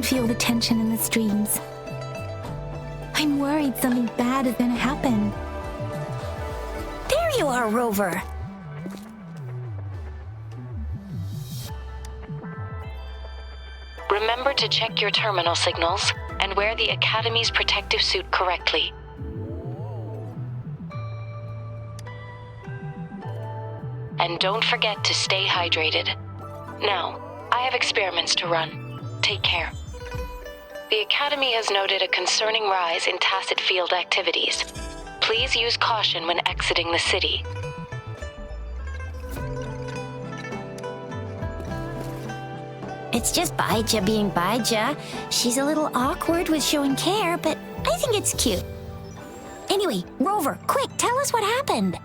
feel the tension in the streams. I'm worried something bad is gonna happen. There you are, Rover. Remember to check your terminal signals and wear the Academy's protective suit correctly. And don't forget to stay hydrated. Now, I have experiments to run. Take care. The Academy has noted a concerning rise in tacit field activities. Please use caution when exiting the city. It's just Baija being Baija. She's a little awkward with showing care, but I think it's cute. Anyway, Rover, quick, tell us what happened.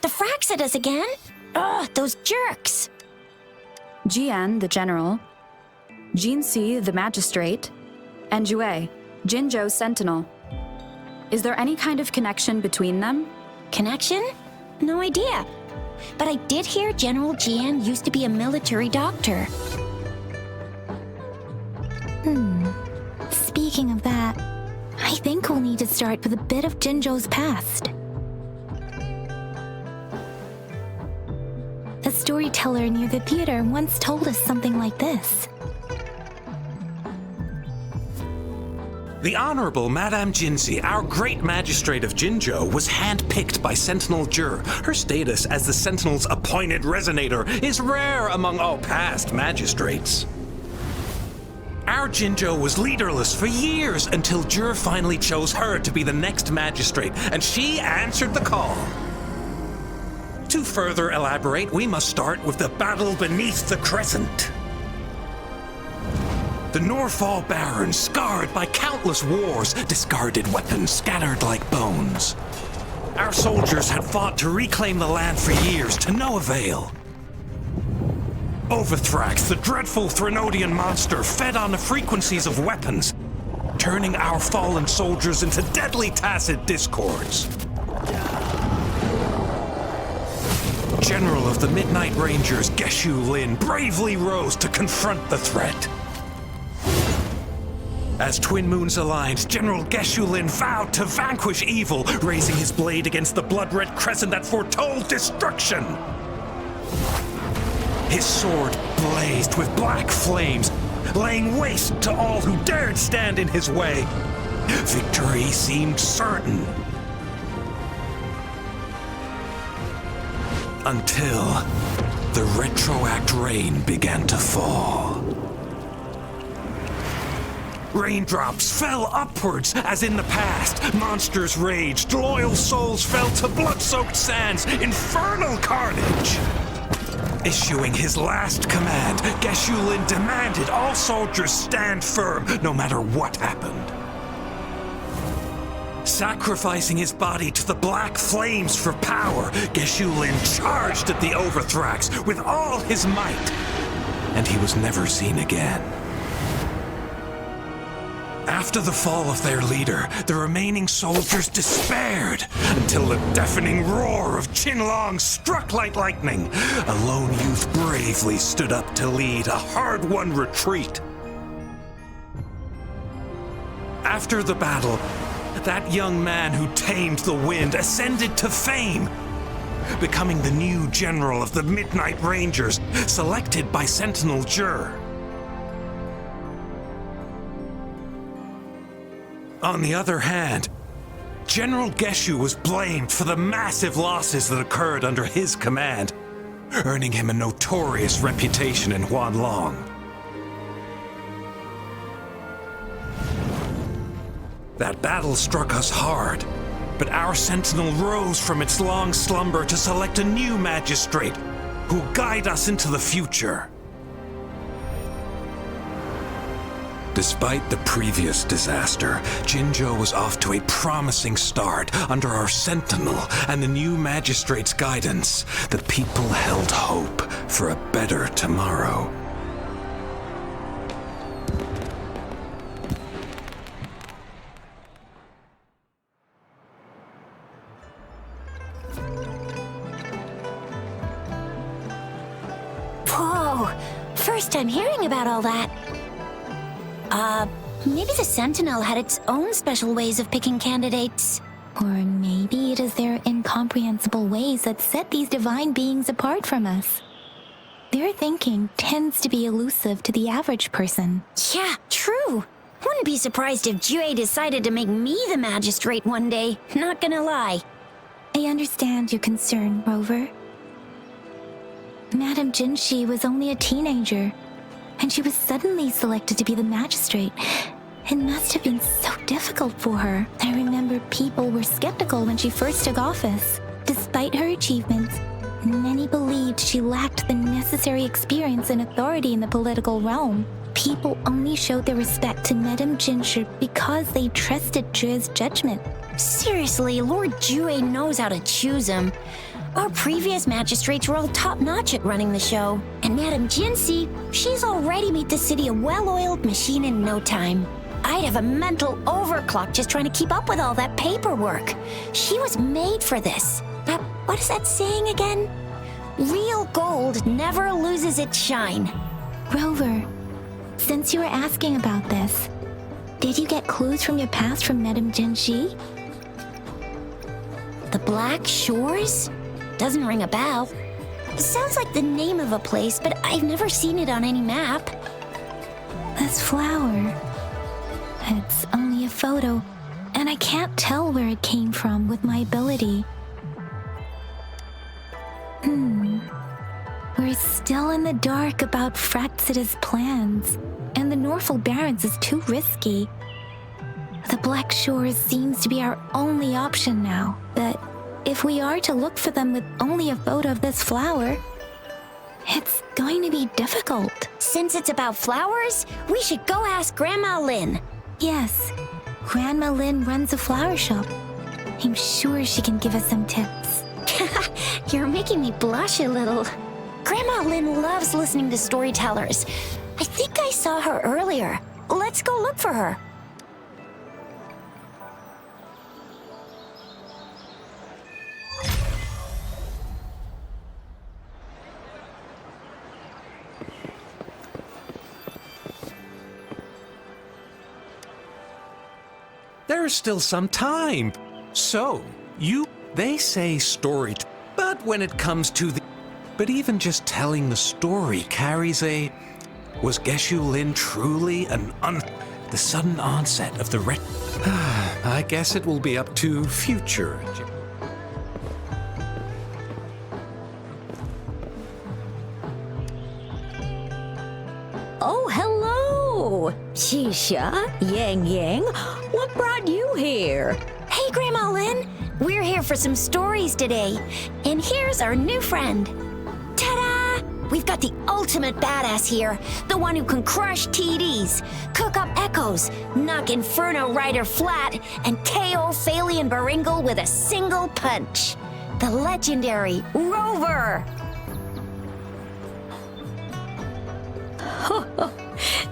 The frags at us again? Ugh, those jerks! Jian, the general, Jinsi, the magistrate, and Jue, Jinzhou's sentinel. Is there any kind of connection between them? Connection? No idea. But I did hear General Jian used to be a military doctor. Speaking of that, I think we'll need to start with a bit of Jinzhou's past. A storyteller near the theater once told us something like this. The Honorable Madame Jinzi, our great magistrate of Jinzhou, was handpicked by Sentinel Jur. Her status as the Sentinel's appointed resonator is rare among all past magistrates. Our Jinzhou was leaderless for years until Jur finally chose her to be the next magistrate, and she answered the call. To further elaborate, we must start with the battle beneath the crescent. The Norfall Barons, scarred by countless wars, discarded weapons scattered like bones. Our soldiers had fought to reclaim the land for years, to no avail. Overthrax, the dreadful Threnodian monster, fed on the frequencies of weapons, turning our fallen soldiers into deadly tacit discords. General of the Midnight Rangers, Geshu Lin, bravely rose to confront the threat. As twin moons aligned, General Geshu Lin vowed to vanquish evil, raising his blade against the blood-red crescent that foretold destruction. His sword blazed with black flames, laying waste to all who dared stand in his way. Victory seemed certain. Until the retroact rain began to fall. Raindrops fell upwards as in the past. Monsters raged, loyal souls fell to blood-soaked sands, infernal carnage. Issuing his last command, Geshu Lin demanded all soldiers stand firm, no matter what happened. Sacrificing his body to the black flames for power, Geshu Lin charged at the Overthrax with all his might, and he was never seen again. After the fall of their leader, the remaining soldiers despaired until the deafening roar of Qinlong struck like lightning. A lone youth bravely stood up to lead a hard-won retreat. After the battle, that young man who tamed the wind ascended to fame, becoming the new general of the Midnight Rangers, selected by Sentinel Jur. On the other hand, General Geshu was blamed for the massive losses that occurred under his command, earning him a notorious reputation in Huanlong. That battle struck us hard, but our sentinel rose from its long slumber to select a new magistrate who'll guide us into the future. Despite the previous disaster, Jinzhou was off to a promising start. Under our sentinel and the new magistrate's guidance, the people held hope for a better tomorrow. first time hearing about all that. Maybe the Sentinel had its own special ways of picking candidates. Or maybe it is their incomprehensible ways that set these divine beings apart from us. Their thinking tends to be elusive to the average person. Yeah, true. Wouldn't be surprised if Jue decided to make me the magistrate one day, not gonna lie. I understand your concern, Rover. Madame Jinshi was only a teenager, and she was suddenly selected to be the magistrate. It must have been so difficult for her. I remember people were skeptical when she first took office. Despite her achievements, many believed she lacked the necessary experience and authority in the political realm. People only showed their respect to Madame Jinshi because they trusted Jue's judgment. Seriously, Lord Jue knows how to choose him. Our previous magistrates were all top-notch at running the show. And Madame Jinshi, she's already made the city a well-oiled machine in no time. I'd have a mental overclock just trying to keep up with all that paperwork. She was made for this. What is that saying again? Real gold never loses its shine. Rover, since you were asking about this, did you get clues from your past from Madame Jinshi? The Black Shores? Doesn't ring a bell. Sounds like the name of a place, but I've never seen it on any map. This flower. It's only a photo, and I can't tell where it came from with my ability. We're still in the dark about Fraxita's plans, and the Norfolk Barrens is too risky. The Black Shores seems to be our only option now, but if we are to look for them with only a photo of this flower, it's going to be difficult. Since it's about flowers, we should go ask Grandma Lynn. Yes, Grandma Lynn runs a flower shop. I'm sure she can give us some tips. You're making me blush a little. Grandma Lynn loves listening to storytellers. I think I saw her earlier. Let's go look for her. There's still some time. So, they say story, but when it comes to but even just telling the story carries was Geshu Lin truly the sudden onset of the I guess it will be up to future. Oh, hello! Shisha, Yang Yang, what brought you here? Hey, Grandma Lynn. We're here for some stories today. And here's our new friend. Ta-da! We've got the ultimate badass here. The one who can crush TDs, cook up echoes, knock Inferno Rider flat, and KO Phalian Baringle with a single punch. The legendary Rover!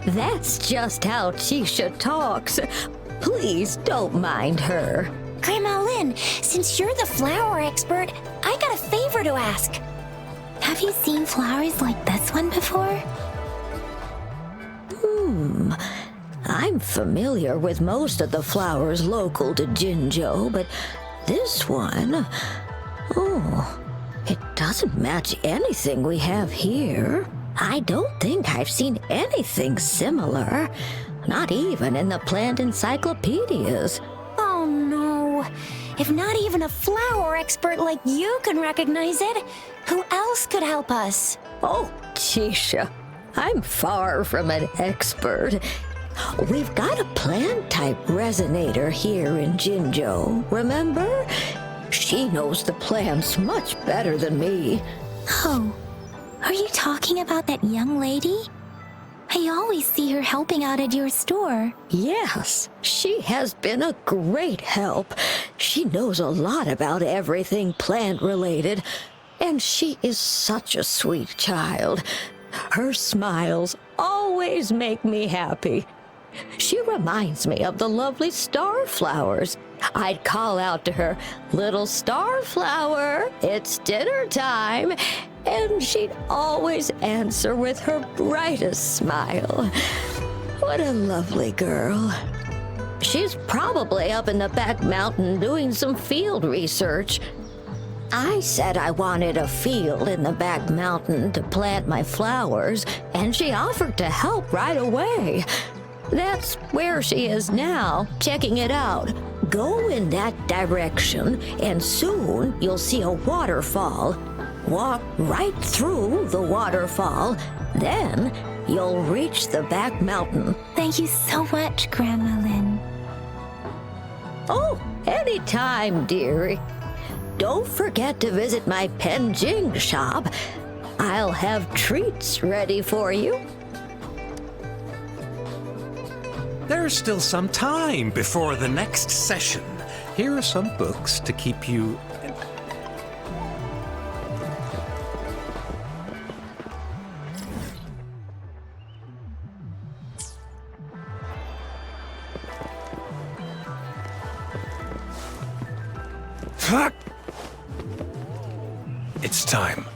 That's just how Shisha talks. Please don't mind her. Grandma Lynn, since you're the flower expert, I got a favor to ask. Have you seen flowers like this one before? I'm familiar with most of the flowers local to Jinzhou, but this one, it doesn't match anything we have here. I don't think I've seen anything similar, not even in the plant encyclopedias. Oh no, if not even a flower expert like you can recognize it, who else could help us? Oh, Shisha, I'm far from an expert. We've got a plant-type resonator here in Jinzhou, remember? She knows the plants much better than me. Oh, are you talking about that young lady? I always see her helping out at your store. Yes, she has been a great help. She knows a lot about everything plant-related, and she is such a sweet child. Her smiles always make me happy. She reminds me of the lovely starflowers. I'd call out to her, "Little starflower, it's dinner time," and she'd always answer with her brightest smile. What a lovely girl. She's probably up in the back mountain doing some field research. I said I wanted a field in the back mountain to plant my flowers, and she offered to help right away. That's where she is now, checking it out. Go in that direction, and soon you'll see a waterfall. Walk right through the waterfall, then you'll reach the back mountain. Thank you so much, Grandma Lynn. Oh, anytime, dearie. Don't forget to visit my Penjing shop. I'll have treats ready for you. There's still some time before the next session. Here are some books to keep you... Fuck! It's time.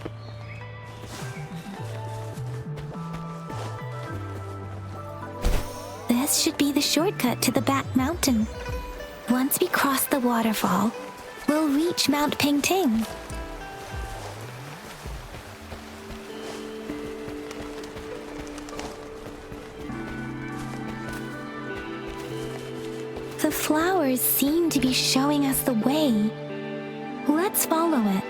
This should be the shortcut to the back mountain. Once we cross the waterfall, we'll reach Mount Pingting. The flowers seem to be showing us the way. Let's follow it.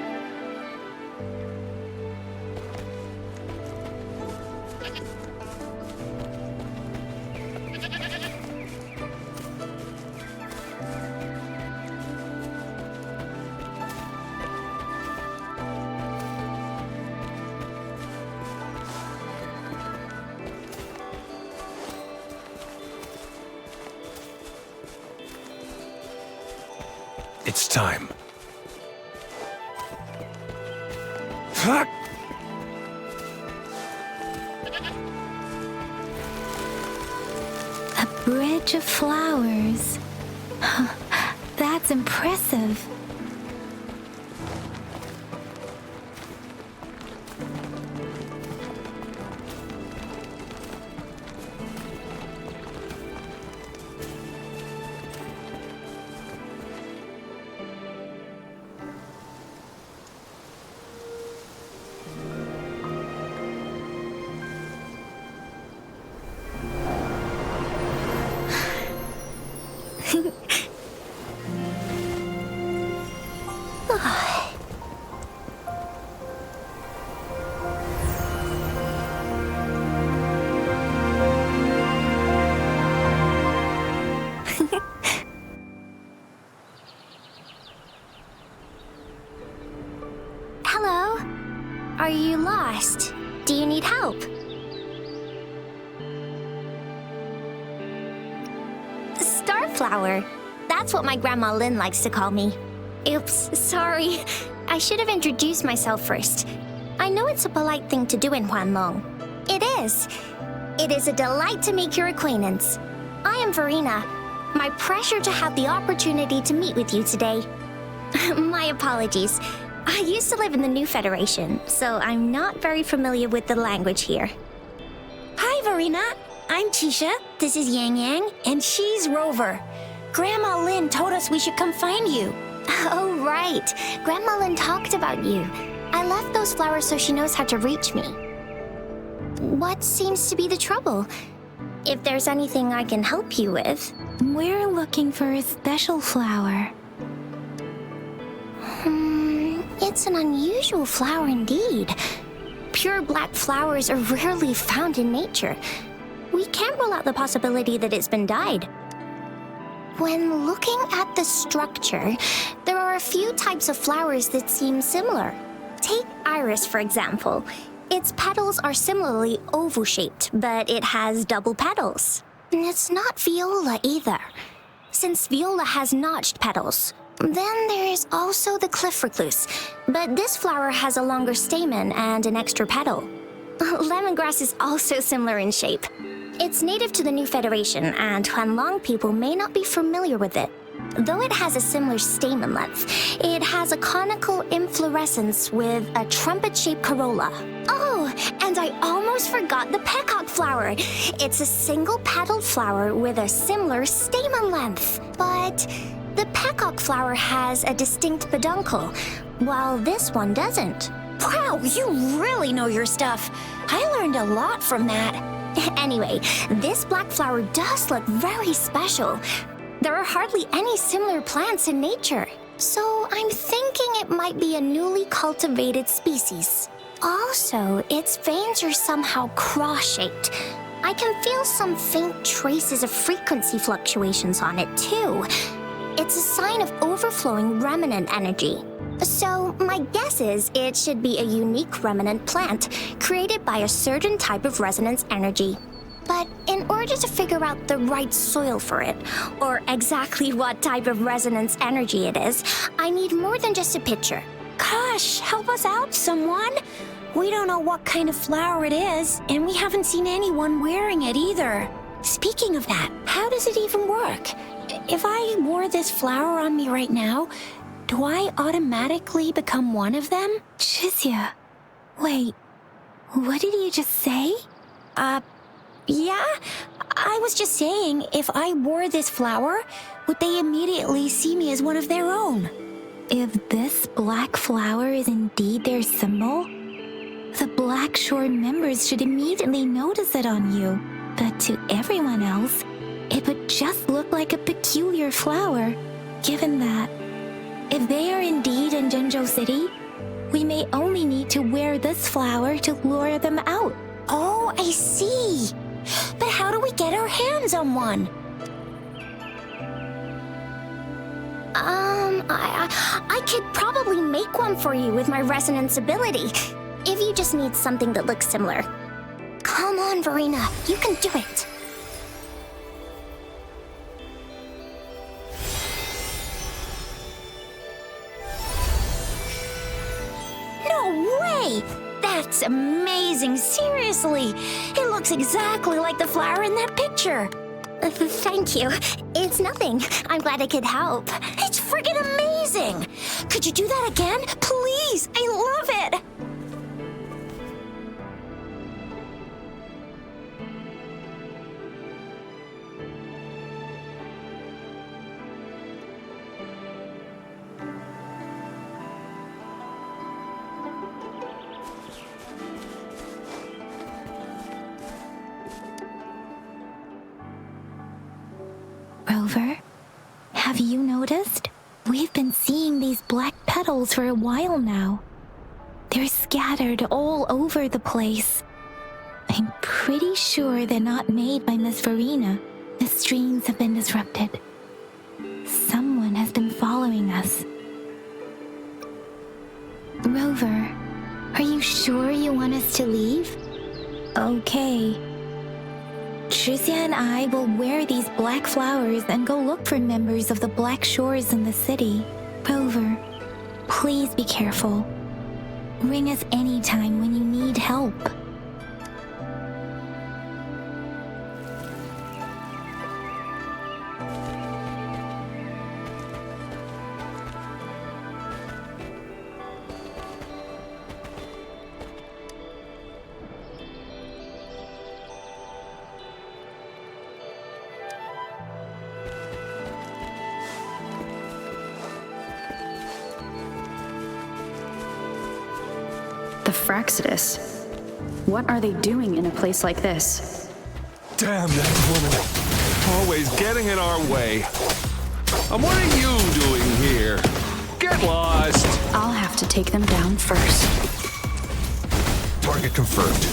It's time. Fuck! A bridge of flowers. That's impressive. Hello? Are you lost? Do you need help? Starflower. That's what my Grandma Lynn likes to call me. Oops, sorry. I should have introduced myself first. I know it's a polite thing to do in Huanlong. It is. It is a delight to make your acquaintance. I am Verena. My pleasure to have the opportunity to meet with you today. My apologies. I used to live in the New Federation, so I'm not very familiar with the language here. Hi, Verena. I'm Tisha. This is Yang Yang, and she's Rover. Grandma Lynn told us we should come find you. Oh, right. Grandma Lynn talked about you. I left those flowers so she knows how to reach me. What seems to be the trouble? If there's anything I can help you with. We're looking for a special flower. It's an unusual flower indeed. Pure black flowers are rarely found in nature. We can't rule out the possibility that it's been dyed. When looking at the structure, there are a few types of flowers that seem similar. Take iris, for example. Its petals are similarly oval-shaped, but it has double petals. And it's not viola either, since viola has notched petals. Then there is also the cliff recluse, but this flower has a longer stamen and an extra petal. Lemongrass is also similar in shape. It's native to the New Federation, and Huanlong people may not be familiar with it. Though it has a similar stamen length, it has a conical inflorescence with a trumpet-shaped corolla. Oh, and I almost forgot the peacock flower. It's a single-petaled flower with a similar stamen length. But the peacock flower has a distinct peduncle, while this one doesn't. Wow, you really know your stuff. I learned a lot from that. Anyway, this black flower does look very special. There are hardly any similar plants in nature, so I'm thinking it might be a newly cultivated species. Also, its veins are somehow cross-shaped. I can feel some faint traces of frequency fluctuations on it, too. It's a sign of overflowing remnant energy. So, my guess is it should be a unique remnant plant created by a certain type of resonance energy. But in order to figure out the right soil for it, or exactly what type of resonance energy it is, I need more than just a picture. Gosh, help us out, someone! We don't know what kind of flower it is, and we haven't seen anyone wearing it either. Speaking of that, how does it even work? If I wore this flower on me right now, do I automatically become one of them? Chizia, wait, what did you just say? Yeah, I was just saying, if I wore this flower, would they immediately see me as one of their own? If this black flower is indeed their symbol, the Black Shore members should immediately notice it on you. But to everyone else, it would just look like a peculiar flower, given that if they are indeed in Jinzhou City, we may only need to wear this flower to lure them out. Oh, I see. But how do we get our hands on one? I could probably make one for you with my resonance ability, if you just need something that looks similar. Come on, Verena, you can do it. No way! That's amazing, seriously! It looks exactly like the flower in that picture. Thank you. It's nothing. I'm glad I could help. It's friggin' amazing! Could you do that again? Please! I love it! Rover, have you noticed? We've been seeing these black petals for a while now. They're scattered all over the place. I'm pretty sure they're not made by Miss Verena. The streams have been disrupted. Someone has been following us. Rover, are you sure you want us to leave? Okay. Chizia and I will wear these black flowers and go look for members of the Black Shores in the city. Rover, please be careful. Ring us anytime when you need help. The Fraxidus. What are they doing in a place like this? Damn that woman. Always getting in our way. And what are you doing here? Get lost! I'll have to take them down first. Target confirmed.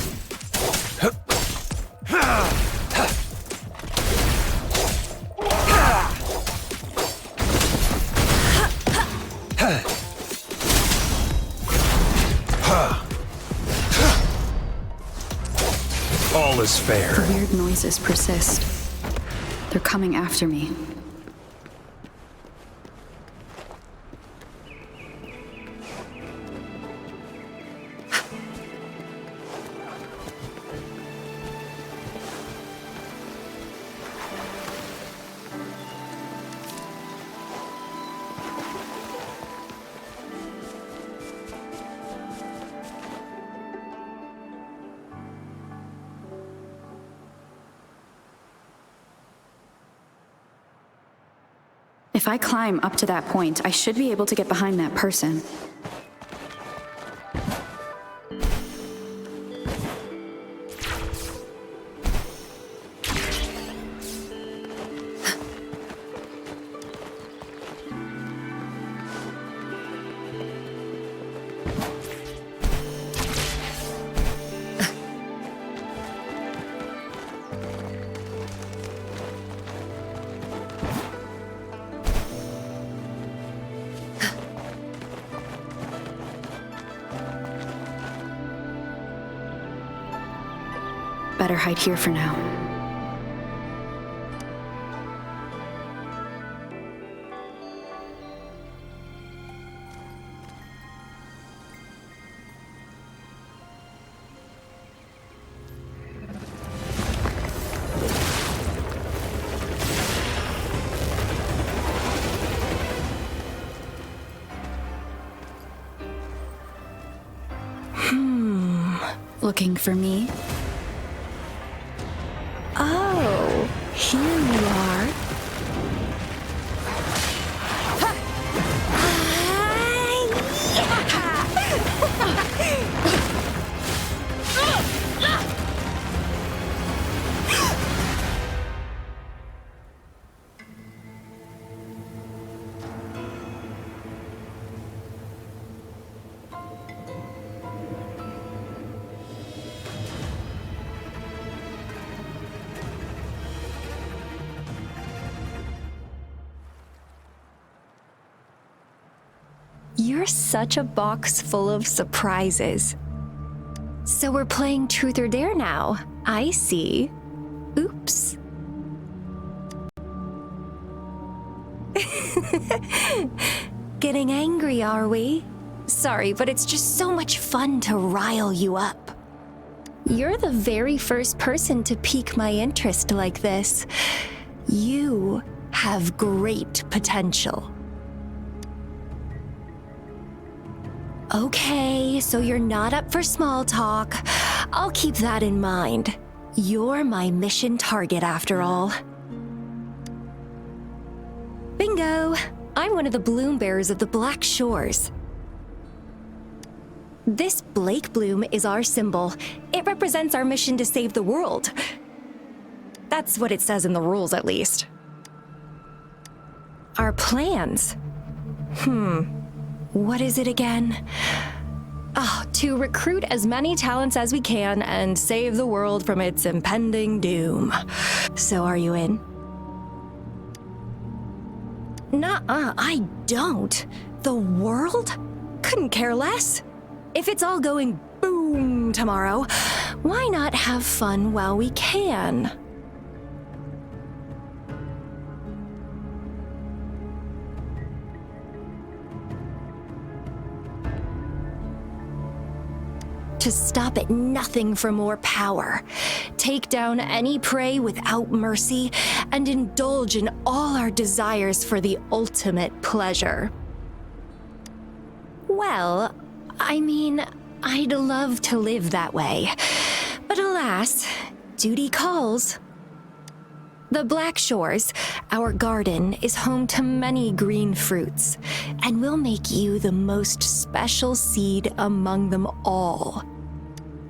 All is fair. The weird noises persist. They're coming after me. If I climb up to that point, I should be able to get behind that person. Better hide here for now. Looking for me? Oh, here you are. You're such a box full of surprises. So we're playing Truth or Dare now. I see. Oops. Getting angry, are we? Sorry, but it's just so much fun to rile you up. You're the very first person to pique my interest like this. You have great potential. Okay, so you're not up for small talk. I'll keep that in mind. You're my mission target after all. Bingo! I'm one of the bloom bearers of the Black Shores. This Blake bloom is our symbol. It represents our mission to save the world. That's what it says in the rules, at least. Our plans? What is it again? To recruit as many talents as we can and save the world from its impending doom. So are you in? Nuh-uh, I don't. The world? Couldn't care less. If it's all going boom tomorrow, why not have fun while we can? To stop at nothing for more power, take down any prey without mercy, and indulge in all our desires for the ultimate pleasure. Well, I mean, I'd love to live that way, but alas, duty calls. The Black Shores, our garden, is home to many green fruits, and will make you the most special seed among them all.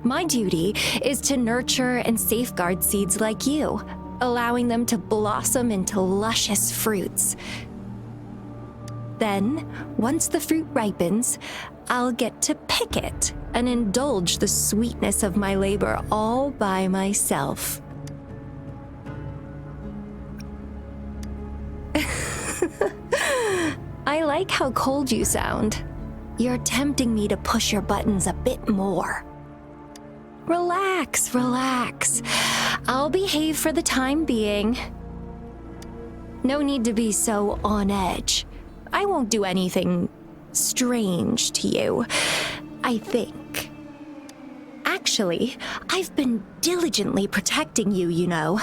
My duty is to nurture and safeguard seeds like you, allowing them to blossom into luscious fruits. Then, once the fruit ripens, I'll get to pick it and indulge the sweetness of my labor all by myself. I like how cold you sound. You're tempting me to push your buttons a bit more. Relax, relax. I'll behave for the time being. No need to be so on edge. I won't do anything strange to you, I think. Actually, I've been diligently protecting you, you know.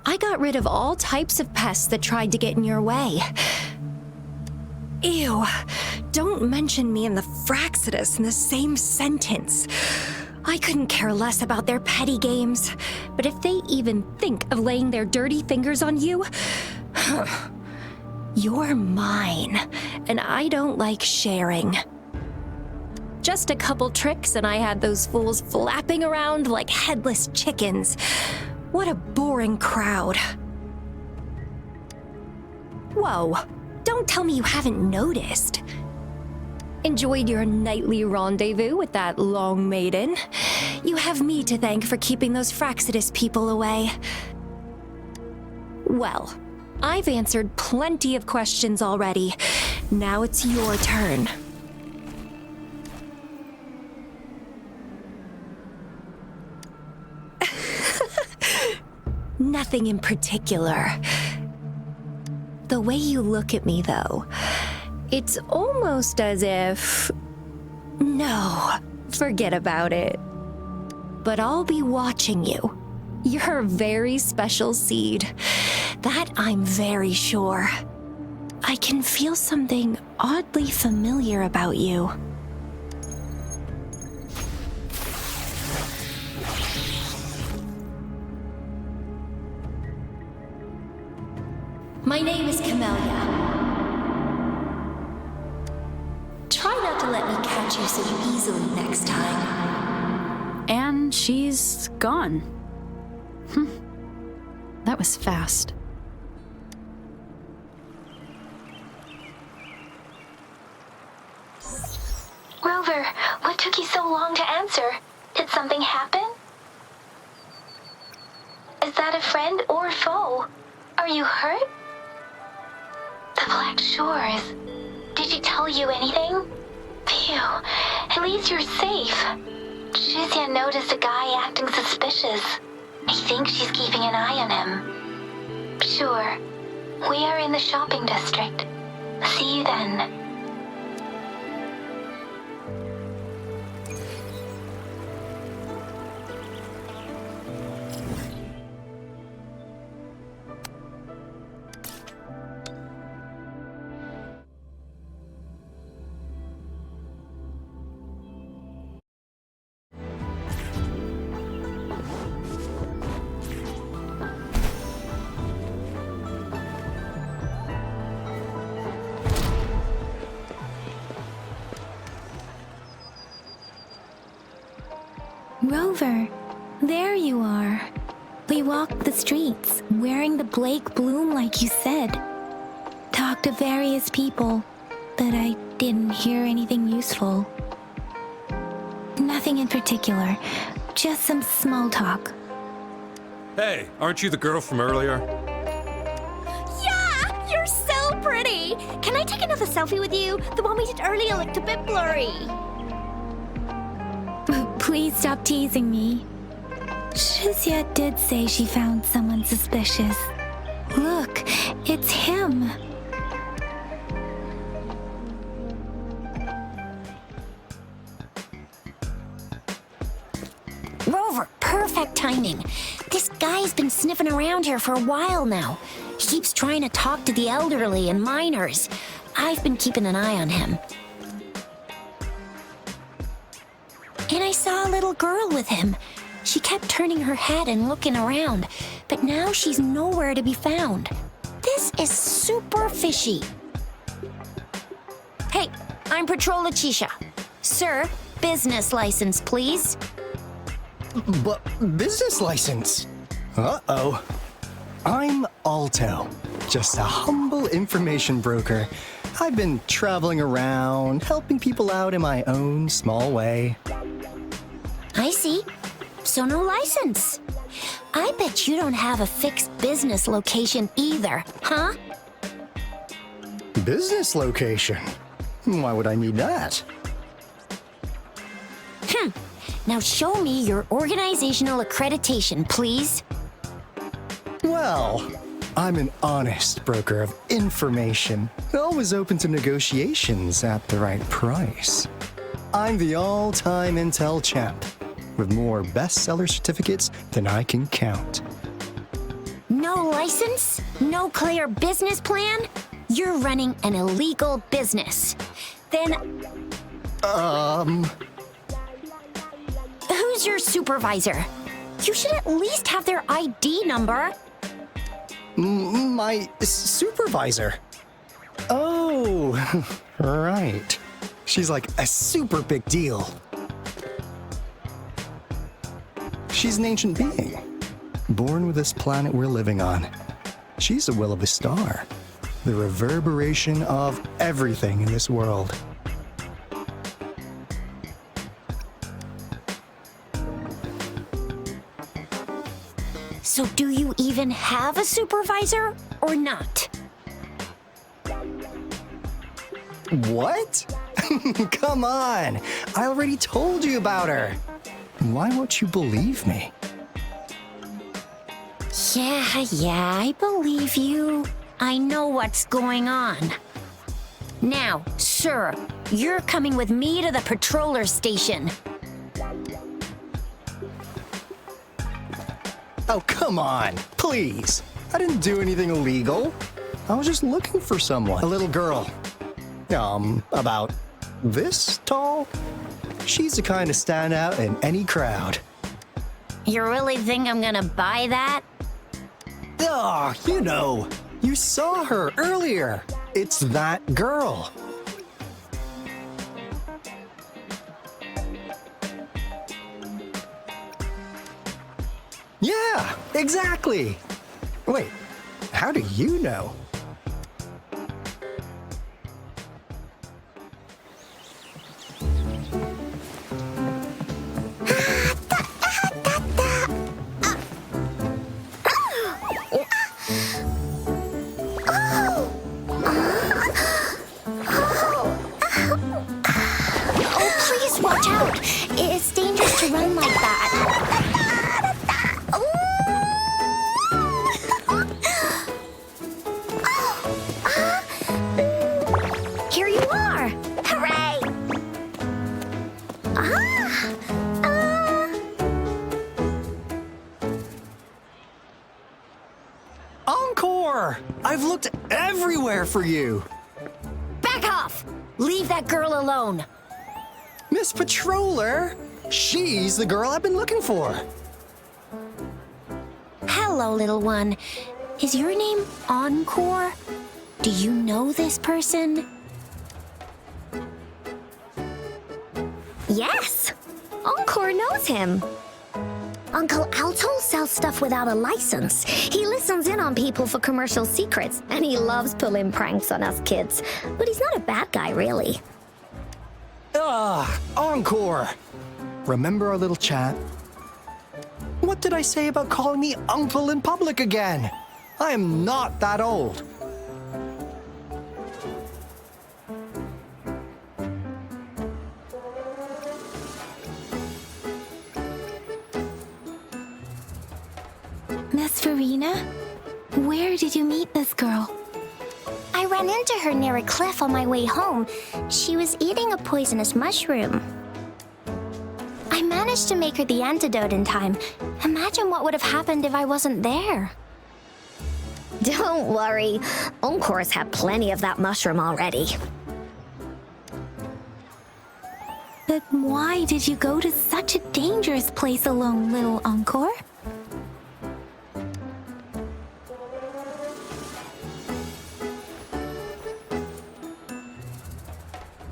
I got rid of all types of pests that tried to get in your way. Ew, don't mention me and the Fraxidus in the same sentence. I couldn't care less about their petty games, but if they even think of laying their dirty fingers on you, You're mine, and I don't like sharing. Just a couple tricks and I had those fools flapping around like headless chickens. What a boring crowd. Whoa, don't tell me you haven't noticed. Enjoyed your nightly rendezvous with that long maiden. You have me to thank for keeping those Fraxidus people away. Well, I've answered plenty of questions already. Now it's your turn. Nothing in particular. The way you look at me, though, it's almost as if... No, forget about it. But I'll be watching you. You're a very special seed. That I'm very sure. I can feel something oddly familiar about you. My name is Camellia. Try not to let me catch you so easily next time. And she's gone. That was fast. Rover, what took you so long to answer? Did something happen? Is that a friend or foe? Are you hurt? The Black Shores. Did she tell you anything? Phew, at least you're safe. Shizia noticed a guy acting suspicious. I think she's keeping an eye on him. Sure. We are in the shopping district. See you then. Rover, there you are. We walked the streets, wearing the Blake bloom like you said. Talked to various people, but I didn't hear anything useful. Nothing in particular, just some small talk. Hey, aren't you the girl from earlier? Yeah! You're so pretty! Can I take another selfie with you? The one we did earlier looked a bit blurry. Please stop teasing me. Shizia did say she found someone suspicious. Look, it's him. Rover, perfect timing. This guy's been sniffing around here for a while now. He keeps trying to talk to the elderly and minors. I've been keeping an eye on him. And I saw a little girl with him. She kept turning her head and looking around, but now she's nowhere to be found. This is super fishy. Hey, I'm Patrol Letitia. Sir, business license, please. But business license? Uh-oh. I'm Alto, just a humble information broker. I've been traveling around, helping people out in my own small way. I see. So no license. I bet you don't have a fixed business location either, huh? Business location? Why would I need that? Now show me your organizational accreditation, please. Well, I'm an honest broker of information, always open to negotiations at the right price. I'm the all-time intel champ, with more bestseller certificates than I can count. No license? No clear business plan? You're running an illegal business. Then... Who's your supervisor? You should at least have their ID number. My supervisor? Oh, right. She's like a super big deal. She's an ancient being, born with this planet we're living on. She's the will of a star, the reverberation of everything in this world. So do you even have a supervisor or not? What? Come on! I already told you about her. Why won't you believe me? Yeah, I believe you. I know what's going on. Now, sir, you're coming with me to the patroller station. Oh, come on, please. I didn't do anything illegal. I was just looking for someone. A little girl. About this tall? She's the kind to stand out in any crowd. You really think I'm gonna buy that? Oh, you saw her earlier. It's that girl. Yeah, exactly. Wait, how do you know? Oh, please watch out. It's dangerous to run like that. Here you are. Hooray! Encore! I've looked everywhere for you. Back off! Leave that girl alone. Miss Patroller, she's the girl I've been looking for. Hello, little one. Is your name Encore? Do you know this person? Yes! Encore knows him. Uncle Alto sells stuff without a license. He listens in on people for commercial secrets, and he loves pulling pranks on us kids. But he's not a bad guy, really. Encore! Remember our little chat? What did I say about calling me uncle in public again? I am not that old. Miss Farina, where did you meet this girl? I ran into her near a cliff on my way home. She was eating a poisonous mushroom. I managed to make her the antidote in time. Imagine what would have happened if I wasn't there. Don't worry. Encore's had plenty of that mushroom already. But why did you go to such a dangerous place alone, little Encore?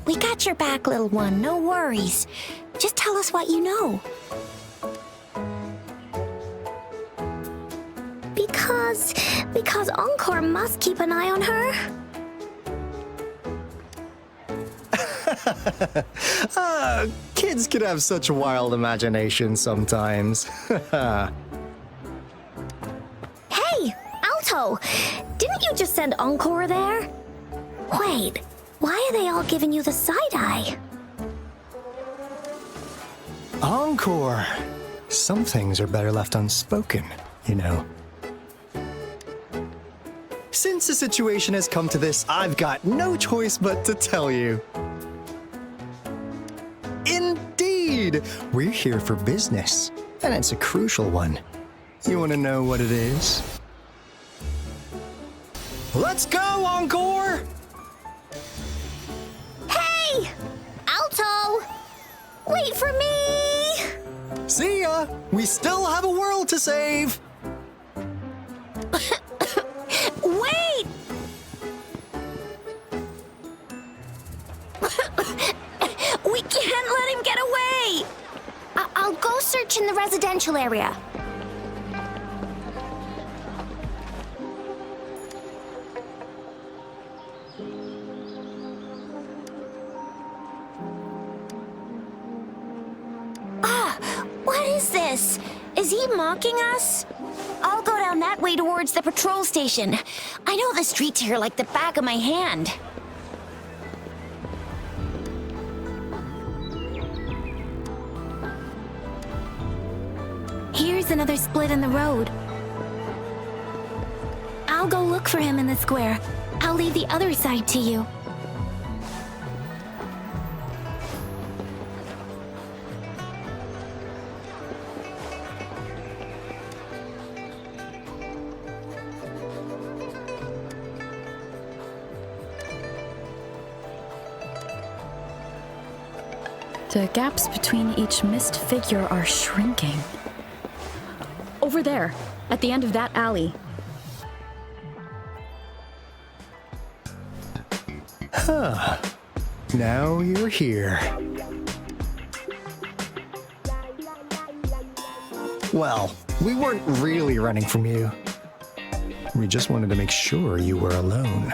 We got your back, little one. No worries. Just tell us what you know. Because Encore must keep an eye on her. Kids can have such wild imaginations sometimes. Hey, Alto! Didn't you just send Encore there? Wait, why are they all giving you the side-eye? Encore! Some things are better left unspoken, you know. Since the situation has come to this, I've got no choice but to tell you. Indeed! We're here for business, and it's a crucial one. You want to know what it is? Let's go, Encore! Hey! Alto! Wait for me! See ya! We still have a world to save! Wait! residential area. What is this? Is he mocking us? I'll go down that way towards the patrol station. I know the streets here like the back of my hand. Here's another split in the road. I'll go look for him in the square. I'll leave the other side to you. The gaps between each mist figure are shrinking. Over there, at the end of that alley. Huh. Now you're here. Well, we weren't really running from you. We just wanted to make sure you were alone.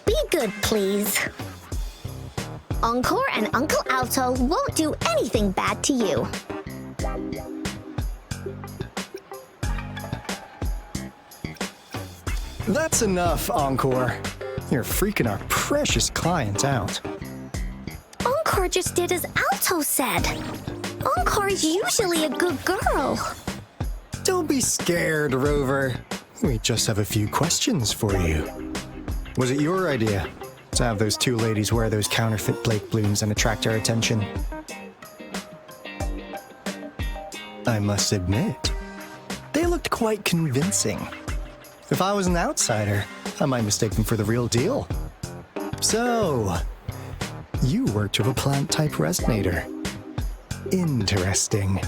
Be good, please. Encore and Uncle Alto won't do anything bad to you. That's enough, Encore. You're freaking our precious client out. Encore just did as Alto said. Encore's usually a good girl. Don't be scared, Rover. We just have a few questions for you. Was it your idea to have those two ladies wear those counterfeit Blake blooms and attract our attention? I must admit, they looked quite convincing. If I was an outsider, I might mistake them for the real deal. So, you worked with a plant-type resonator. Interesting.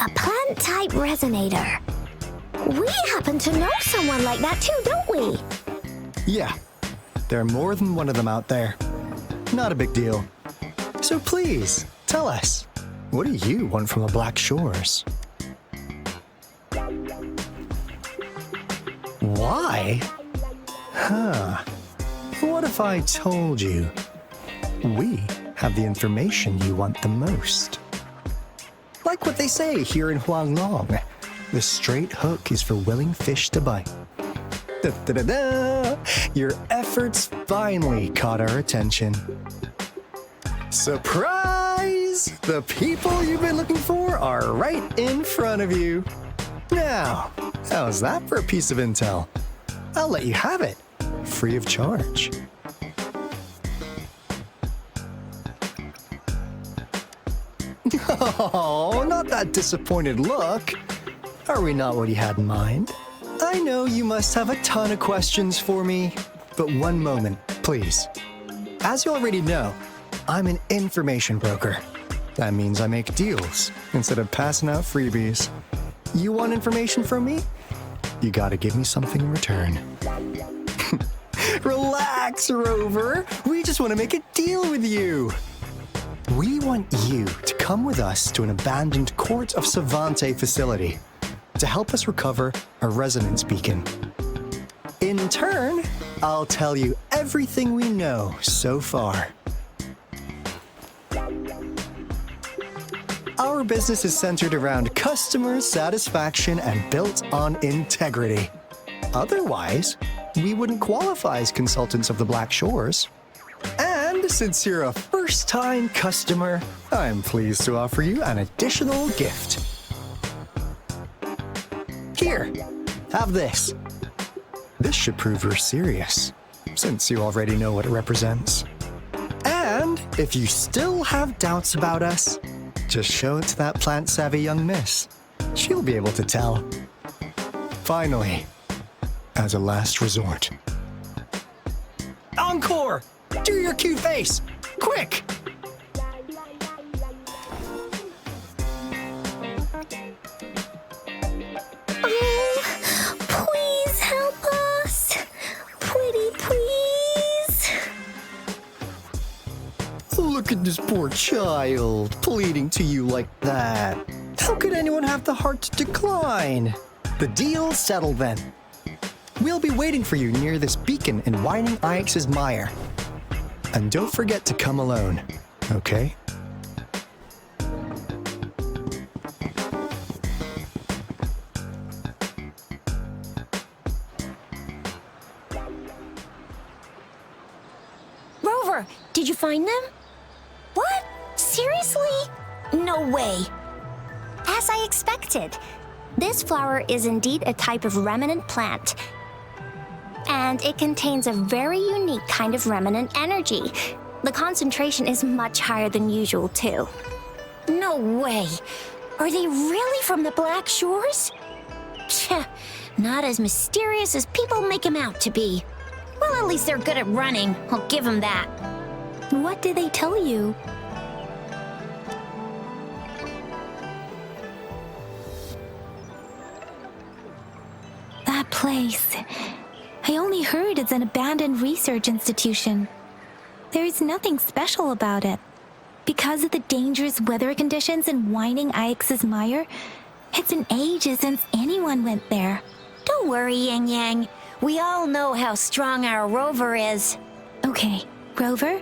A plant-type resonator. We happen to know someone like that too, don't we? Yeah, there are more than one of them out there. Not a big deal. So please, tell us, what do you want from the Black Shores? Why? Huh. What if I told you we have the information you want the most? Like what they say here in Huanglong, the straight hook is for willing fish to bite. Da-da-da-da! Your efforts finally caught our attention. Surprise! The people you've been looking for are right in front of you. Now, how's that for a piece of intel? I'll let you have it, free of charge. Oh, not that disappointed look. Are we not what you had in mind? I know you must have a ton of questions for me, but one moment, please. As you already know, I'm an information broker. That means I make deals instead of passing out freebies. You want information from me? You gotta give me something in return. Relax, Rover. We just want to make a deal with you. We want you to come with us to an abandoned Court of Savante facility to help us recover a resonance beacon. In turn, I'll tell you everything we know so far. Our business is centered around customer satisfaction and built on integrity. Otherwise, we wouldn't qualify as consultants of the Black Shores. And since you're a first-time customer, I'm pleased to offer you an additional gift. Here, have this. This should prove you're serious, since you already know what it represents. And if you still have doubts about us, just show it to that plant-savvy young miss. She'll be able to tell. Finally, as a last resort. Encore! Do your cute face! Quick! Oh, please help us. Pretty please. Look at This poor child, pleading to you like that. How could anyone have the heart to decline? The deal's settled then. We'll be waiting for you near this beacon in Whining Ix's mire. And don't forget to come alone, okay? Rover, did you find them? What? Seriously? No way. As I expected, this flower is indeed a type of remnant plant. And it contains a very unique kind of remnant energy. The concentration is much higher than usual, too. No way. Are they really from the Black Shores? Tch, not as mysterious as people make them out to be. Well, at least they're good at running. I'll give them that. What did they tell you? That place. I only heard it's an abandoned research institution. There is nothing special about it. Because of the dangerous weather conditions in Whining Ix's mire, it's been ages since anyone went there. Don't worry, Yang Yang. We all know how strong our Rover is. Okay, Rover,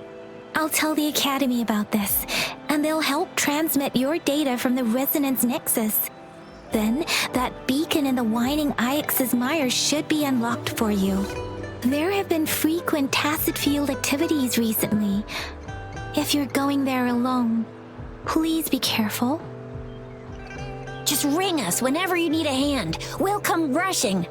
I'll tell the Academy about this, and they'll help transmit your data from the Resonance Nexus. Then, that beacon in the Whining Ix's mire should be unlocked for you. There have been frequent tacit field activities recently. If you're going there alone, please be careful. Just ring us whenever you need a hand. We'll come rushing.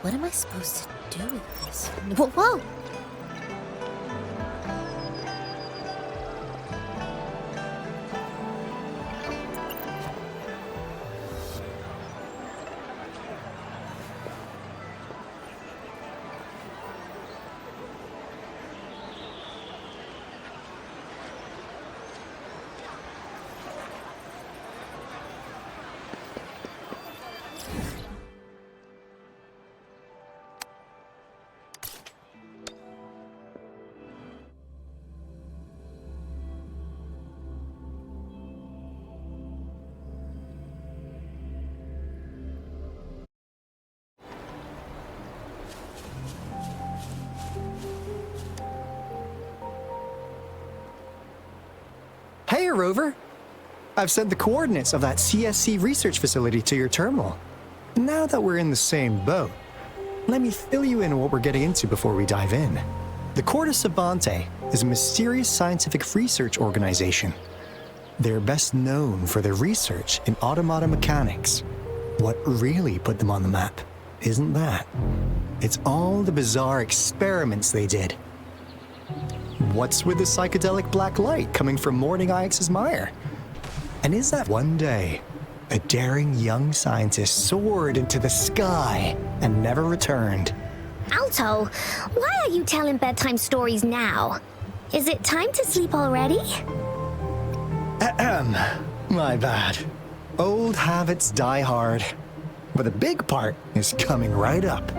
What am I supposed to do with this? Whoa! Hey, Rover! I've sent the coordinates of that CSC research facility to your terminal. Now that we're in the same boat, let me fill you in on what we're getting into before we dive in. The Corte Savante is a mysterious scientific research organization. They're best known for their research in automata mechanics. What really put them on the map isn't that. It's all the bizarre experiments they did. What's with the psychedelic black light coming from Morning Ix's mire? And is that one day a daring young scientist soared into the sky and never returned? Alto, why are you telling bedtime stories now? Is it time to sleep already? My bad. Old habits die hard. But the big part is coming right up.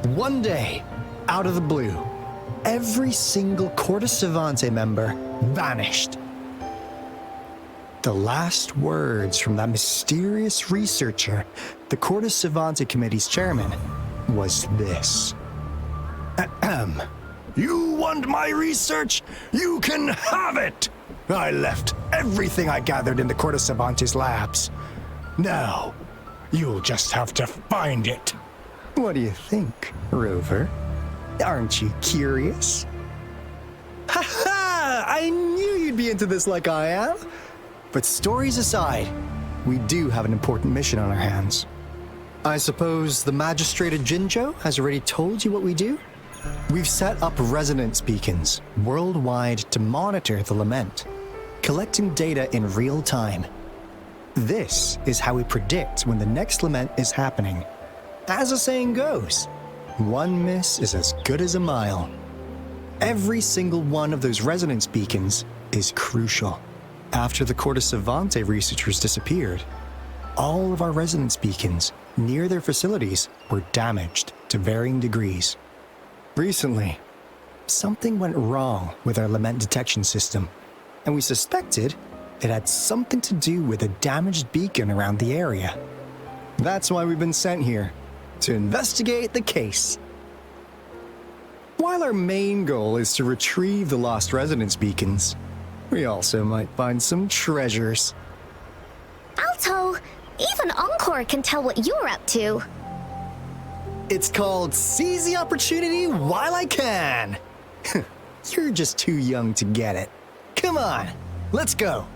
One day, out of the blue, every single Corte Savante member vanished. The last words from that mysterious researcher, the Cortes Savante Committee's chairman, was this. Ahem. You want my research? You can have it! I left everything I gathered in the Cortes Savante's labs. Now, you'll just have to find it. What do you think, Rover? Aren't you curious? Ha ha! I knew you'd be into this like I am. But stories aside, we do have an important mission on our hands. I suppose the magistrate at Jinzhou has already told you what we do? We've set up resonance beacons worldwide to monitor the Lament, collecting data in real time. This is how we predict when the next Lament is happening. As the saying goes, one miss is as good as a mile. Every single one of those resonance beacons is crucial. After the Cortes Savante researchers disappeared, all of our resonance beacons near their facilities were damaged to varying degrees. Recently, something went wrong with our Lament detection system, and we suspected it had something to do with a damaged beacon around the area. That's why we've been sent here, to investigate the case. While our main goal is to retrieve the lost resonance beacons, we also might find some treasures. Alto, even Encore can tell what you're up to. It's called Seize the Opportunity While I Can. You're just too young to get it. Come on, let's go.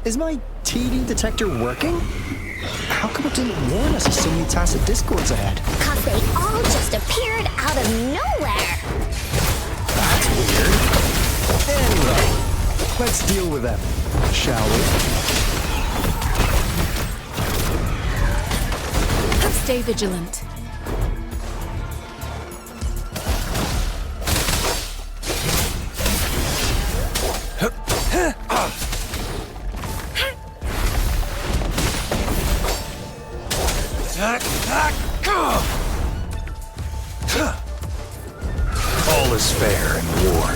Is my TD detector working? How come it didn't warn us of so many tacit discords ahead? 'Cause they all just appeared out of nowhere. That's weird. Anyway, let's deal with them, shall we? Stay vigilant. All is fair in war.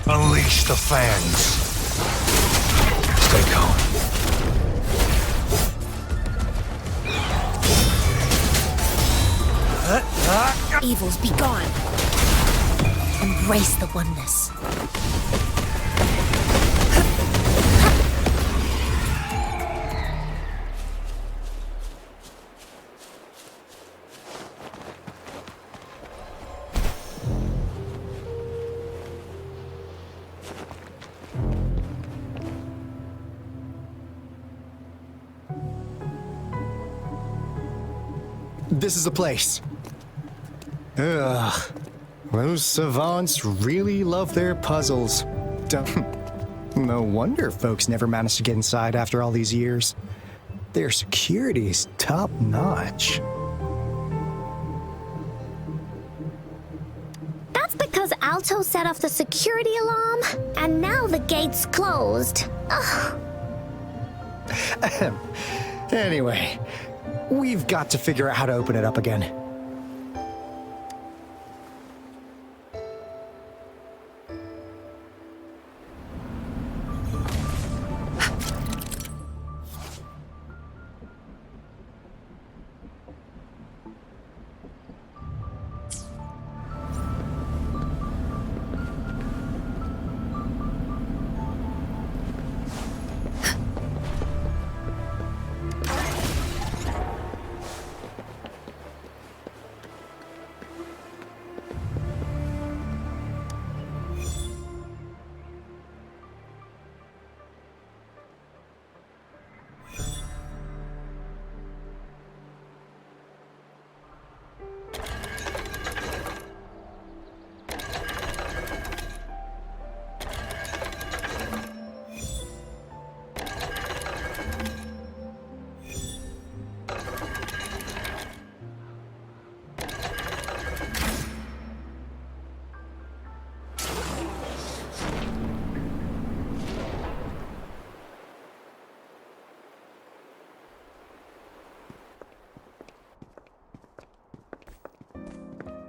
Unleash the fangs. Stay calm. Evils be gone. Embrace the oneness. This is the place. Ugh. Those savants really love their puzzles. No wonder folks never managed to get inside after all these years. Their security is top-notch. That's because Alto set off the security alarm, and now the gate's closed. Ugh. Anyway, we've got to figure out how to open it up again.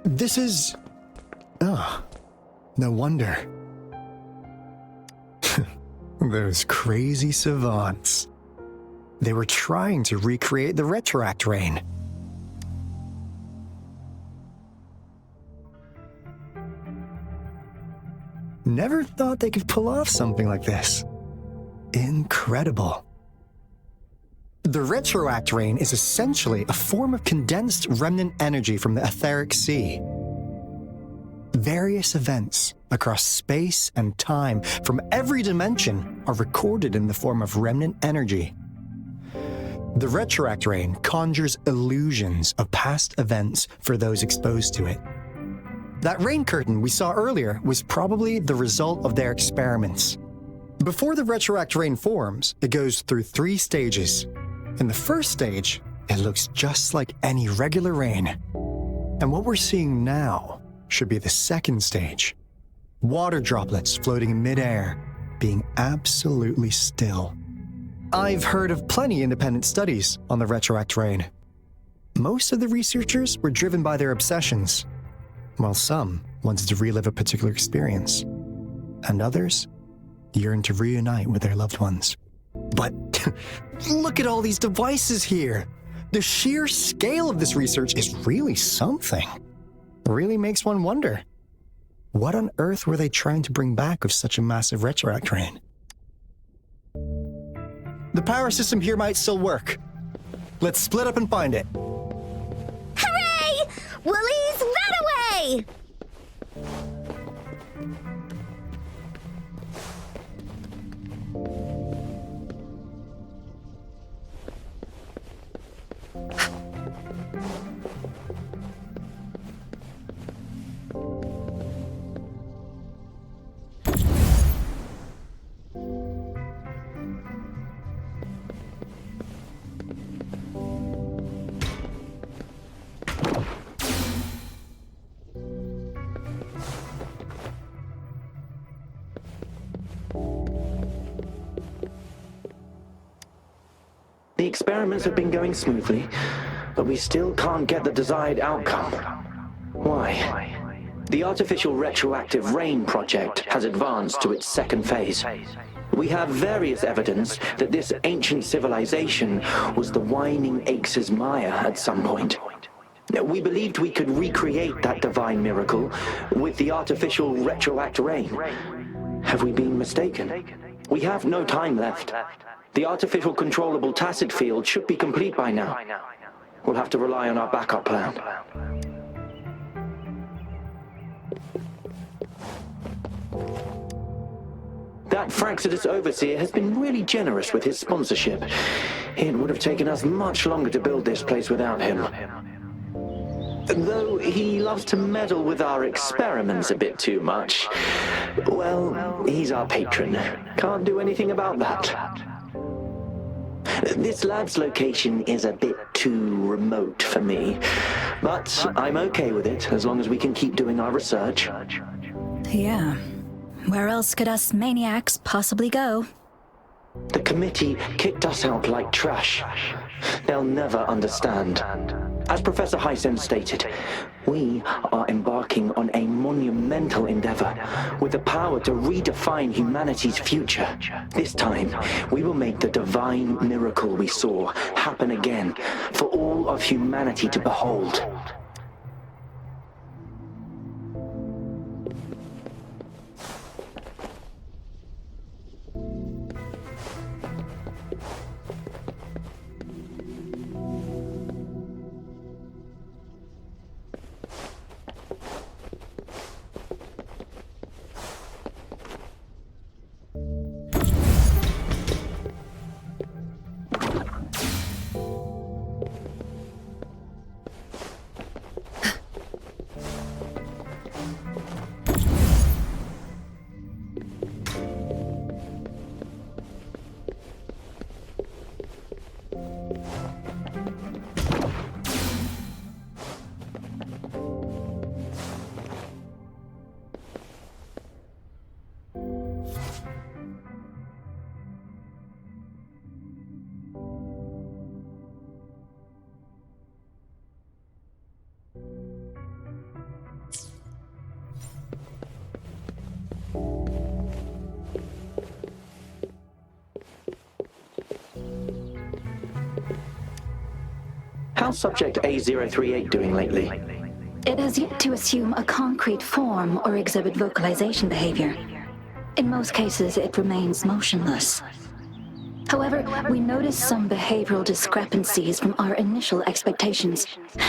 This is... Oh, no wonder. Those crazy savants. They were trying to recreate the retroact rain. Never thought they could pull off something like this. Incredible. The retroact rain is essentially a form of condensed remnant energy from the etheric sea. Various events across space and time from every dimension are recorded in the form of remnant energy. The retroact rain conjures illusions of past events for those exposed to it. That rain curtain we saw earlier was probably the result of their experiments. Before the retroact rain forms, it goes through 3 stages. In the first stage, it looks just like any regular rain. And what we're seeing now should be the second stage. Water droplets floating in midair, being absolutely still. I've heard of plenty independent studies on the retroact rain. Most of the researchers were driven by their obsessions, while some wanted to relive a particular experience, and others yearned to reunite with their loved ones. But look at all these devices here! The sheer scale of this research is really something. It really makes one wonder. What on earth were they trying to bring back with such a massive retroact rain? The power system here might still work. Let's split up and find it. Hooray! Woolies, run away! The experiments have been going smoothly, but we still can't get the desired outcome. Why? The artificial retroactive rain project has advanced to its second phase. We have various evidence that this ancient civilization was the Whining Aches' Maya at some point. We believed we could recreate that divine miracle with the artificial retroact rain. Have we been mistaken? We have no time left. The artificial controllable tacit field should be complete by now. We'll have to rely on our backup plan. That Fraxidus Overseer has been really generous with his sponsorship. It would have taken us much longer to build this place without him. Though he loves to meddle with our experiments a bit too much. Well, he's our patron. Can't do anything about that. This lab's location is a bit too remote for me, but I'm okay with it as long as we can keep doing our research. Yeah. Where else could us maniacs possibly go? The committee kicked us out like trash. They'll never understand. As Professor Hysen stated, we are embarking on a monumental endeavor with the power to redefine humanity's future. This time, we will make the divine miracle we saw happen again for all of humanity to behold. How's subject A038 doing lately? It has yet to assume a concrete form or exhibit vocalization behavior. In most cases, it remains motionless. However, we notice some behavioral discrepancies from our initial expectations,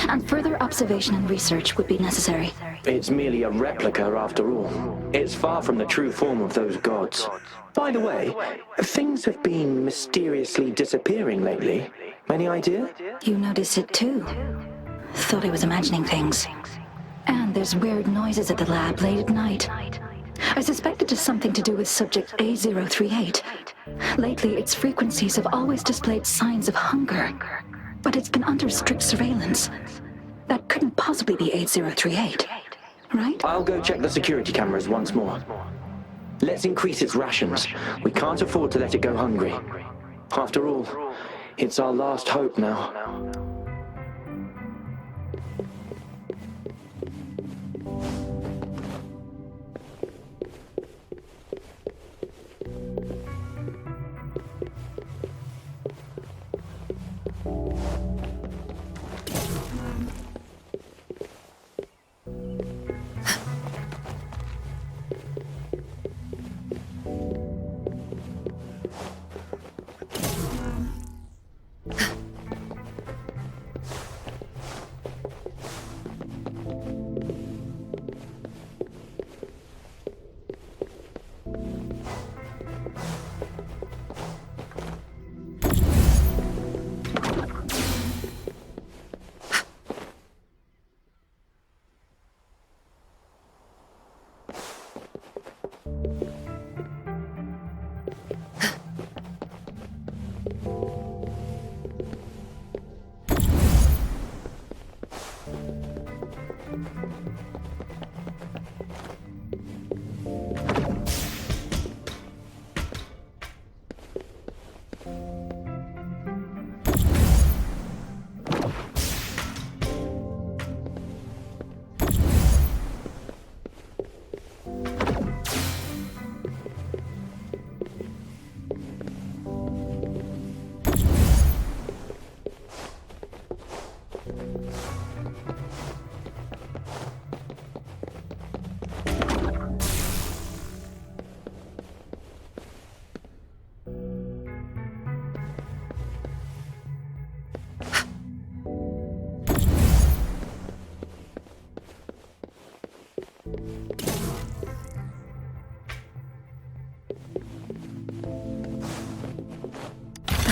and further observation and research would be necessary. It's merely a replica after all. It's far from the true form of those gods. By the way, things have been mysteriously disappearing lately. Any idea? You noticed it too. Thought I was imagining things. And there's weird noises at the lab late at night. I suspect it is something to do with subject A038. Lately, its frequencies have always displayed signs of hunger, but it's been under strict surveillance. That couldn't possibly be A038, right? I'll go check the security cameras once more. Let's increase its rations. We can't afford to let it go hungry. After all, it's our last hope now.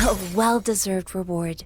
A well-deserved reward.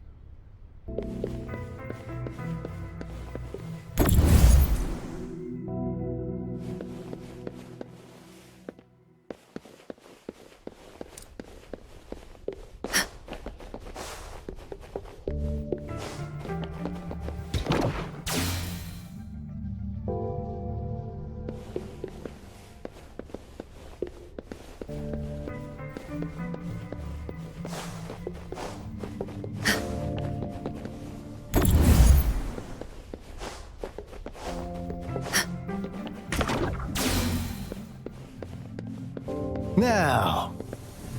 Now,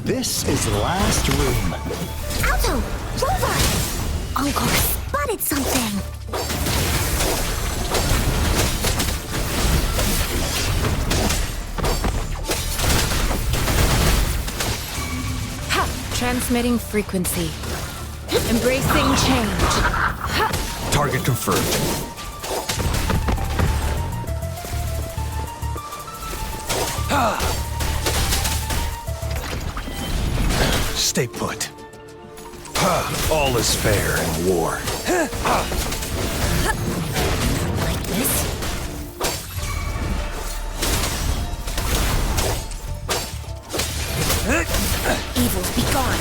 this is the last room. Alto! Rover! Uncle spotted something! Ha! Transmitting frequency. Embracing change. Ha! Target confirmed. Stay put. All is fair in war. Like this? Evils be gone.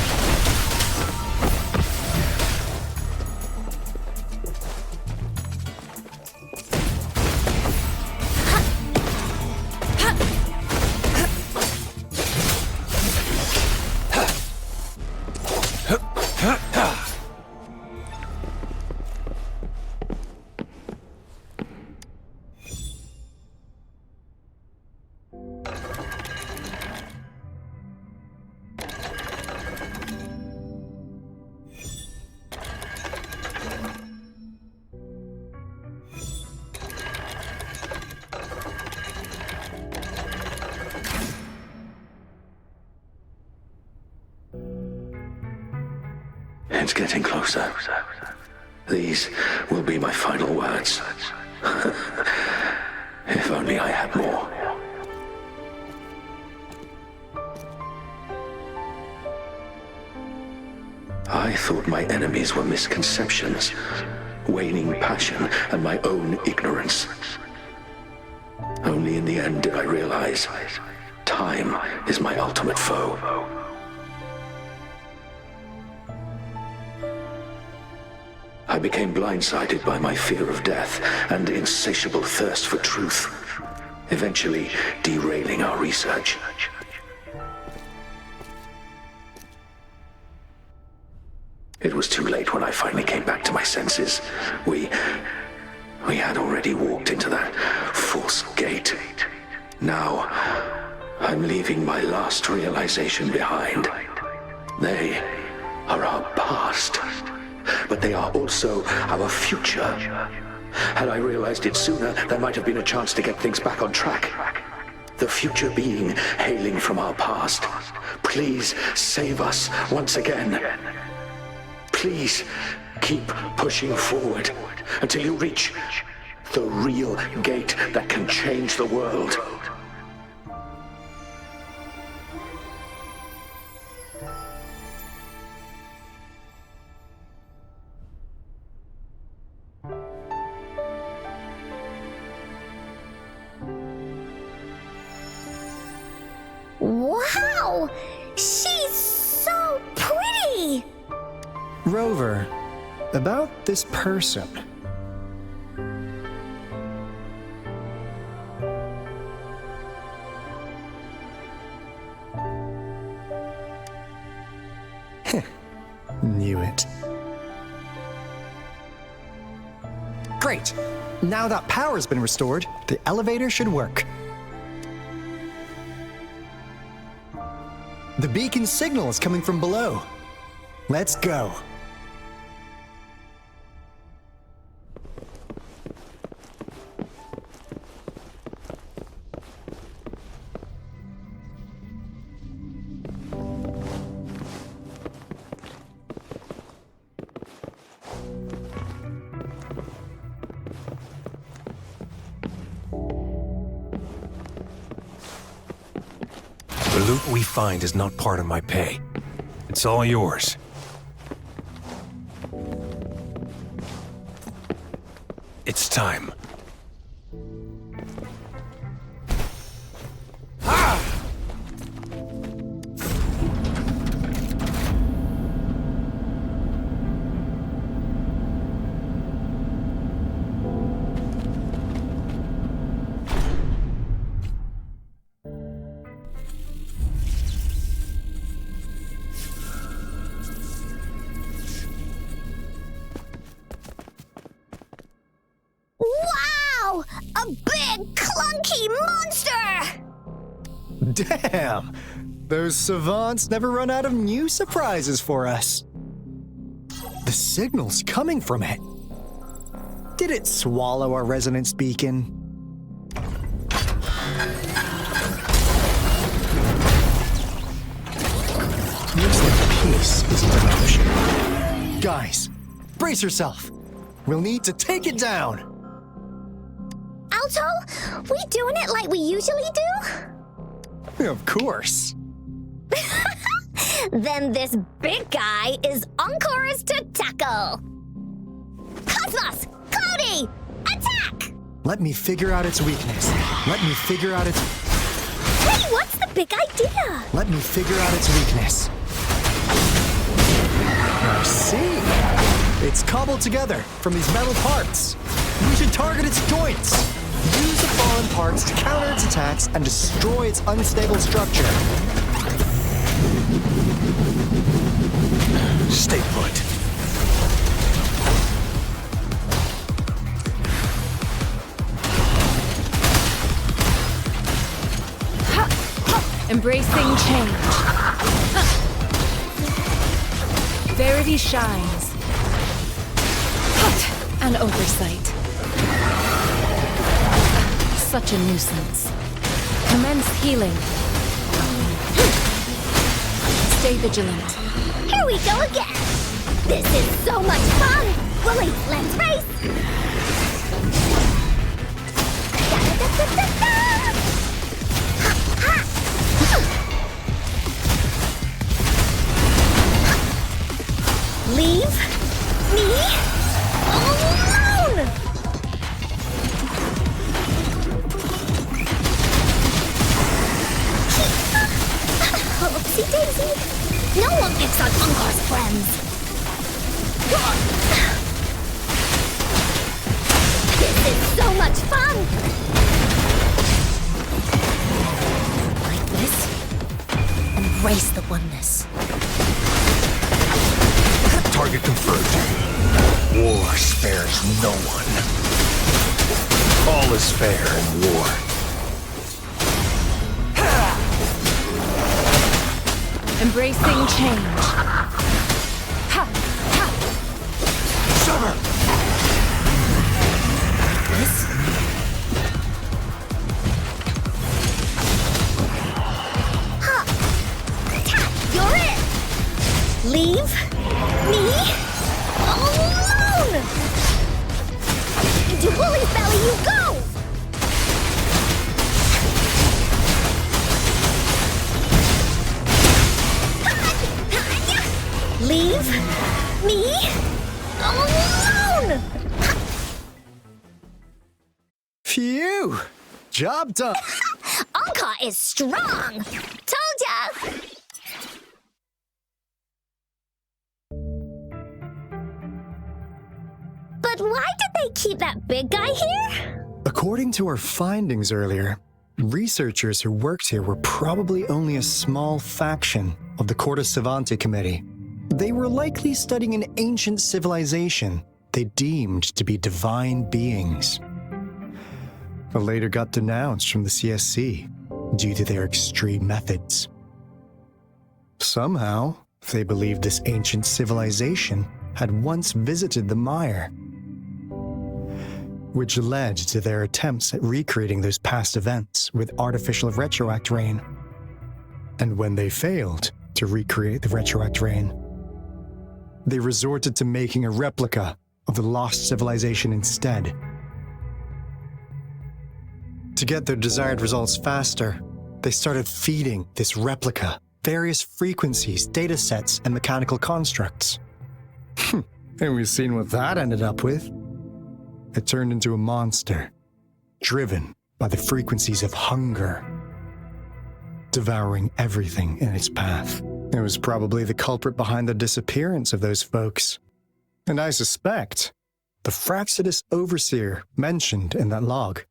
It's getting closer. These will be my final words. If only I had more. I thought my enemies were misconceptions, waning passion, and my own ignorance. Only in the end did I realize time is my ultimate foe. I became blindsided by my fear of death and insatiable thirst for truth, eventually derailing our research. It was too late when I finally came back to my senses. We had already walked into that false gate. Now, I'm leaving my last realization behind. They are our past, but they are also our future. Had I realized it sooner, there might have been a chance to get things back on track. The future being hailing from our past. Please save us once again. Please keep pushing forward until you reach the real gate that can change the world. Wow! She's so pretty! Rover, about this person. Knew it. Great! Now that power's been restored, the elevator should work. The beacon signal is coming from below. Let's go. The loot we find is not part of my pay. It's all yours. It's time. Wow! A big, clunky monster! Damn! Those savants never run out of new surprises for us. The signal's coming from it. Did it swallow our resonance beacon? Looks like peace is in motion. Guys, brace yourself. We'll need to take it down. Alto, we doing it like we usually do? Of course. Then this big guy is Encore's to tackle. Cosmos! Cloudy! Attack! Let me figure out its weakness. Let me figure out its... Hey, what's the big idea? Let me figure out its weakness. I see. It's cobbled together from these metal parts. We should target its joints. Use the fallen parts to counter its attacks and destroy its unstable structure. Stay put. Embracing change. Verity shines. An oversight. Such a nuisance. Commence healing. Stay vigilant. Here we go again. This is so much fun! Willie, let's race! Da-da-da-da-da-da! Ha, ha. Leave me alone! Oopsie daisy! No one picks on Uncar's friends! This is so much fun! Like this? Embrace the oneness. Target confirmed. War spares no one. All is fair in war. Embracing change. Ha! Ha! Summer! This? Ha! Ta! You're it! Leave me alone! Into Willie's belly you go! Leave me alone! Phew! Job done. Anka is strong! Told ya! But why did they keep that big guy here? According to our findings earlier, researchers who worked here were probably only a small faction of the Corte Savante Committee. They were likely studying an ancient civilization they deemed to be divine beings, but later got denounced from the CSC due to their extreme methods. Somehow, they believed this ancient civilization had once visited the mire, which led to their attempts at recreating those past events with artificial retroact rain. And when they failed to recreate the retroact rain, they resorted to making a replica of the lost civilization instead. To get their desired results faster, they started feeding this replica various frequencies, datasets, and mechanical constructs. And we've seen what that ended up with. It turned into a monster, driven by the frequencies of hunger, devouring everything in its path. It was probably the culprit behind the disappearance of those folks. And I suspect the Fraxidus Overseer mentioned in that log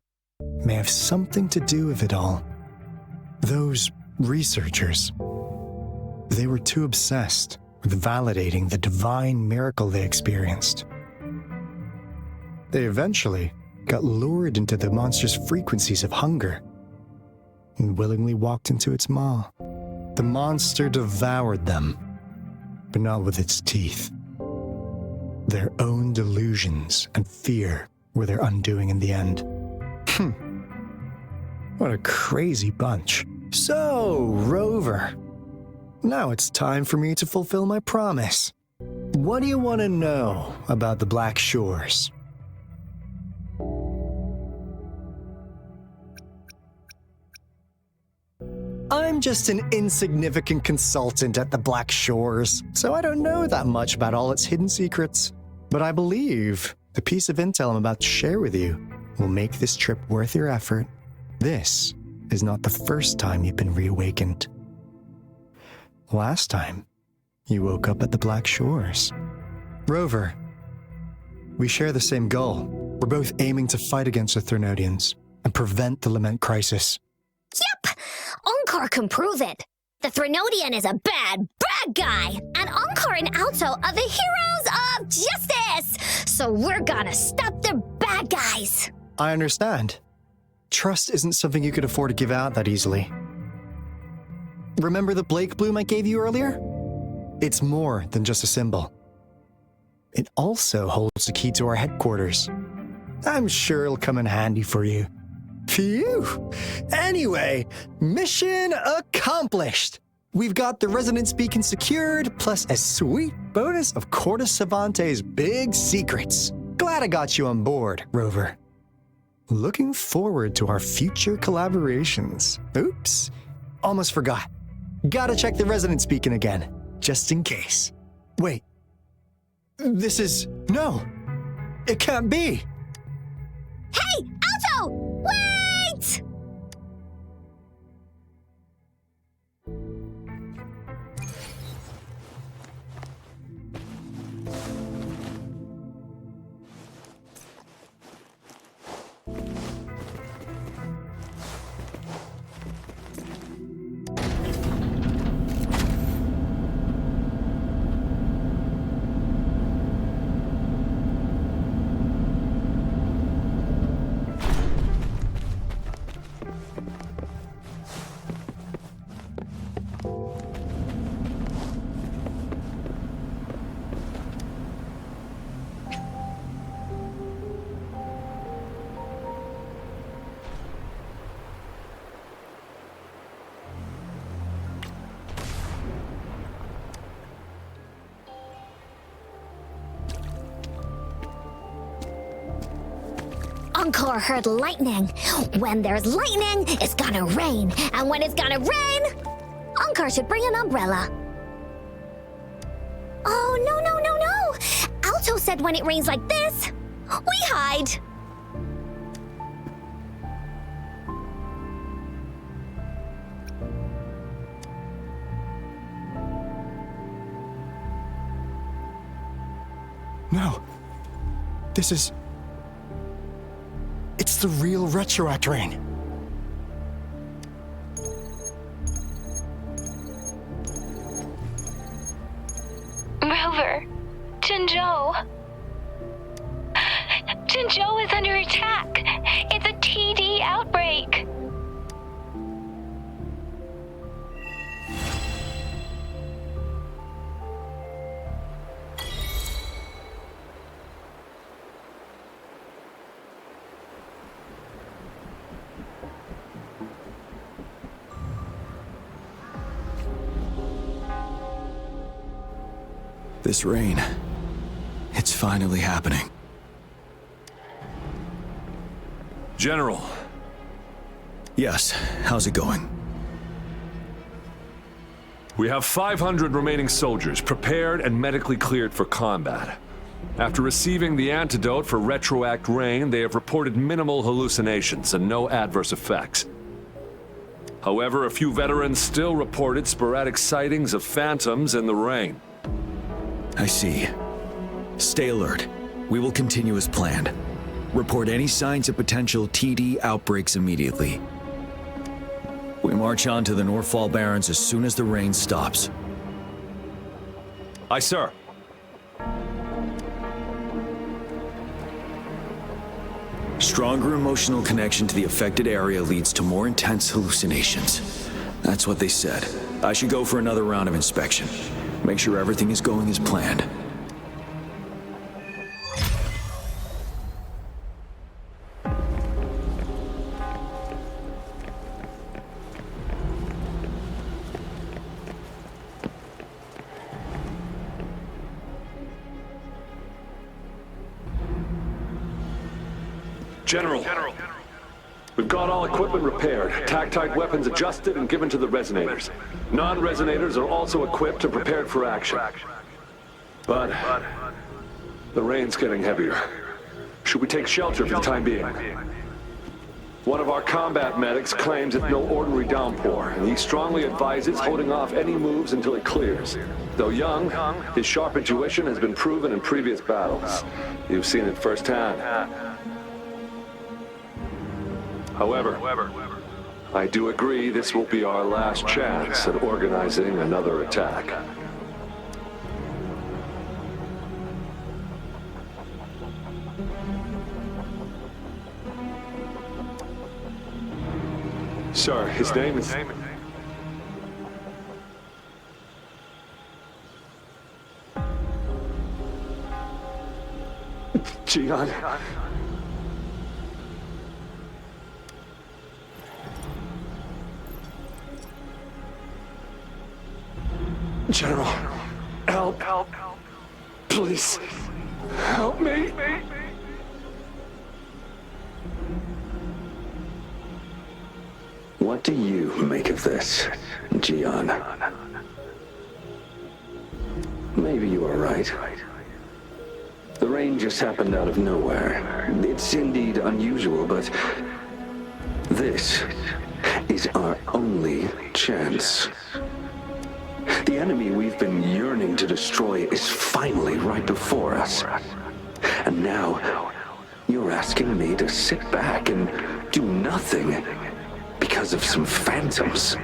may have something to do with it all. Those researchers, they were too obsessed with validating the divine miracle they experienced. They eventually got lured into the monstrous frequencies of hunger and willingly walked into its maw. The monster devoured them, but not with its teeth. Their own delusions and fear were their undoing in the end. What a crazy bunch. So, Rover, now it's time for me to fulfill my promise. What do you want to know about the Black Shores? I'm just an insignificant consultant at the Black Shores, so I don't know that much about all its hidden secrets. But I believe the piece of intel I'm about to share with you will make this trip worth your effort. This is not the first time you've been reawakened. Last time, you woke up at the Black Shores. Rover, we share the same goal. We're both aiming to fight against the Threnodians and prevent the Lament crisis. Yep! Onkar can prove it. The Threnodian is a bad, bad guy, and Onkar and Alto are the heroes of justice! So we're gonna stop the bad guys! I understand. Trust isn't something you could afford to give out that easily. Remember the Blake bloom I gave you earlier? It's more than just a symbol. It also holds the key to our headquarters. I'm sure it'll come in handy for you. Phew! Anyway, mission accomplished! We've got the resonance beacon secured, plus a sweet bonus of Cortus Savante's big secrets. Glad I got you on board, Rover. Looking forward to our future collaborations. Oops, almost forgot. Gotta check the resonance beacon again, just in case. Wait, no, it can't be. Hey, Alto! Wait! Encore heard lightning. When there's lightning, it's gonna rain. And when it's gonna rain, Encore should bring an umbrella. Oh, no. Alto said when it rains like this, we hide. No, it's the real retroact rain. Rover, Jinzhou is under attack. It's a TD outbreak. This rain, it's finally happening. General. Yes, how's it going? We have 500 remaining soldiers prepared and medically cleared for combat. After receiving the antidote for retroact rain, they have reported minimal hallucinations and no adverse effects. However, a few veterans still reported sporadic sightings of phantoms in the rain. I see. Stay alert. We will continue as planned. Report any signs of potential TD outbreaks immediately. We march on to the Northfall Barrens as soon as the rain stops. Aye, sir. Stronger emotional connection to the affected area leads to more intense hallucinations. That's what they said. I should go for another round of inspection. Make sure everything is going as planned. General, we've got all equipment repaired, tactite weapons adjusted and given to the resonators. Non-resonators are also equipped and prepared for action. But the rain's getting heavier. Should we take shelter for the time being? One of our combat medics claims it's no ordinary downpour, and he strongly advises holding off any moves until it clears. Though young, his sharp intuition has been proven in previous battles. You've seen it firsthand. However, I do agree this will be our last chance at organizing another attack. Sir, his name is... Jian. General, help. Please, help me. What do you make of this, Gian? Maybe you are right. The rain just happened out of nowhere. It's indeed unusual, but this is our only chance. The enemy we've been yearning to destroy is finally right before us. And now, you're asking me to sit back and do nothing because of some phantoms.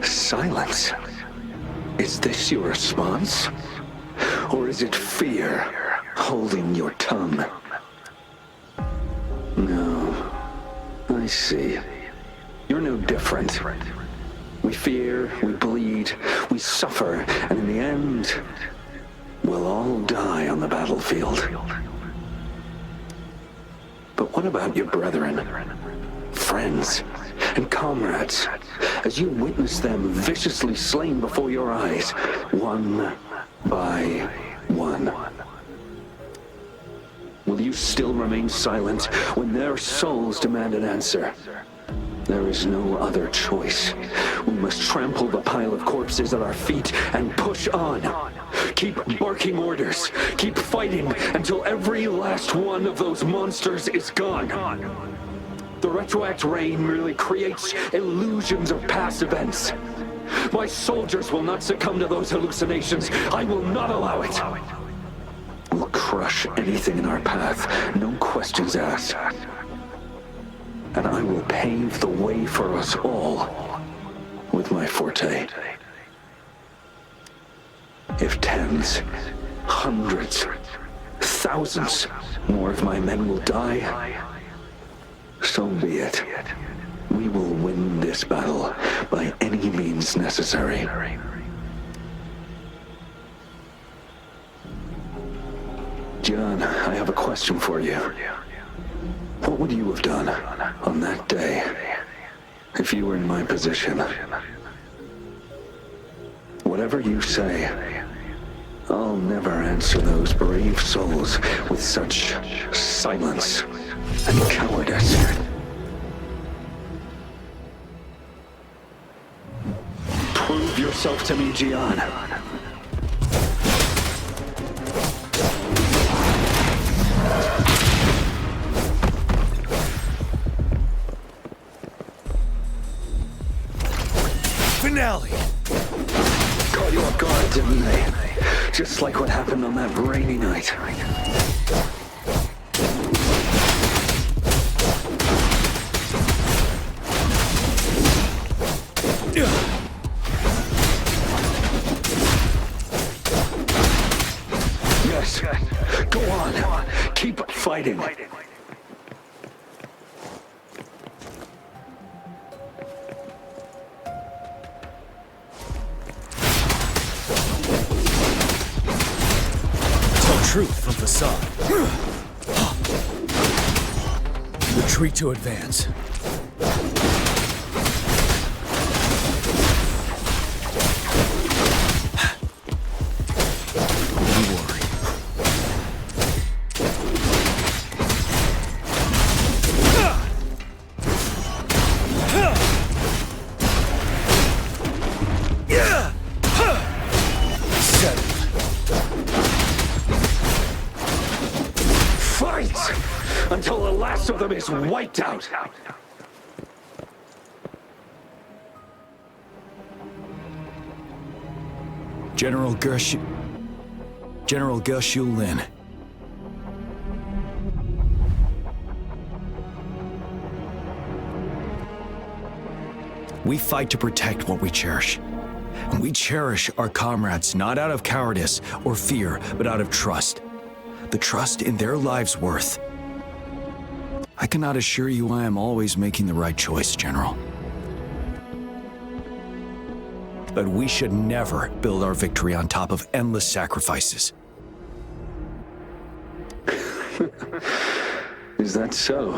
Silence. Is this your response? Or is it fear holding your tongue? No. I see. You're no different. We fear, we bleed, we suffer, and in the end, we'll all die on the battlefield. But what about your brethren, friends, and comrades, as you witness them viciously slain before your eyes, one by one? Will you still remain silent when their souls demand an answer? There is no other choice. We must trample the pile of corpses at our feet and push on. Keep barking orders. Keep fighting until every last one of those monsters is gone. The retroact rain merely creates illusions of past events. My soldiers will not succumb to those hallucinations. I will not allow it. We'll crush anything in our path, no questions asked. And I will pave the way for us all with my forte. If tens, hundreds, thousands more of my men will die, so be it. We will win this battle by any means necessary. John, I have a question for you. What would you have done on that day if you were in my position? Whatever you say, I'll never answer those brave souls with such silence and cowardice. Prove yourself to me, Gian. Finale! Caught you off guard, didn't they? Just like what happened on that rainy night. Yes, go on. Keep fighting. Truth from facade. Retreat to advance. Don't worry. Until the last of them is wiped out. General Geshu Lin. We fight to protect what we cherish. And we cherish our comrades not out of cowardice or fear, but out of trust. The trust in their lives' worth. I cannot assure you I am always making the right choice, General. But we should never build our victory on top of endless sacrifices. Is that so?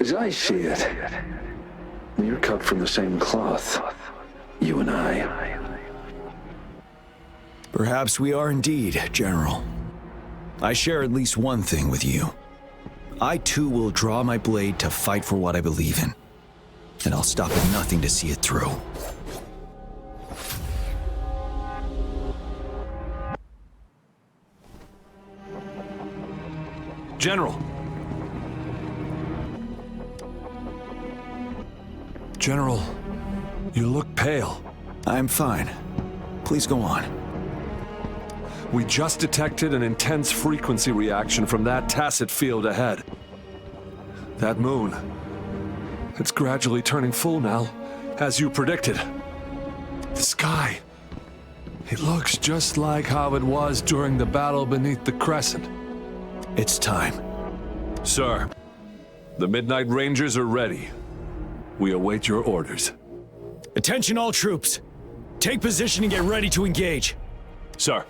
As I see it, we're cut from the same cloth, you and I. Perhaps we are indeed, General. I share at least one thing with you. I too will draw my blade to fight for what I believe in, and I'll stop at nothing to see it through. General! General, you look pale. I'm fine. Please go on. We just detected an intense frequency reaction from that tacit field ahead. That moon. It's gradually turning full now, as you predicted. The sky. It looks just like how it was during the battle beneath the crescent. It's time. Sir, the Midnight Rangers are ready. We await your orders. Attention all troops. Take position and get ready to engage. Sir.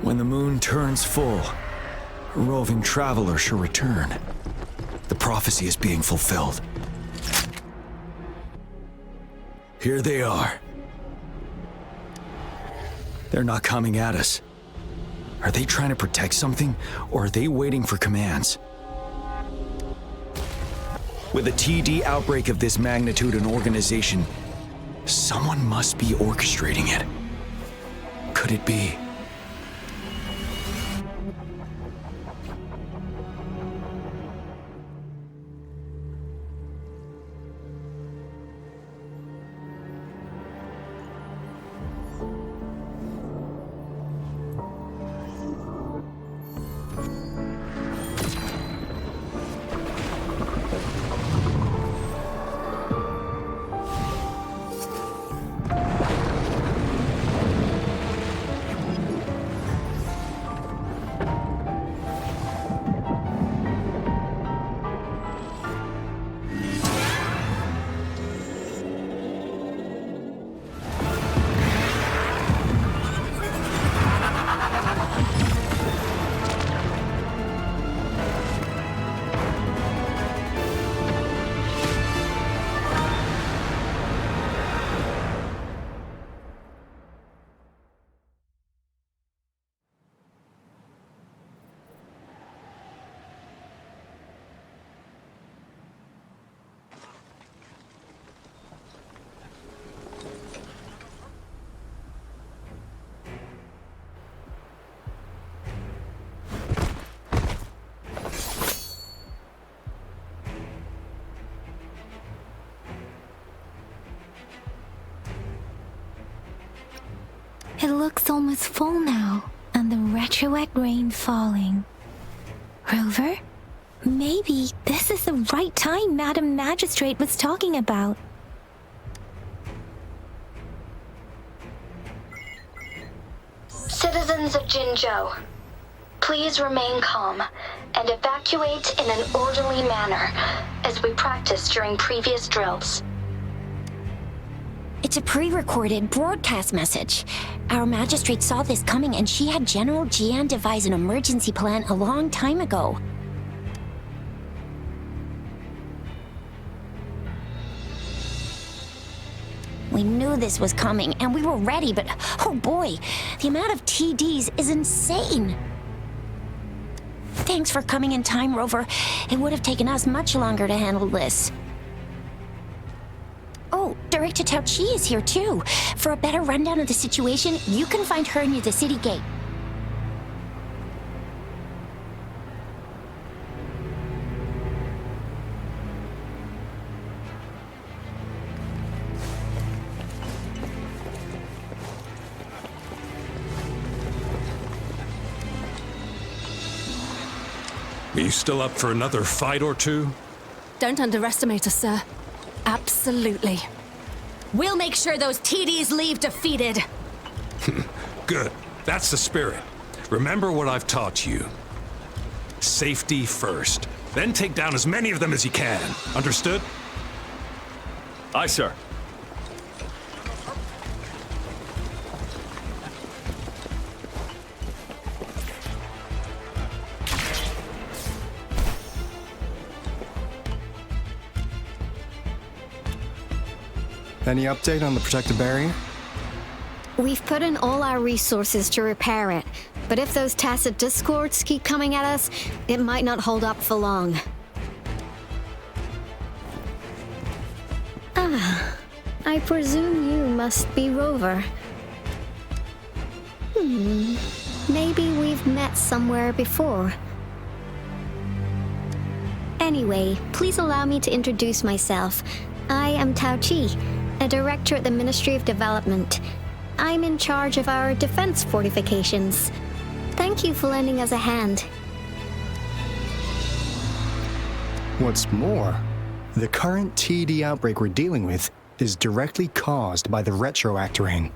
When the moon turns full, a roving traveler shall return. The prophecy is being fulfilled. Here they are. They're not coming at us. Are they trying to protect something, or are they waiting for commands? With a TD outbreak of this magnitude and organization, someone must be orchestrating it. Could it be? It looks almost full now, and the retroact rain falling. Rover? Maybe this is the right time Madam Magistrate was talking about. Citizens of Jinzhou, please remain calm and evacuate in an orderly manner, as we practiced during previous drills. It's a pre-recorded broadcast message. Our magistrate saw this coming and she had General Jian devise an emergency plan a long time ago. We knew this was coming and we were ready, but oh boy, the amount of TDs is insane. Thanks for coming in time, Rover. It would have taken us much longer to handle this. Oh, Director Tao Chi is here too. For a better rundown of the situation, you can find her near the city gate. Are you still up for another fight or two? Don't underestimate us, sir. Absolutely. We'll make sure those TDs leave defeated. Good. That's the spirit. Remember what I've taught you. Safety first. Then take down as many of them as you can. Understood? Aye, sir. Any update on the protective barrier? We've put in all our resources to repair it, but if those tacit discords keep coming at us, it might not hold up for long. Ah, I presume you must be Rover. Maybe we've met somewhere before. Anyway, please allow me to introduce myself. I am Tao Chi, a director at the Ministry of Development. I'm in charge of our defense fortifications. Thank you for lending us a hand. What's more, the current TD outbreak we're dealing with is directly caused by the retroact rain.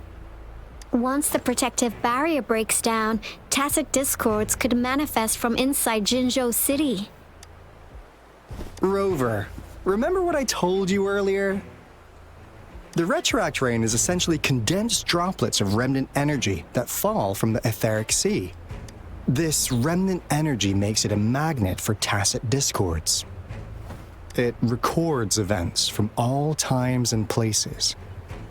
Once the protective barrier breaks down, tacit discords could manifest from inside Jinzhou City. Rover, remember what I told you earlier? The retroact rain is essentially condensed droplets of remnant energy that fall from the etheric sea. This remnant energy makes it a magnet for tacit discords. It records events from all times and places,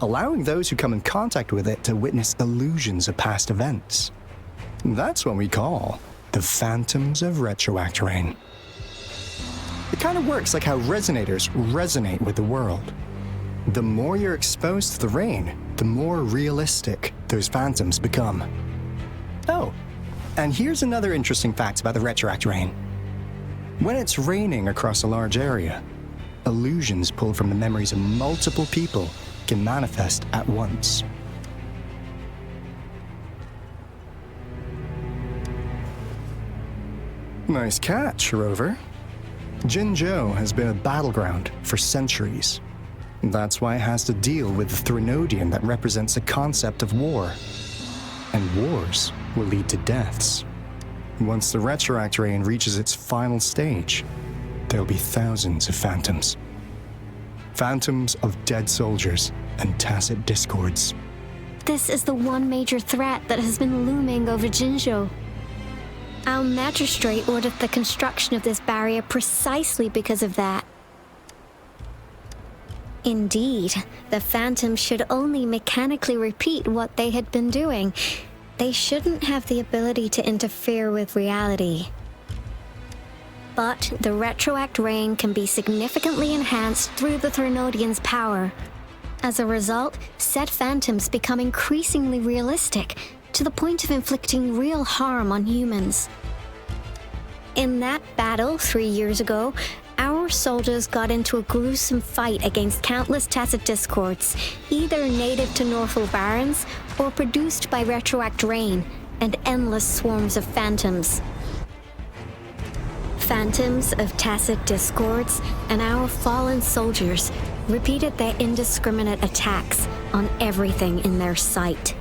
allowing those who come in contact with it to witness illusions of past events. That's what we call the phantoms of retroact rain. It kind of works like how resonators resonate with the world. The more you're exposed to the rain, the more realistic those phantoms become. Oh, and here's another interesting fact about the retroact rain. When it's raining across a large area, illusions pulled from the memories of multiple people can manifest at once. Nice catch, Rover. Jinzhou has been a battleground for centuries. That's why it has to deal with the Threnodian that represents the concept of war. And wars will lead to deaths. Once the retroact rain reaches its final stage, there'll be thousands of phantoms. Phantoms of dead soldiers and tacit discords. This is the one major threat that has been looming over Jinzhou. Our magistrate ordered the construction of this barrier precisely because of that. Indeed, the phantoms should only mechanically repeat what they had been doing. They shouldn't have the ability to interfere with reality. But the retroact rain can be significantly enhanced through the Threnodian's power. As a result, said phantoms become increasingly realistic, to the point of inflicting real harm on humans. In that battle 3 years ago, our soldiers got into a gruesome fight against countless tacit discords, either native to Northwell Barrens or produced by retroact rain and endless swarms of phantoms. Phantoms of tacit discords and our fallen soldiers repeated their indiscriminate attacks on everything in their sight.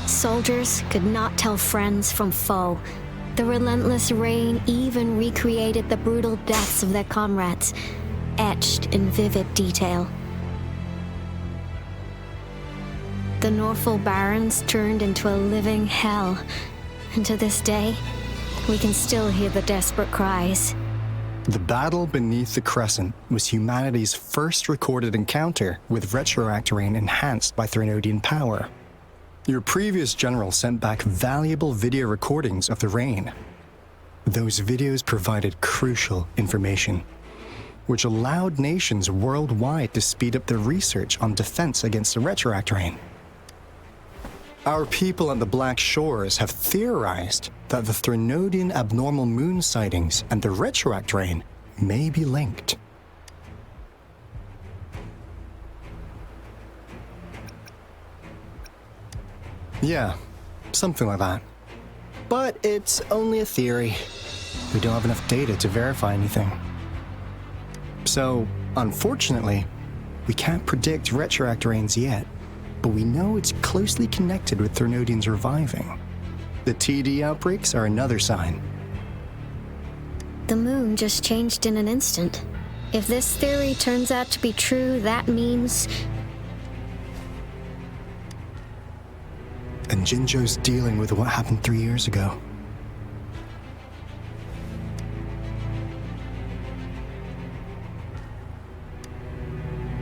Soldiers could not tell friends from foe. The relentless rain even recreated the brutal deaths of their comrades, etched in vivid detail. The Northwell Barrens turned into a living hell, and to this day, we can still hear the desperate cries. The battle beneath the Crescent was humanity's first recorded encounter with retroact rain enhanced by Threnodian power. Your previous general sent back valuable video recordings of the rain. Those videos provided crucial information, which allowed nations worldwide to speed up their research on defense against the retroact rain. Our people on the Black Shores have theorized that the Threnodian abnormal moon sightings and the retroact rain may be linked. Yeah, something like that. But it's only a theory. We don't have enough data to verify anything. So, unfortunately, we can't predict retroact rains yet, but we know it's closely connected with Threnodians reviving. The TD outbreaks are another sign. The moon just changed in an instant. If this theory turns out to be true, that means... And Jinzhou's dealing with what happened 3 years ago.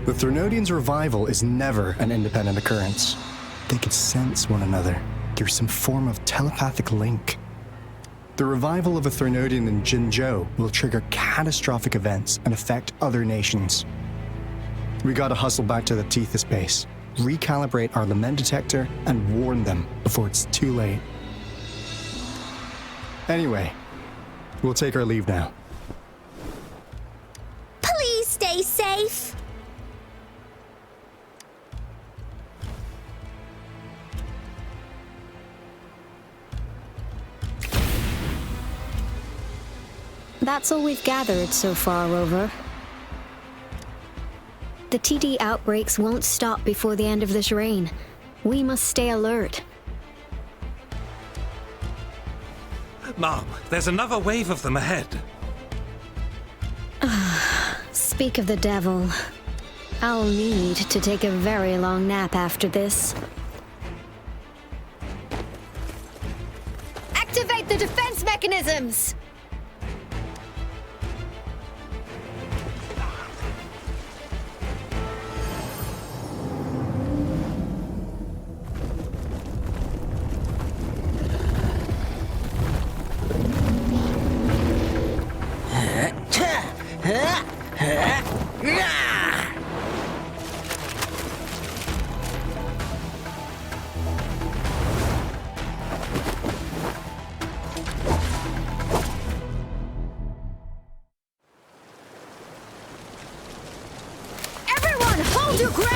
The Threnodians' revival is never an independent occurrence. They could sense one another through some form of telepathic link. The revival of a Threnodian in Jinzhou will trigger catastrophic events and affect other nations. We gotta hustle back to the Tethys base, recalibrate our Lament detector, and warn them before it's too late. Anyway, we'll take our leave now. Please stay safe. That's all we've gathered so far, Rover. The TD outbreaks won't stop before the end of this reign. We must stay alert. Mom, there's another wave of them ahead. Speak of the devil. I'll need to take a very long nap after this. Activate the defense mechanisms! Everyone, hold your ground!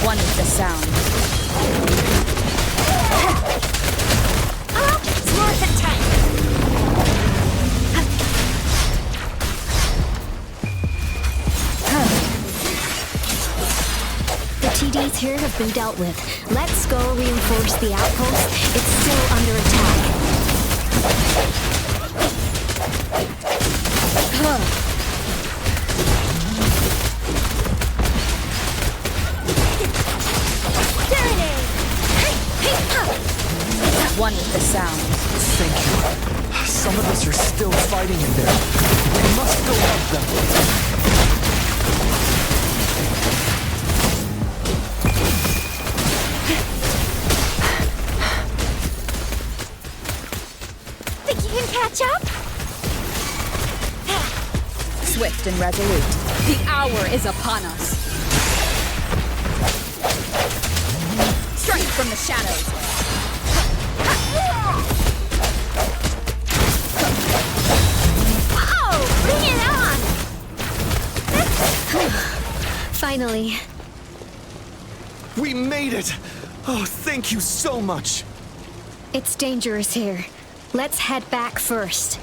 One with the sound. It's worth the time. The TDs here have been dealt with. Let's go reinforce the outpost. It's still under attack. One with the sound. Thank you. Some of us are still fighting in there. We must go help them. Think you can catch up? Swift and resolute. The hour is upon us. Strike from the shadows. Oh, bring it on! Finally. We made it! Oh, thank you so much! It's dangerous here. Let's head back first.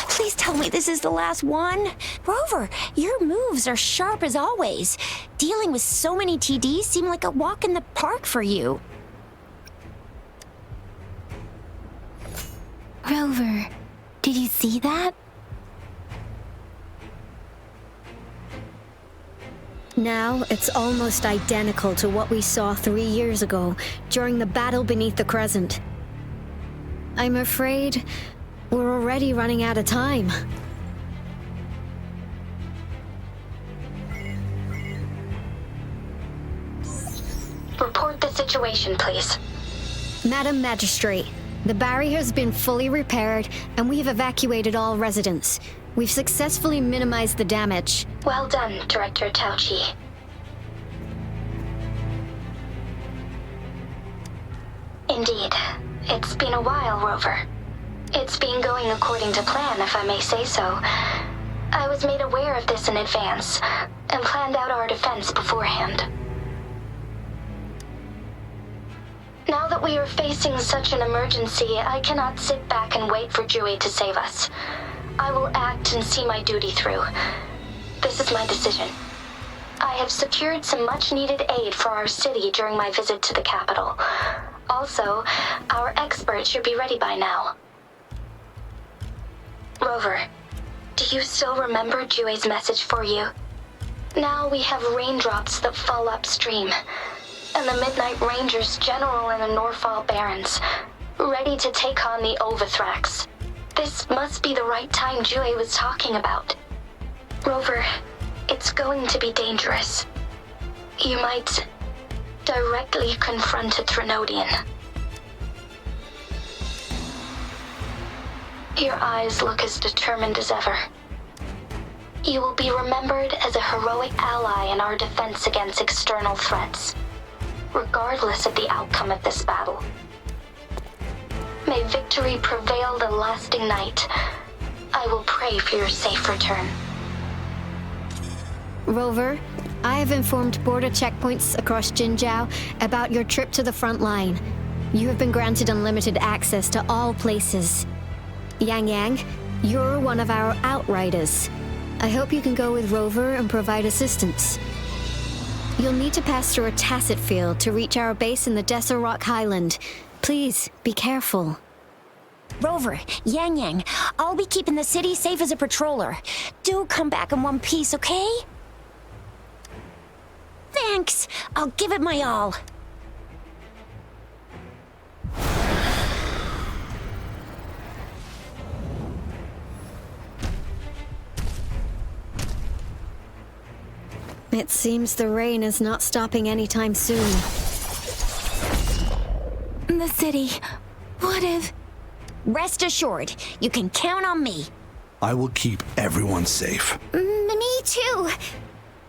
Please tell me this is the last one. Rover, your moves are sharp as always. Dealing with so many TDs seem like a walk in the park for you. Rover, did you see that? Now, it's almost identical to what we saw 3 years ago, during the battle beneath the Crescent. I'm afraid we're already running out of time. Report the situation, please. Madam Magistrate, the barrier has been fully repaired, and we have evacuated all residents. We've successfully minimized the damage. Well done, Director Tauchi. Indeed. It's been a while, Rover. It's been going according to plan, if I may say so. I was made aware of this in advance, and planned out our defense beforehand. Now that we are facing such an emergency, I cannot sit back and wait for Jui to save us. I will act and see my duty through. This is my decision. I have secured some much-needed aid for our city during my visit to the capital. Also, our experts should be ready by now. Rover, do you still remember Jue's message for you? Now we have raindrops that fall upstream, and the Midnight Rangers General in the Norfall Barrens, ready to take on the Overthrax. This must be the right time Jue was talking about. Rover, it's going to be dangerous. You might directly confront a Trinodian. Your eyes look as determined as ever. You will be remembered as a heroic ally in our defense against external threats, regardless of the outcome of this battle. May victory prevail the lasting night. I will pray for your safe return. Rover, I have informed border checkpoints across Jinzhou about your trip to the front line. You have been granted unlimited access to all places. Yang Yang, you're one of our outriders. I hope you can go with Rover and provide assistance. You'll need to pass through a tacit field to reach our base in the Desert Rock Highland. Please, be careful. Rover, Yang Yang, I'll be keeping the city safe as a patroller. Do come back in one piece, okay? Thanks. I'll give it my all. It seems the rain is not stopping anytime soon. The city. What if... Rest assured, you can count on me. I will keep everyone safe. Me too.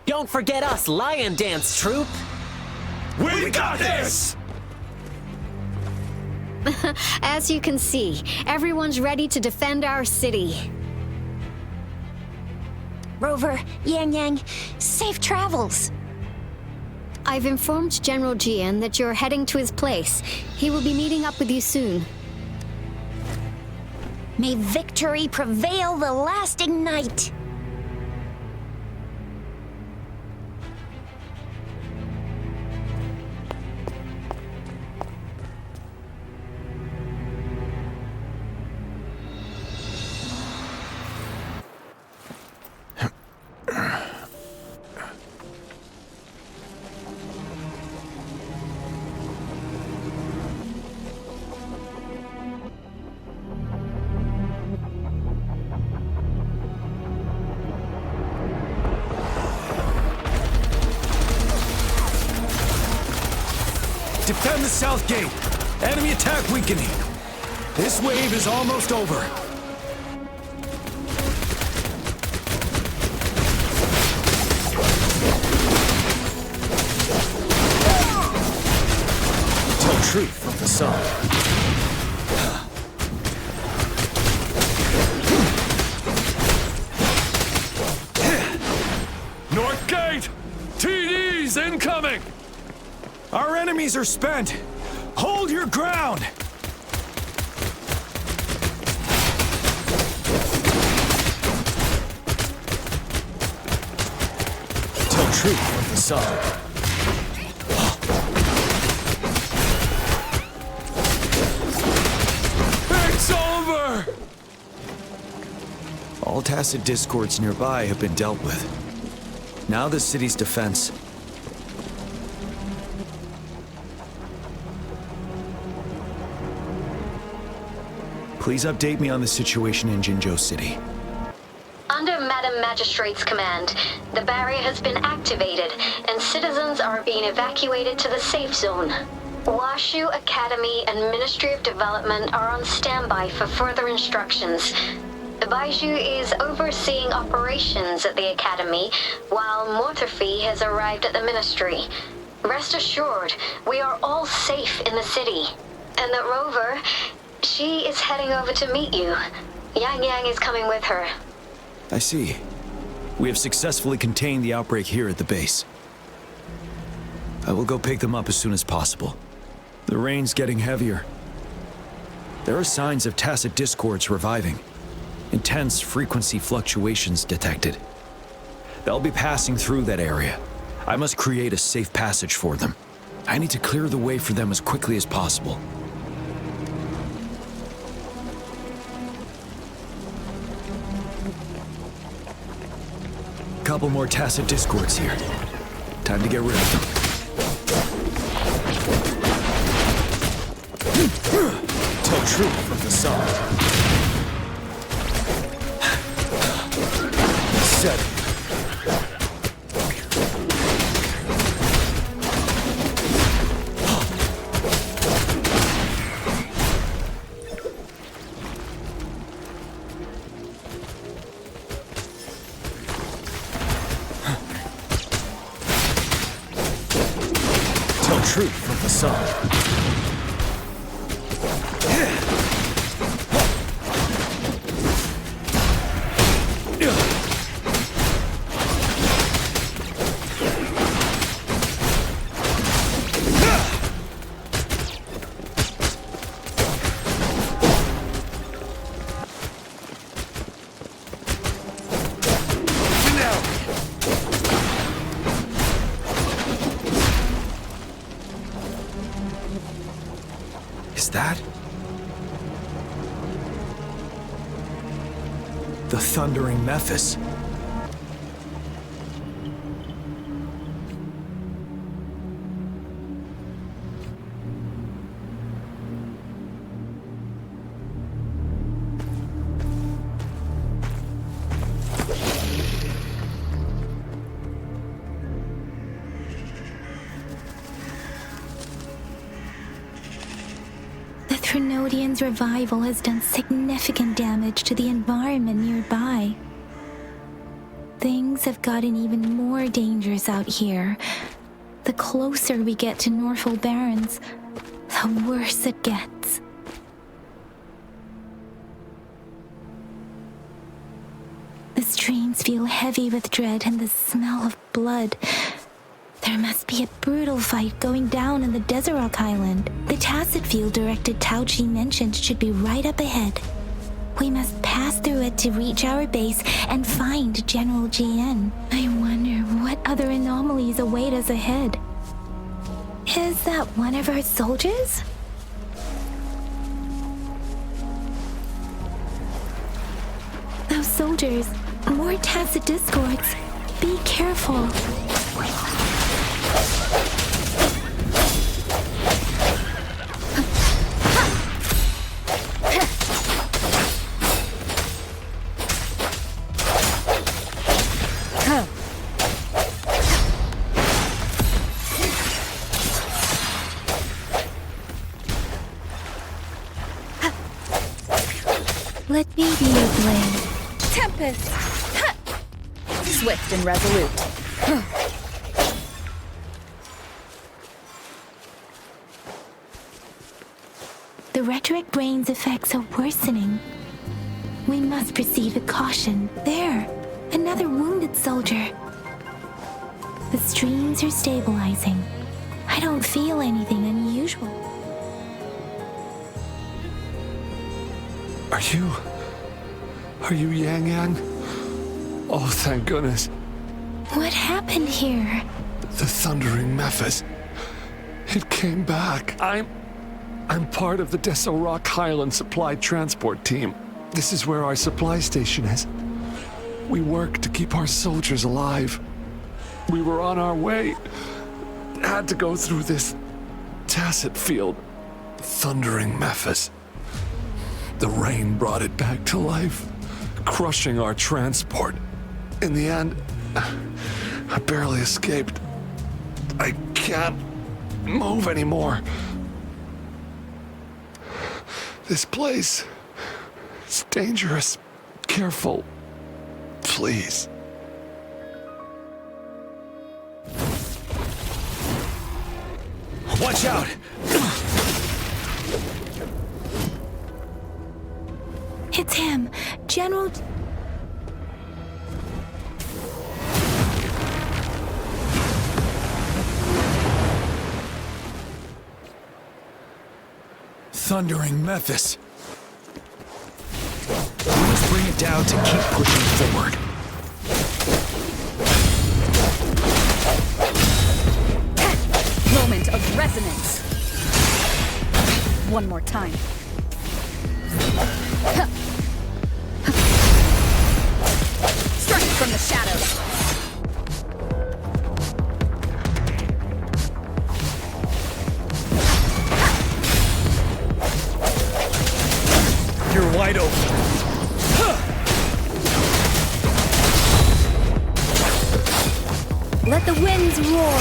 Don't forget us, Lion Dance Troop. We got this! As you can see, everyone's ready to defend our city. Rover, Yang Yang, safe travels. I've informed General Jian that you're heading to his place. He will be meeting up with you soon. May victory prevail the lasting night. Defend the south gate. Enemy attack weakening. This wave is almost over. Tell truth from the sun. North gate! TD's incoming! Our enemies are spent. Hold your ground! Tell truth from the sun. It's over! All tacit discords nearby have been dealt with. Now the city's defense. Please update me on the situation in Jinzhou City. Under Madam Magistrate's command, the barrier has been activated, and citizens are being evacuated to the safe zone. Washu Academy and Ministry of Development are on standby for further instructions. Baiju is overseeing operations at the Academy, while Mortophy has arrived at the Ministry. Rest assured, we are all safe in the city. And that Rover, she is heading over to meet you. Yang Yang is coming with her. I see. We have successfully contained the outbreak here at the base. I will go pick them up as soon as possible. The rain's getting heavier. There are signs of tacit discords reviving. Intense frequency fluctuations detected. They'll be passing through that area. I must create a safe passage for them. I need to clear the way for them as quickly as possible. Couple more tacit discords here. Time to get rid of them. Tell truth from the sun. Set it. Tell truth from the sun. Is that the thundering Memphis? Trinodian's revival has done significant damage to the environment nearby. Things have gotten even more dangerous out here. The closer we get to Norfolk Barrens, the worse it gets. The streams feel heavy with dread and the smell of blood. There must be a brutal fight going down in the Desert Rock Island. The tacit field directed Tauchi mentioned should be right up ahead. We must pass through it to reach our base and find General GN. I wonder what other anomalies await us ahead. Is that one of our soldiers? Those soldiers, more tacit discords. Be careful. Let me be your blade. Tempest! Ha! Swift and resolute. The rhetoric brain's effects are worsening. We must proceed with caution. There, another wounded soldier. The streams are stabilizing. I don't feel anything unusual. Are you Yang Yang? Oh, thank goodness. What happened here? The thundering Memphis. It came back. I'm part of the Desert Rock Highland Supply Transport Team. This is where our supply station is. We work to keep our soldiers alive. We were on our way. Had to go through this tacit field. Thundering Memphis. The rain brought it back to life, crushing our transport. In the end, I barely escaped. I can't move anymore. This place is dangerous. Careful, please. Watch out! It's him, General... Thundering Memphis. We must bring it down to keep pushing forward. one more time. Strike from the shadows. You're wide open. Let the winds roar.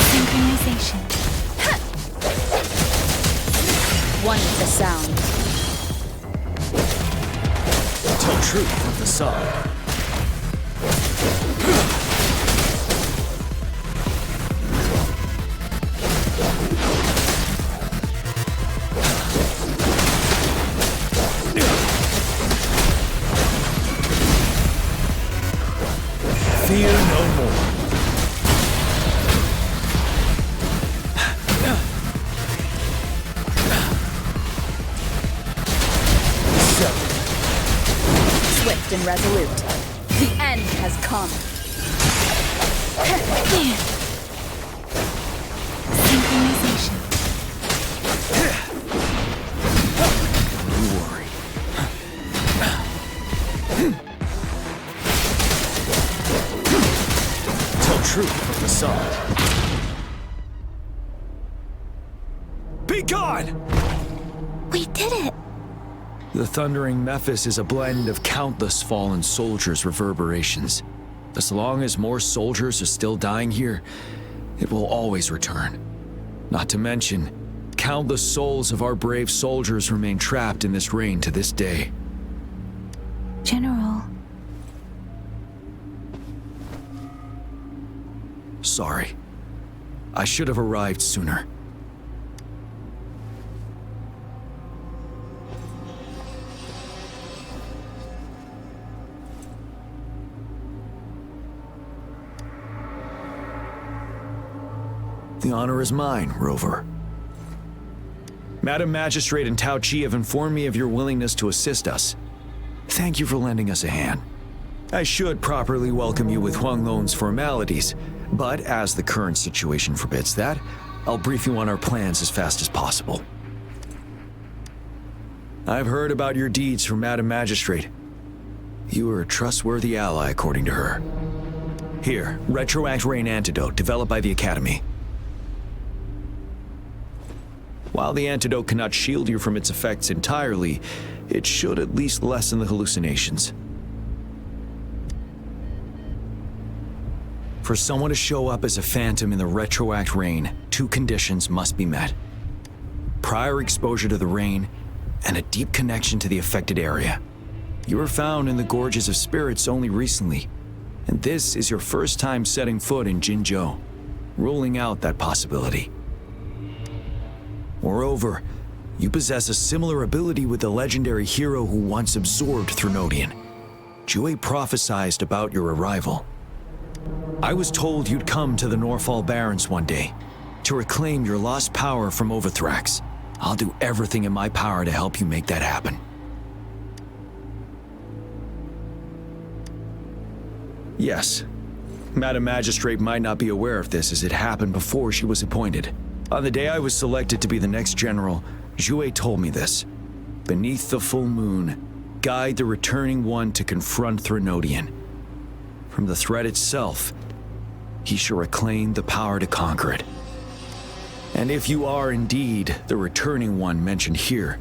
Synchronization. One with the sound. Tell truth from the side. Fear no more. Swift and resolute. The end has come. Synchronization. Don't worry. Tell truth from the side. Be gone! We did it! The thundering Mephis is a blend of countless fallen soldiers' reverberations. As long as more soldiers are still dying here, it will always return. Not to mention, countless souls of our brave soldiers remain trapped in this rain to this day. General. Sorry. I should have arrived sooner. The honor is mine, Rover. Madam Magistrate and Tao Chi have informed me of your willingness to assist us. Thank you for lending us a hand. I should properly welcome you with Huang Lon's formalities, but as the current situation forbids that, I'll brief you on our plans as fast as possible. I've heard about your deeds from Madam Magistrate. You are a trustworthy ally, according to her. Here, Retroact Rain Antidote, developed by the Academy. While the antidote cannot shield you from its effects entirely, it should at least lessen the hallucinations. For someone to show up as a phantom in the Retroact Rain, 2 conditions must be met. Prior exposure to the rain, and a deep connection to the affected area. You were found in the Gorges of Spirits only recently, and this is your first time setting foot in Jinzhou, ruling out that possibility. Moreover, you possess a similar ability with the legendary hero who once absorbed Threnodian. Jue prophesied about your arrival. I was told you'd come to the Norfall Barrens one day to reclaim your lost power from Overthrax. I'll do everything in my power to help you make that happen. Yes, Madam Magistrate might not be aware of this as it happened before she was appointed. On the day I was selected to be the next general, Jue told me this. Beneath the full moon, guide the returning one to confront Threnodian. From the threat itself, he shall reclaim the power to conquer it. And if you are indeed the returning one mentioned here,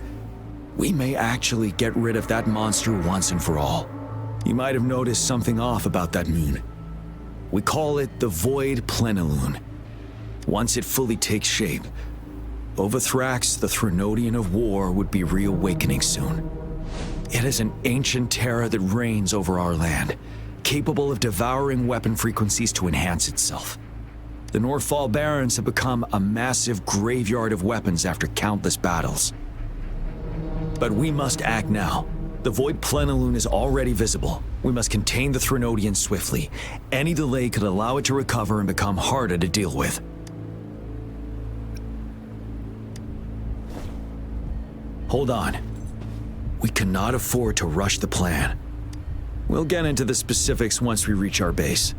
we may actually get rid of that monster once and for all. You might have noticed something off about that moon. We call it the Void Plenilune. Once it fully takes shape, Overthrax, the Threnodian of War, would be reawakening soon. It is an ancient terror that reigns over our land, capable of devouring weapon frequencies to enhance itself. The Norfall Barrens have become a massive graveyard of weapons after countless battles. But we must act now. The Void Plenilune is already visible. We must contain the Threnodian swiftly. Any delay could allow it to recover and become harder to deal with. Hold on. We cannot afford to rush the plan. We'll get into the specifics once we reach our base.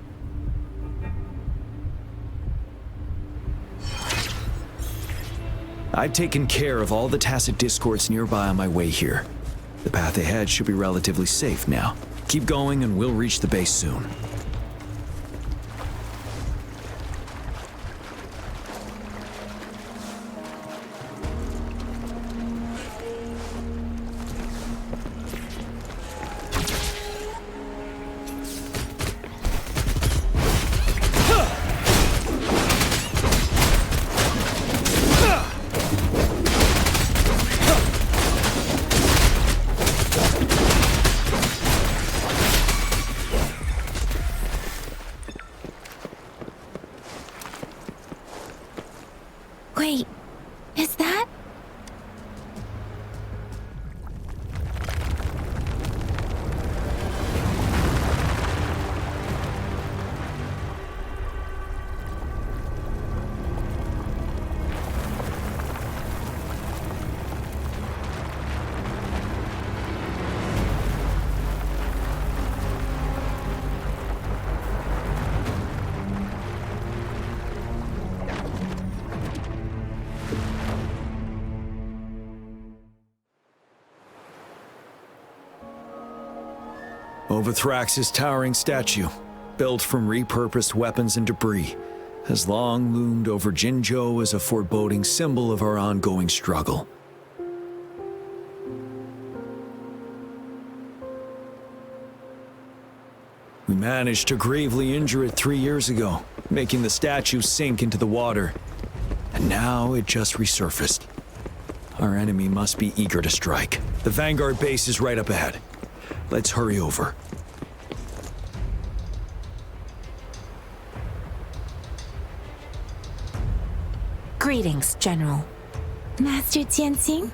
I've taken care of all the tacit discords nearby on my way here. The path ahead should be relatively safe now. Keep going and we'll reach the base soon. Wait, is that? Overthrax's towering statue, built from repurposed weapons and debris, has long loomed over Jinzhou as a foreboding symbol of our ongoing struggle. We managed to gravely injure it 3 years ago, making the statue sink into the water. And now it just resurfaced. Our enemy must be eager to strike. The Vanguard base is right up ahead. Let's hurry over. Greetings, General. Master Jianxing?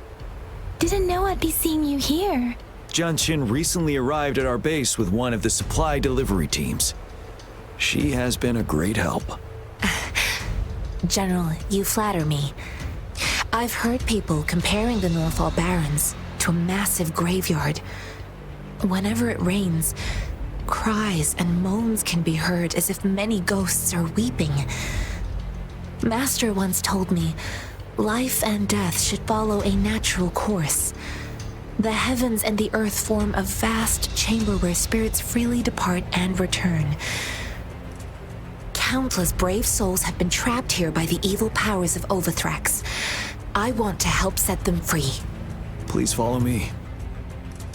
Didn't know I'd be seeing you here. Jianqin recently arrived at our base with one of the supply delivery teams. She has been a great help. General, you flatter me. I've heard people comparing the Norfall Barrens to a massive graveyard. Whenever it rains, cries and moans can be heard as if many ghosts are weeping. Master once told me, life and death should follow a natural course. The heavens and the earth form a vast chamber where spirits freely depart and return. Countless brave souls have been trapped here by the evil powers of Overthrax. I want to help set them free. Please follow me.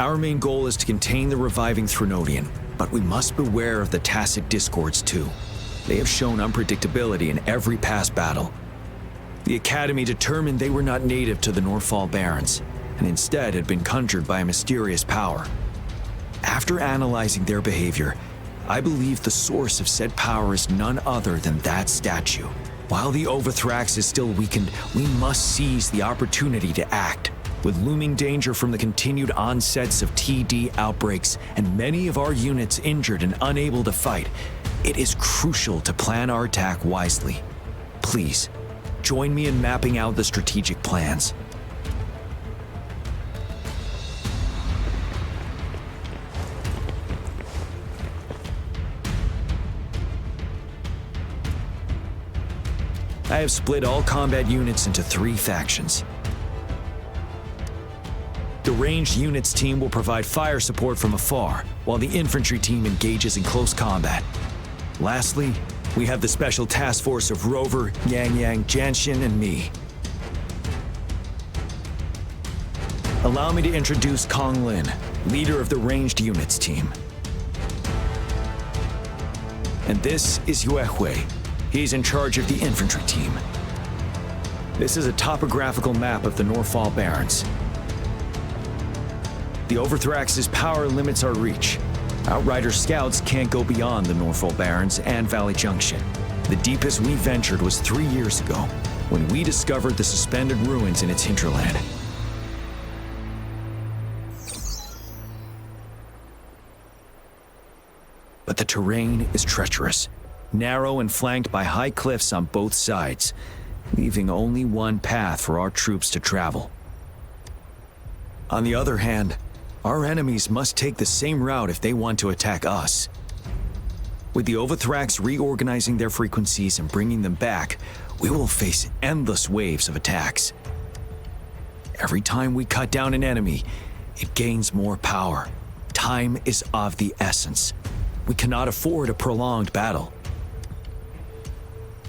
Our main goal is to contain the reviving Threnodian, but we must beware of the tacit discords too. They have shown unpredictability in every past battle. The Academy determined they were not native to the Norfall Barrens, and instead had been conjured by a mysterious power. After analyzing their behavior, I believe the source of said power is none other than that statue. While the Overthrax is still weakened, we must seize the opportunity to act. With looming danger from the continued onsets of TD outbreaks and many of our units injured and unable to fight, it is crucial to plan our attack wisely. Please, join me in mapping out the strategic plans. I have split all combat units into 3 factions. The ranged units team will provide fire support from afar, while the infantry team engages in close combat. Lastly, we have the special task force of Rover, Yang, Jianxin, and me. Allow me to introduce Kong Lin, leader of the ranged units team. And this is Yue Hui. He's in charge of the infantry team. This is a topographical map of the Norfall Barrens. The Overthrax's power limits our reach. Outrider scouts can't go beyond the Norfall Barrens and Valley Junction. The deepest we ventured was 3 years ago, when we discovered the suspended ruins in its hinterland. But the terrain is treacherous, narrow and flanked by high cliffs on both sides, leaving only one path for our troops to travel. On the other hand, our enemies must take the same route if they want to attack us. With the Overthrax reorganizing their frequencies and bringing them back, we will face endless waves of attacks. Every time we cut down an enemy, it gains more power. Time is of the essence. We cannot afford a prolonged battle.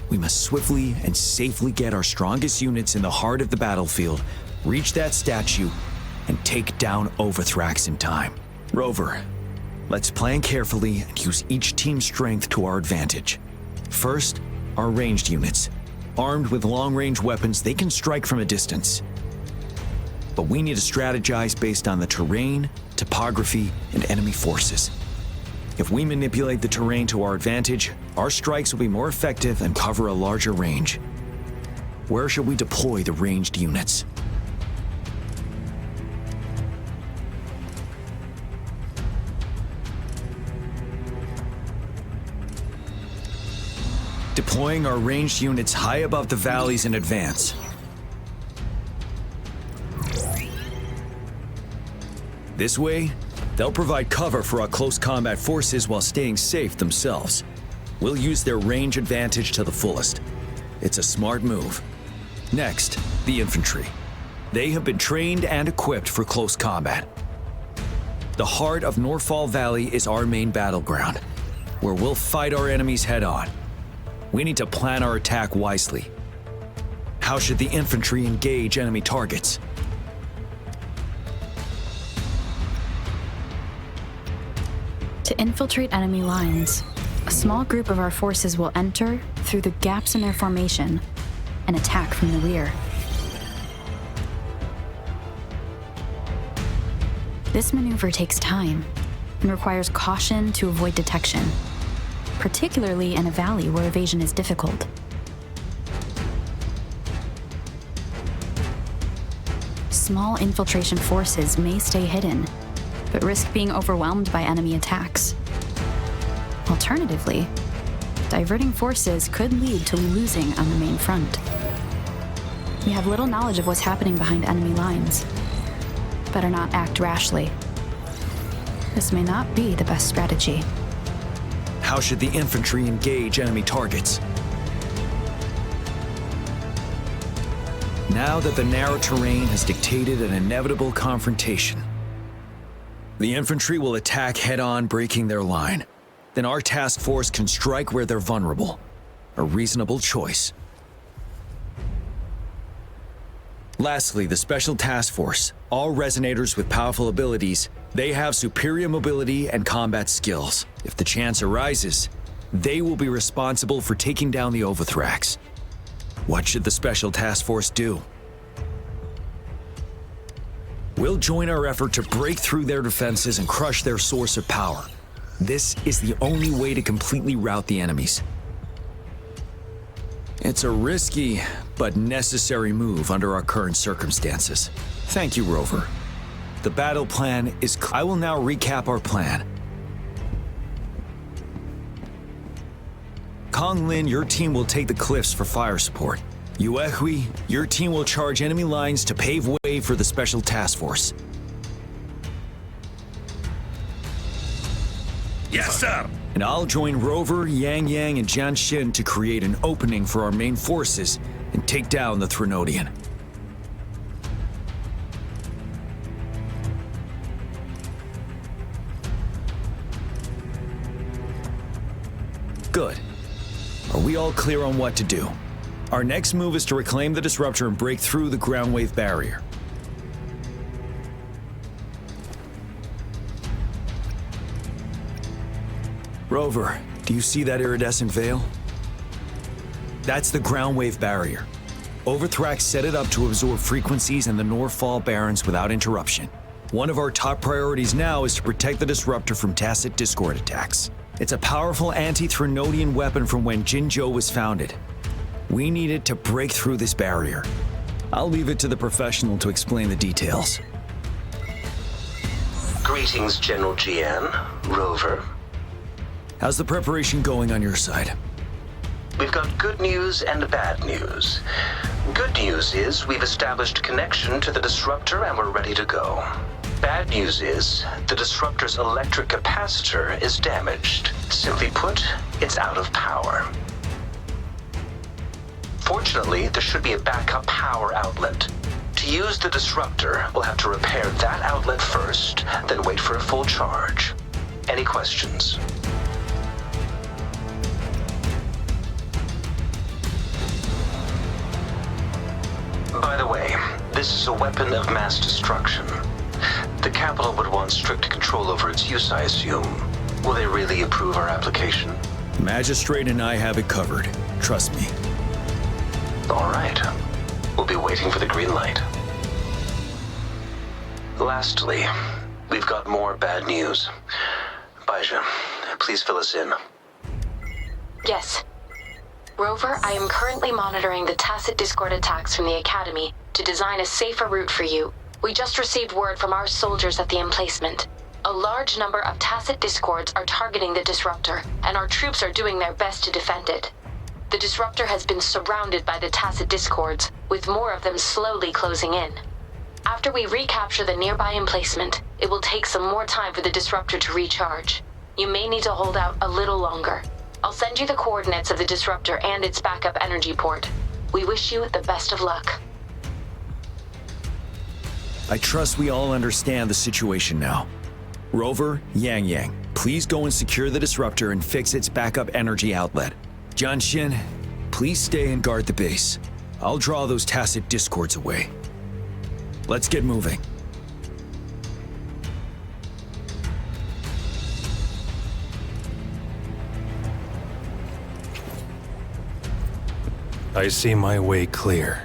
We must swiftly and safely get our strongest units in the heart of the battlefield, reach that statue, and take down Overthrax in time. Rover, let's plan carefully and use each team's strength to our advantage. First, our ranged units. Armed with long-range weapons, they can strike from a distance. But we need to strategize based on the terrain, topography, and enemy forces. If we manipulate the terrain to our advantage, our strikes will be more effective and cover a larger range. Where should we deploy the ranged units? Deploying our ranged units high above the valleys in advance. This way, they'll provide cover for our close combat forces while staying safe themselves. We'll use their range advantage to the fullest. It's a smart move. Next, the infantry. They have been trained and equipped for close combat. The heart of Norfall Valley is our main battleground, where we'll fight our enemies head-on. We need to plan our attack wisely. How should the infantry engage enemy targets? To infiltrate enemy lines, a small group of our forces will enter through the gaps in their formation and attack from the rear. This maneuver takes time and requires caution to avoid detection, particularly in a valley where evasion is difficult. Small infiltration forces may stay hidden, but risk being overwhelmed by enemy attacks. Alternatively, diverting forces could lead to losing on the main front. We have little knowledge of what's happening behind enemy lines. Better not act rashly. This may not be the best strategy. How should the infantry engage enemy targets? Now that the narrow terrain has dictated an inevitable confrontation, the infantry will attack head-on, breaking their line. Then our task force can strike where they're vulnerable. A reasonable choice. Lastly, the Special Task Force. All resonators with powerful abilities, they have superior mobility and combat skills. If the chance arises, they will be responsible for taking down the Overthrax. What should the Special Task Force do? We'll join our effort to break through their defenses and crush their source of power. This is the only way to completely rout the enemies. It's a risky, but necessary move under our current circumstances. Thank you, Rover. The battle plan is I will now recap our plan. Kong Lin, your team will take the cliffs for fire support. Yuehui, your team will charge enemy lines to pave way for the Special Task Force. Yes, sir! And I'll join Rover, Yang Yang, and Jian Xin to create an opening for our main forces and take down the Threnodian. Good. Are we all clear on what to do? Our next move is to reclaim the disruptor and break through the ground wave barrier. Rover, do you see that iridescent veil? That's the ground wave barrier. Overthrax set it up to absorb frequencies in the Norfall Barrens without interruption. One of our top priorities now is to protect the disruptor from tacit discord attacks. It's a powerful anti-Threnodian weapon from when Jinzhou was founded. We need it to break through this barrier. I'll leave it to the professional to explain the details. Greetings, General Jian, Rover. How's the preparation going on your side? We've got good news and bad news. Good news is we've established connection to the disruptor and we're ready to go. Bad news is the disruptor's electric capacitor is damaged. Simply put, it's out of power. Fortunately, there should be a backup power outlet. To To use the disruptor, we'll have to repair that outlet first, then wait for a full charge. Any questions? By the way, this is a weapon of mass destruction. The capital would want strict control over its use, I assume. Will they really approve our application? Magistrate and I have it covered. Trust me. All right. We'll be waiting for the green light. Lastly, we've got more bad news. Baija, please fill us in. Yes. Rover, I am currently monitoring the tacit discord attacks from the Academy to design a safer route for you. We just received word from our soldiers at the emplacement. A large number of tacit discords are targeting the disruptor, and our troops are doing their best to defend it. The disruptor has been surrounded by the tacit discords, with more of them slowly closing in. After we recapture the nearby emplacement, it will take some more time for the disruptor to recharge. You may need to hold out a little longer. I'll send you the coordinates of the disruptor and its backup energy port. We wish you the best of luck. I trust we all understand the situation now. Rover, Yang, please go and secure the disruptor and fix its backup energy outlet. Jianxin, please stay and guard the base. I'll draw those tacit discords away. Let's get moving. I see my way clear.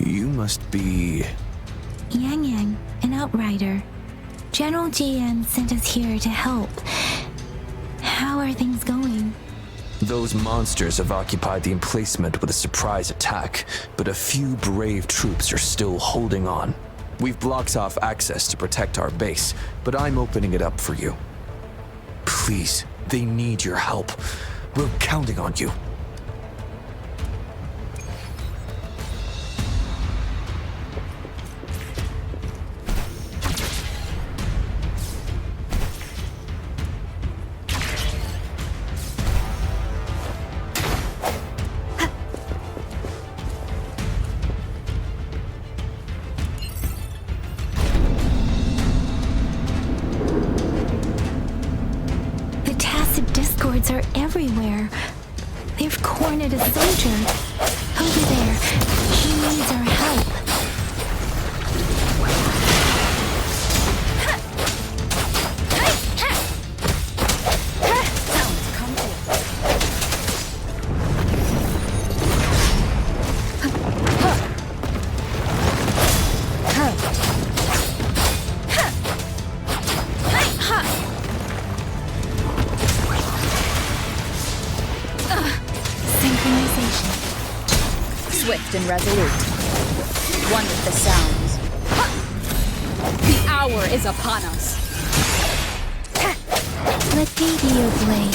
You must be... Yang, an outrider. General GN sent us here to help. How are things going? Those monsters have occupied the emplacement with a surprise attack, but a few brave troops are still holding on. We've blocked off access to protect our base, but I'm opening it up for you. Please, they need your help. We're counting on you. Are everywhere. They've cornered a soldier. Over there. He needs our help. Swift and resolute. One with the sounds. The hour is upon us. Let me be your blade.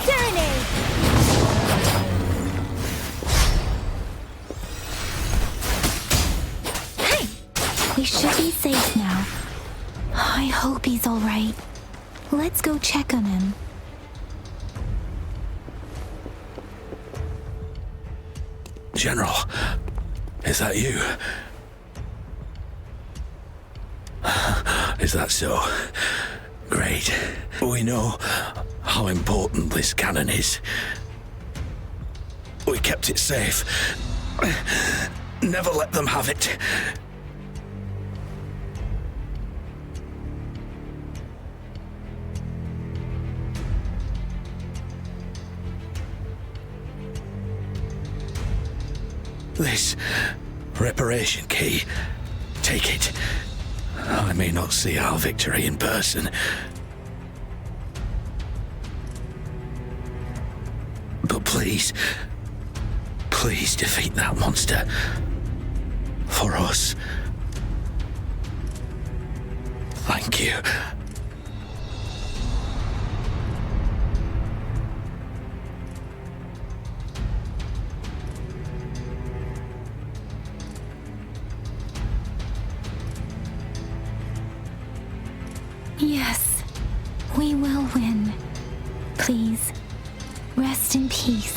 Serenade! Hey! We should be safe now. I hope he's alright. Let's go check on him. General, is that you? Is that so? Great. We know how important this cannon is. We kept it safe. Never let them have it. This reparation key. Take it. I may not see our victory in person, but please defeat that monster. For us. Thank you. Yes, we will win. Please, rest in peace.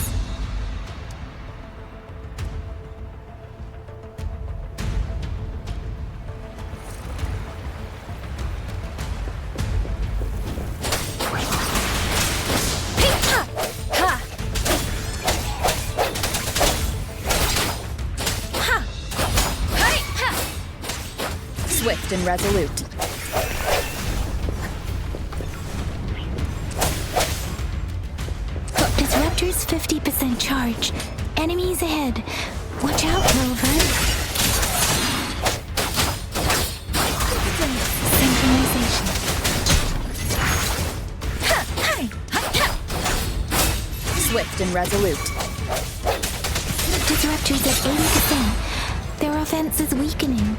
Swift and resolute. Disruptor's 50% charge. Enemies ahead. Watch out, Rover. Synchronization. Swift and resolute. Disruptor's at 80%. Their offense is weakening.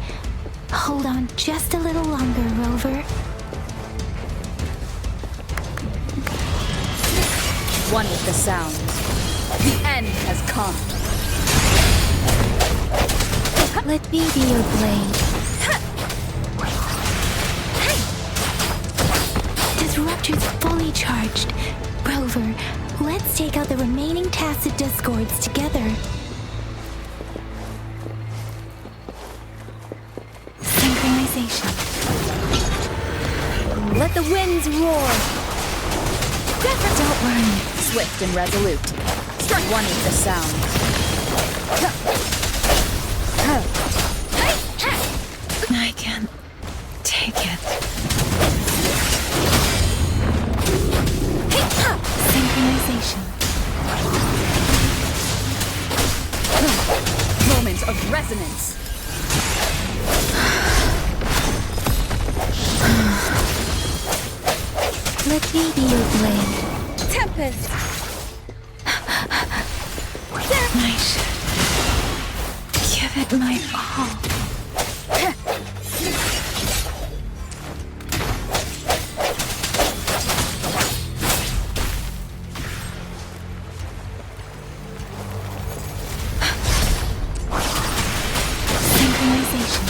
Hold on just a little longer, Rover. One with the sounds. The end has come. Let me be your blade. Disruptor's fully charged. Rover, let's take out the remaining tacit discords together. Synchronization. Let the winds roar. Don't run. Swift and resolute. Strike one with the sound. I can't take it. Synchronization. Moment of resonance. Let me be your blade. Tempest. I should give it my all. Synchronization.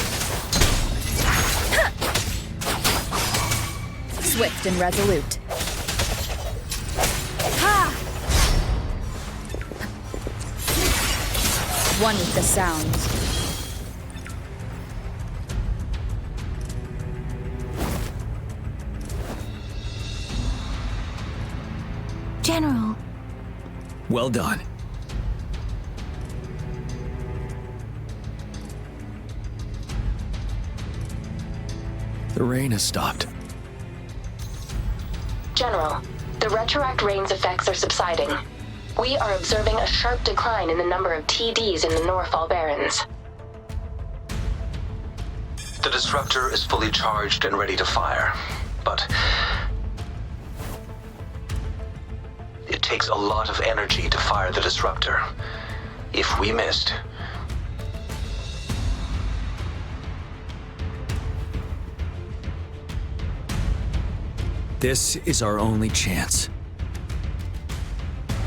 Swift and resolute. One with the sounds. General. Well done. The rain has stopped. General, the retroact rain's effects are subsiding. We are observing a sharp decline in the number of TDs in the Norfall Barrens. The disruptor is fully charged and ready to fire, but it takes a lot of energy to fire the disruptor. If we missed, This is our only chance.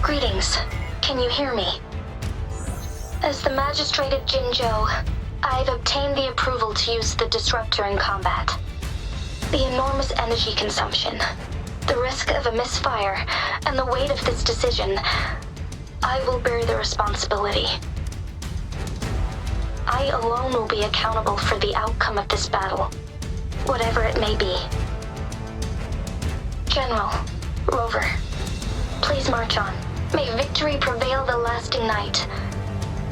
Greetings. Can you hear me? As the Magistrate of Jinzhou, I've obtained the approval to use the disruptor in combat. The enormous energy consumption, the risk of a misfire, and the weight of this decision, I will bear the responsibility. I alone will be accountable for the outcome of this battle, whatever it may be. General, Rover, please march on. May victory prevail the lasting night.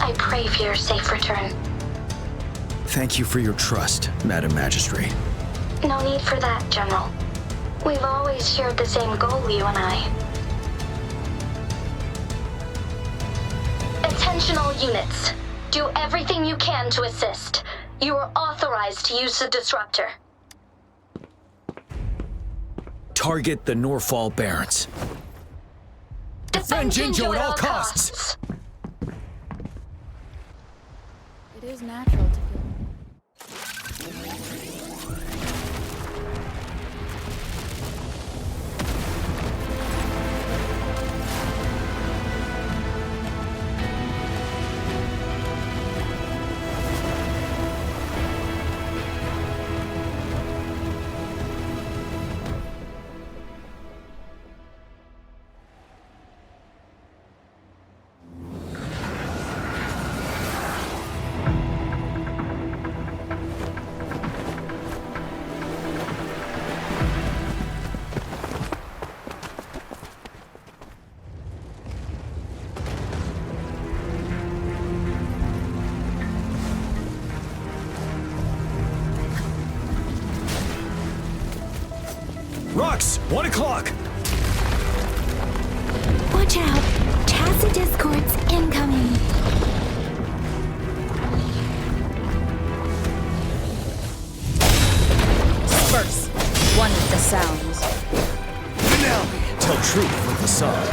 I pray for your safe return. Thank you for your trust, Madam Magistrate. No need for that, General. We've always shared the same goal, you and I. Attention all units. Do everything you can to assist. You are authorized to use the disruptor. Target the Norfall Barrens. Defend Jinzhou at all costs! It is natural to feel. Rux, 1 o'clock! Watch out! Chassis discords incoming! Disperse. One with the sounds. Finale! Tell truth with the song.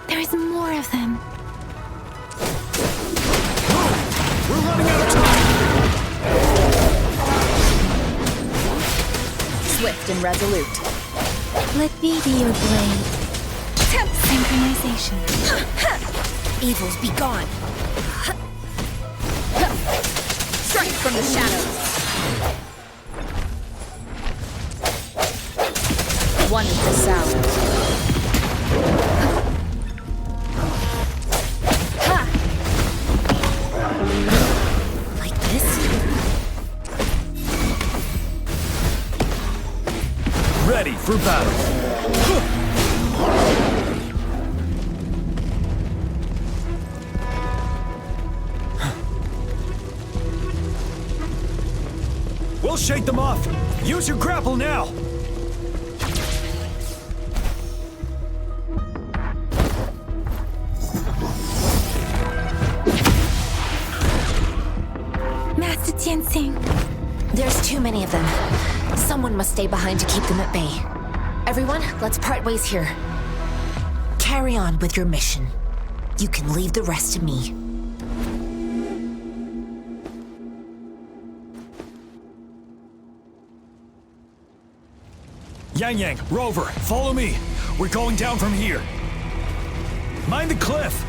There's more of them. We're running out of time! Swift and resolute. Let me be your blade. Synchronization. Evils be gone. Strike from the shadows. One with the sound. Like this? Ready for battle. We'll shake them off. Use your grapple now. There's too many of them. Someone must stay behind to keep them at bay. Everyone, let's part ways here. Carry on with your mission. You can leave the rest to me. Yang, Rover, follow me. We're going down from here. Mind the cliff.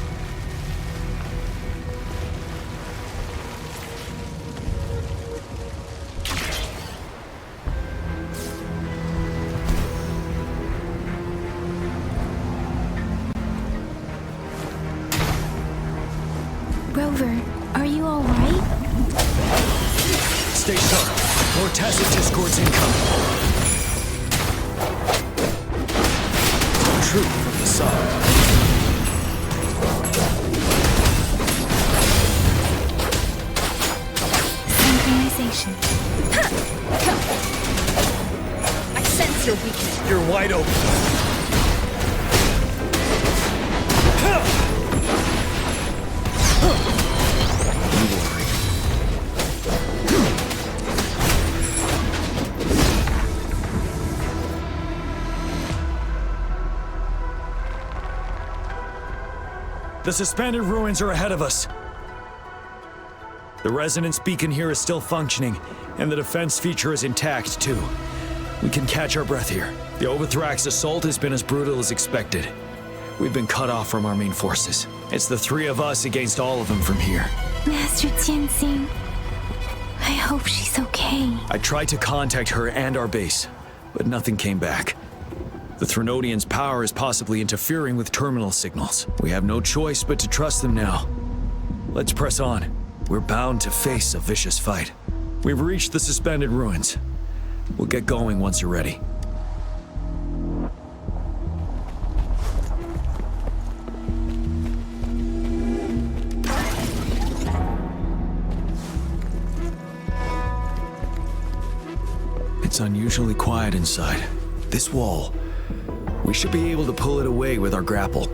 Rover, are you all right? Stay sharp. More tacit discords incoming. True from the side. Synchronization. I sense your weakness. You're wide open. The suspended ruins are ahead of us. The resonance beacon here is still functioning, and the defense feature is intact, too. We can catch our breath here. The Overthrax assault has been as brutal as expected. We've been cut off from our main forces. It's the three of us against all of them from here. Master Jianxing, I hope she's okay. I tried to contact her and our base, but nothing came back. The Threnodians' power is possibly interfering with terminal signals. We have no choice but to trust them now. Let's press on. We're bound to face a vicious fight. We've reached the suspended ruins. We'll get going once you're ready. It's unusually quiet inside. This wall, we should be able to pull it away with our grapple.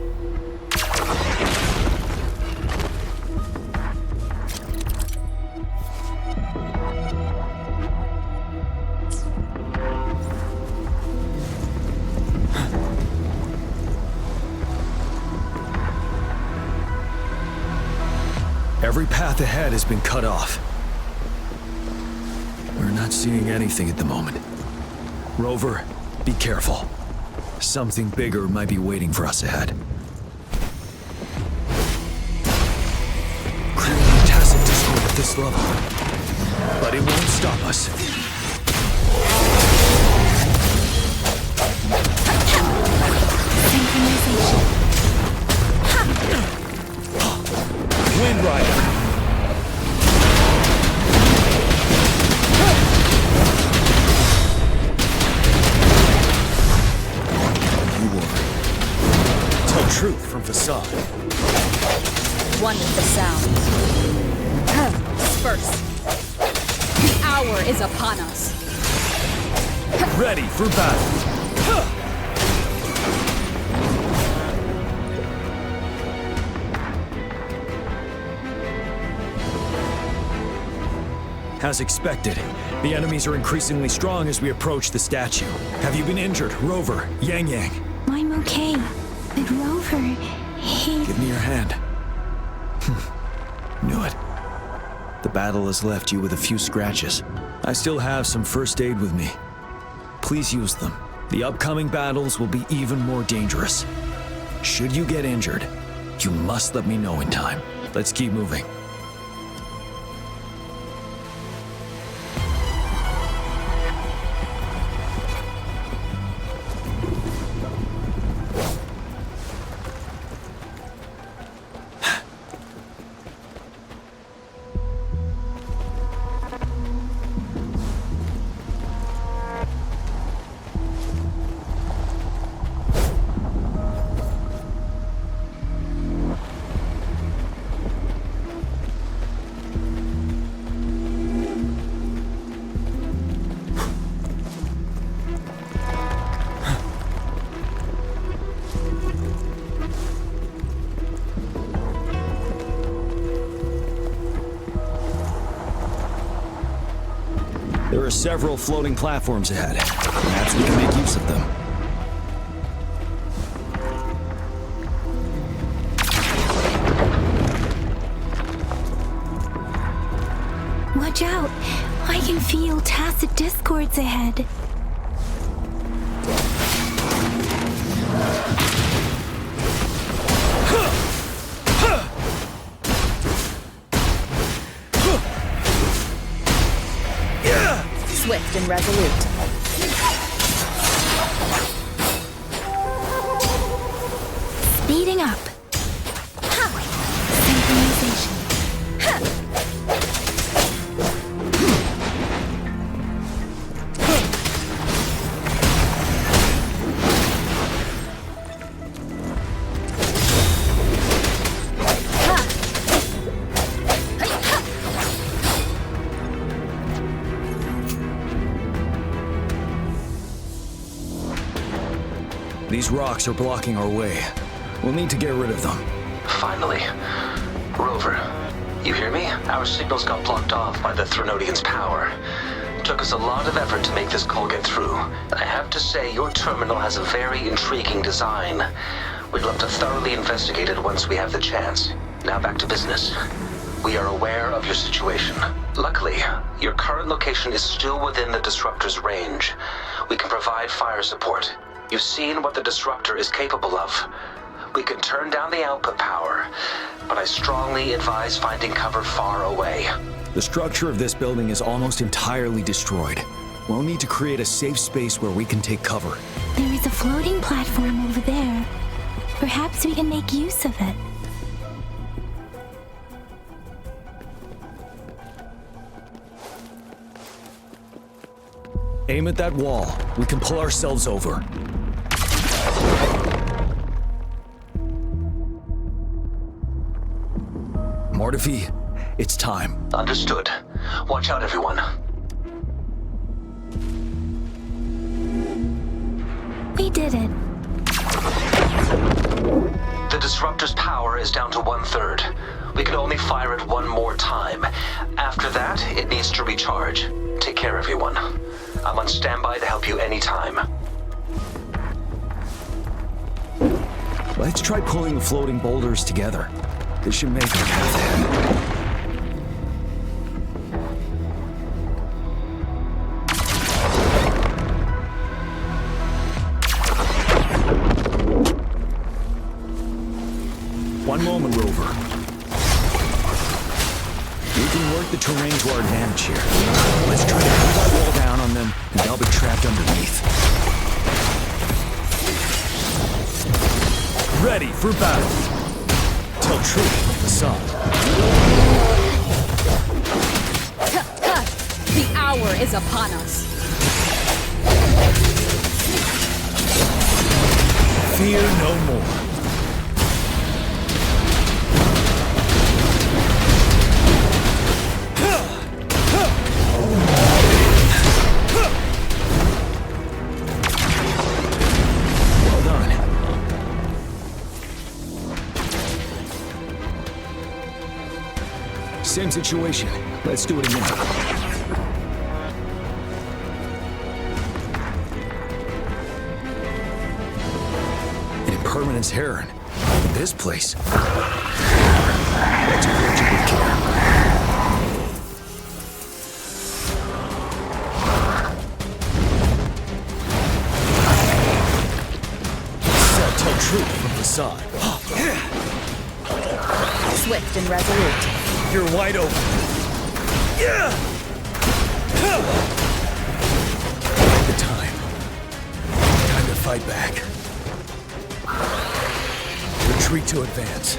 Every path ahead has been cut off. We're not seeing anything at the moment. Rover, be careful. Something bigger might be waiting for us ahead. Creating a tacit discord at this level. But it won't stop us. Wind Rider! Truth from facade. One with the sound. Disperse. The hour is upon us. Ready for battle. As expected, the enemies are increasingly strong as we approach the statue. Have you been injured, Rover, Yang Yang? I'm okay. But Rover, he... Give me your hand. Knew it. The battle has left you with a few scratches. I still have some first aid with me. Please use them. The upcoming battles will be even more dangerous. Should you get injured, you must let me know in time. Let's keep moving. There are several floating platforms ahead. Perhaps we can make use of them. Watch out! I can feel tacit discords ahead. Swift and resolute. Speeding up. Synchronization. These rocks are blocking our way. We'll need to get rid of them. Finally. Rover, you hear me? Our signals got blocked off by the Threnodians' power. Took us a lot of effort to make this call get through. I have to say, your terminal has a very intriguing design. We'd love to thoroughly investigate it once we have the chance. Now back to business. We are aware of your situation. Luckily, your current location is still within the disruptor's range. We can provide fire support. You've seen what the disruptor is capable of. We can turn down the output power, but I strongly advise finding cover far away. The structure of this building is almost entirely destroyed. We'll need to create a safe space where we can take cover. There is a floating platform over there. Perhaps we can make use of it. Aim at that wall. We can pull ourselves over. Mortifi, it's time. Understood. Watch out, everyone. We did it. The disruptor's power is down to 1/3. We can only fire it one more time. After that, it needs to recharge. Take care, everyone. I'm on standby to help you anytime. Let's try pulling the floating boulders together. This should make the path ahead. One moment, Rover. We can work the terrain to our advantage here. Let's try to pull that wall down on them, and they'll be trapped underneath. Ready for battle. Tell truth with the sun. The hour is upon us. Fear no more. Same situation. Let's do it again. An impermanence heron. This place. Let's approach it with care. Tell truth from the side. Swift and resolute. You're wide open. Yeah! The time. Time to fight back. Retreat to advance.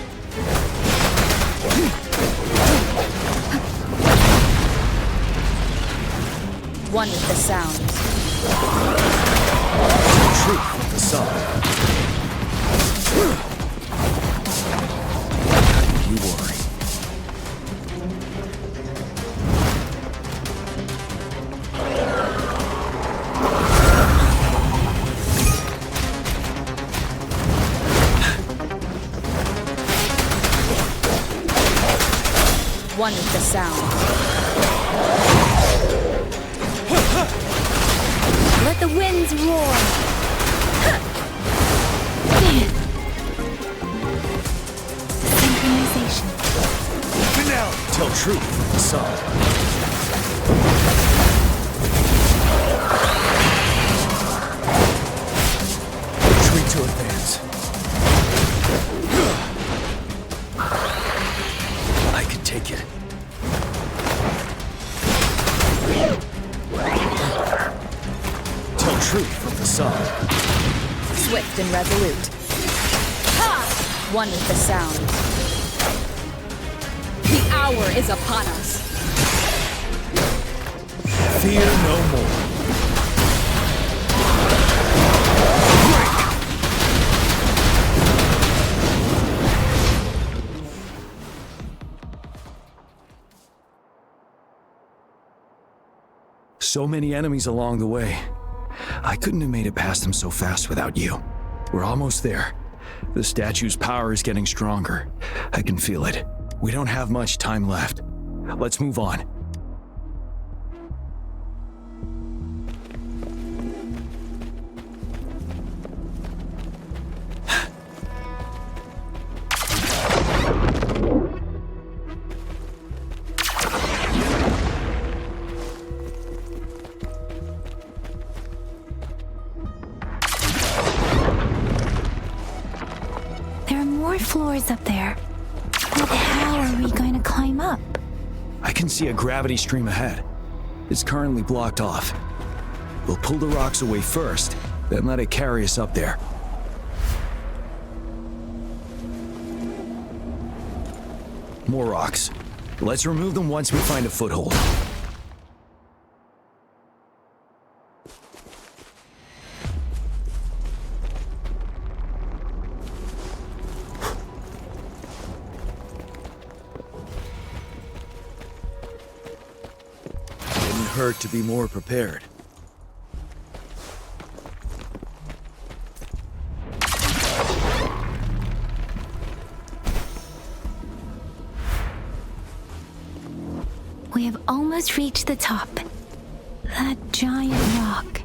One with the sound. Retreat with the sun. You worry. One with the sound. Let the winds roar. Synchronization. Finale. Tell truth from the sun. Retreat to advance. I can take it. Tell truth from the sun. Swift and resolute. One with the sound. The hour is upon us. Fear no more. So many enemies along the way. I couldn't have made it past them so fast without you. We're almost there. The statue's power is getting stronger. I can feel it. We don't have much time left. Let's move on. floors up there. But how are we going to climb up? I can see a gravity stream ahead. It's currently blocked off. We'll pull the rocks away first, then let it carry us up there. More rocks. Let's remove them once we find a foothold. Didn't hurt to be more prepared. We have almost reached the top. That giant rock.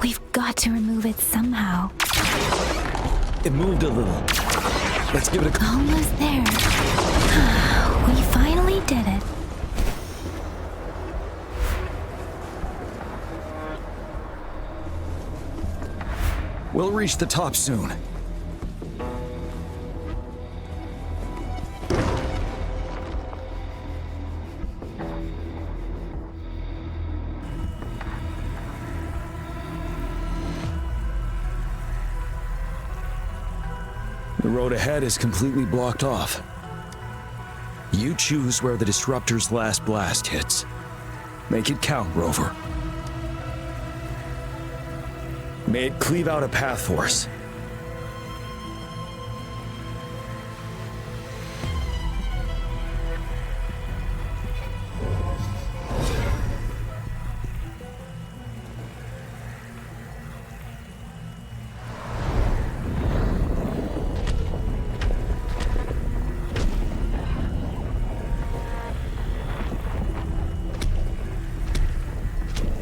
We've got to remove it somehow. It moved a little. Let's give it a... Almost there. We finally did it. We'll reach the top soon. The road ahead is completely blocked off. You choose where the disruptor's last blast hits. Make it count, Rover. May it cleave out a path for us.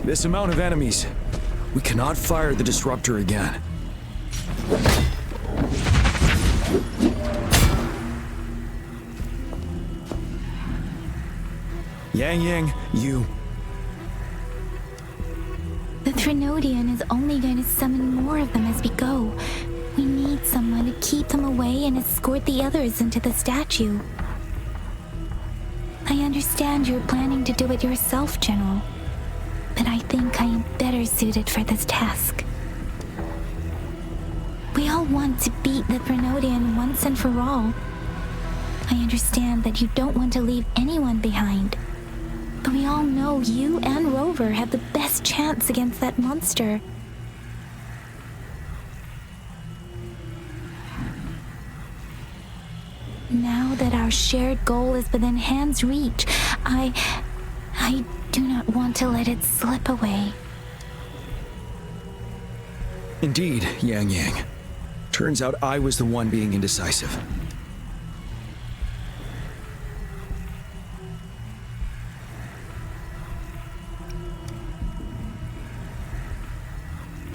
This amount of enemies, we cannot fire the disruptor again. Yang, you... The Threnodian is only going to summon more of them as we go. We need someone to keep them away and escort the others into the statue. I understand you're planning to do it yourself, General. But I think I am better suited for this task. We all want to beat the Threnodian once and for all. I understand that you don't want to leave anyone behind. But we all know you and Rover have the best chance against that monster. Now that our shared goal is within hand's reach, I do not want to let it slip away. Indeed, Yang. Turns out I was the one being indecisive.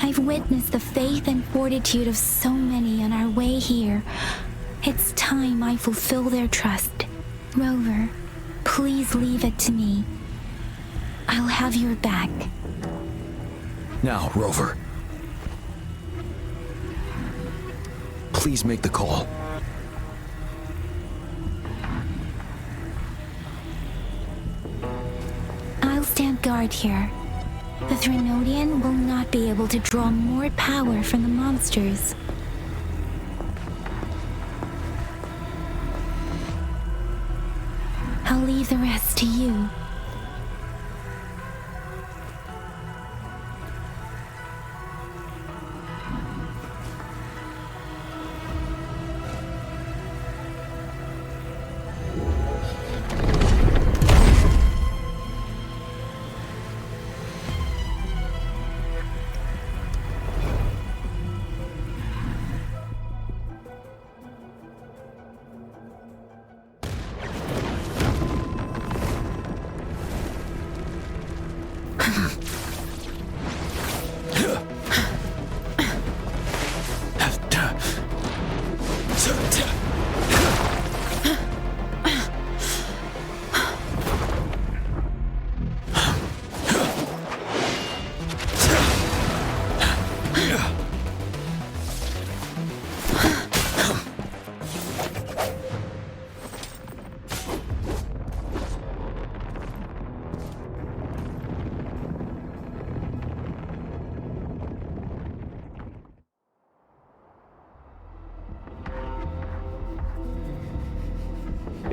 I've witnessed the faith and fortitude of so many on our way here. It's time I fulfill their trust. Rover, please leave it to me. I'll have your back. Now, Rover. Please make the call. I'll stand guard here. The Threnodian will not be able to draw more power from the monsters. I'll leave the rest to you.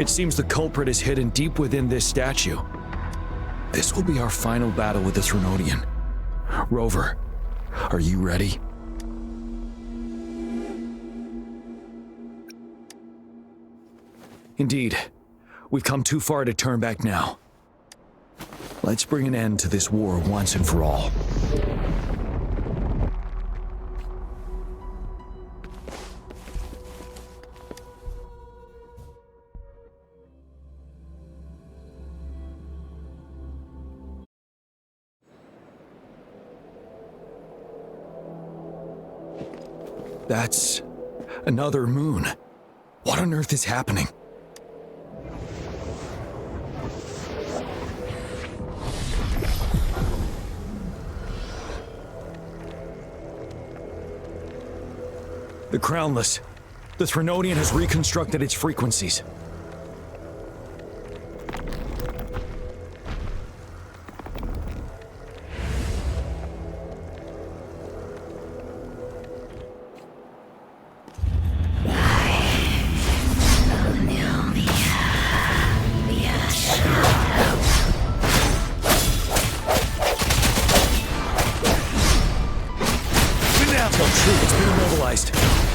It seems the culprit is hidden deep within this statue. This will be our final battle with the Threnodian. Rover, are you ready? Indeed. We've come too far to turn back now. Let's bring an end to this war once and for all. That's another moon. What on earth is happening? The Crownless. The Threnodian has reconstructed its frequencies.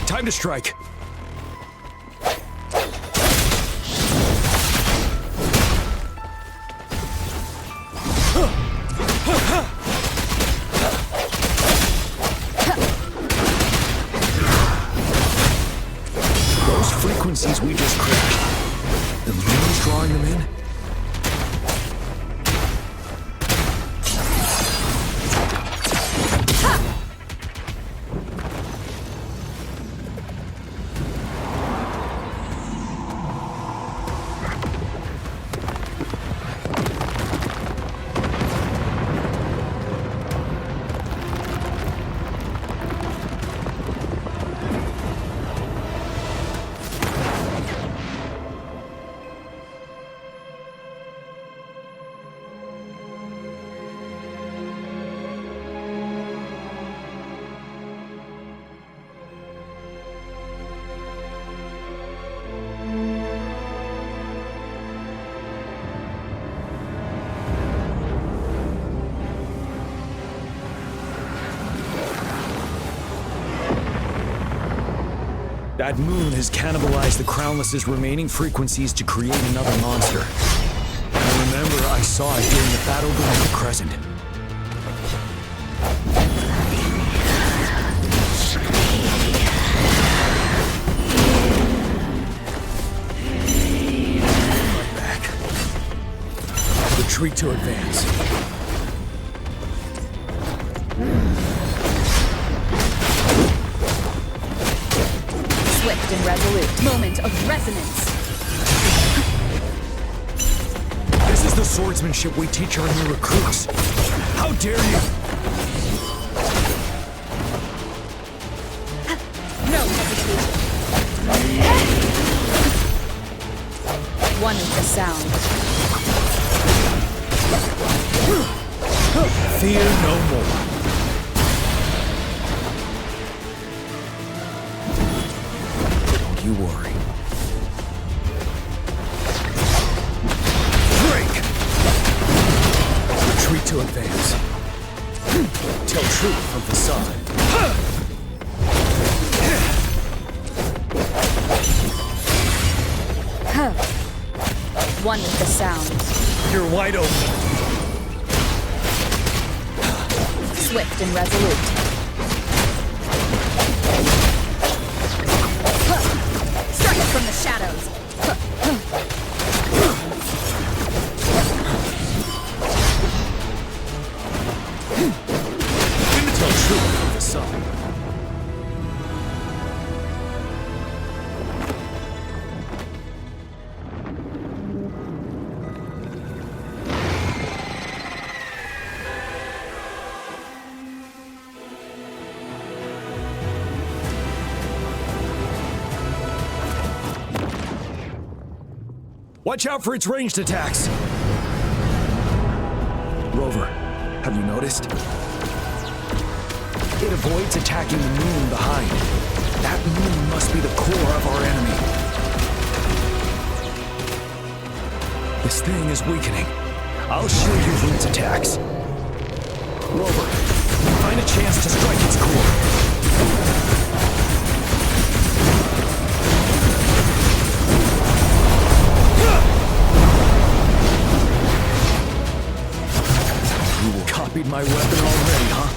Time to strike. Those frequencies we just crashed. The moon's drawing them in? That moon has cannibalized the Crownless's remaining frequencies to create another monster. I remember I saw it during the battle below the Crescent. Back. Retreat to advance. Swift and resolute. Moment of resonance. This is the swordsmanship we teach our new recruits. How dare you! No hesitation. One with the sound. Fear no more. You worry. Break! Retreat to advance. Tell truth from facade. One with the sound. You're wide open. Swift and resolute. From the shadows. Tell truth from the sun. Watch out for its ranged attacks! Rover, have you noticed? It avoids attacking the moon behind. That moon must be the core of our enemy. This thing is weakening. I'll shield you from its attacks. Rover, find a chance to strike its core. You copied my weapon already, huh?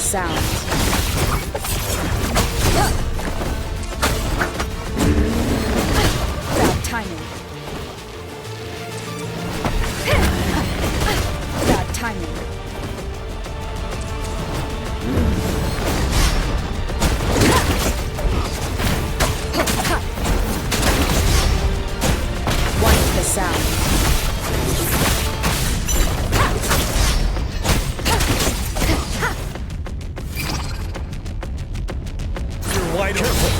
Sound. Bad timing. Bad timing. One with the sound. Wide careful.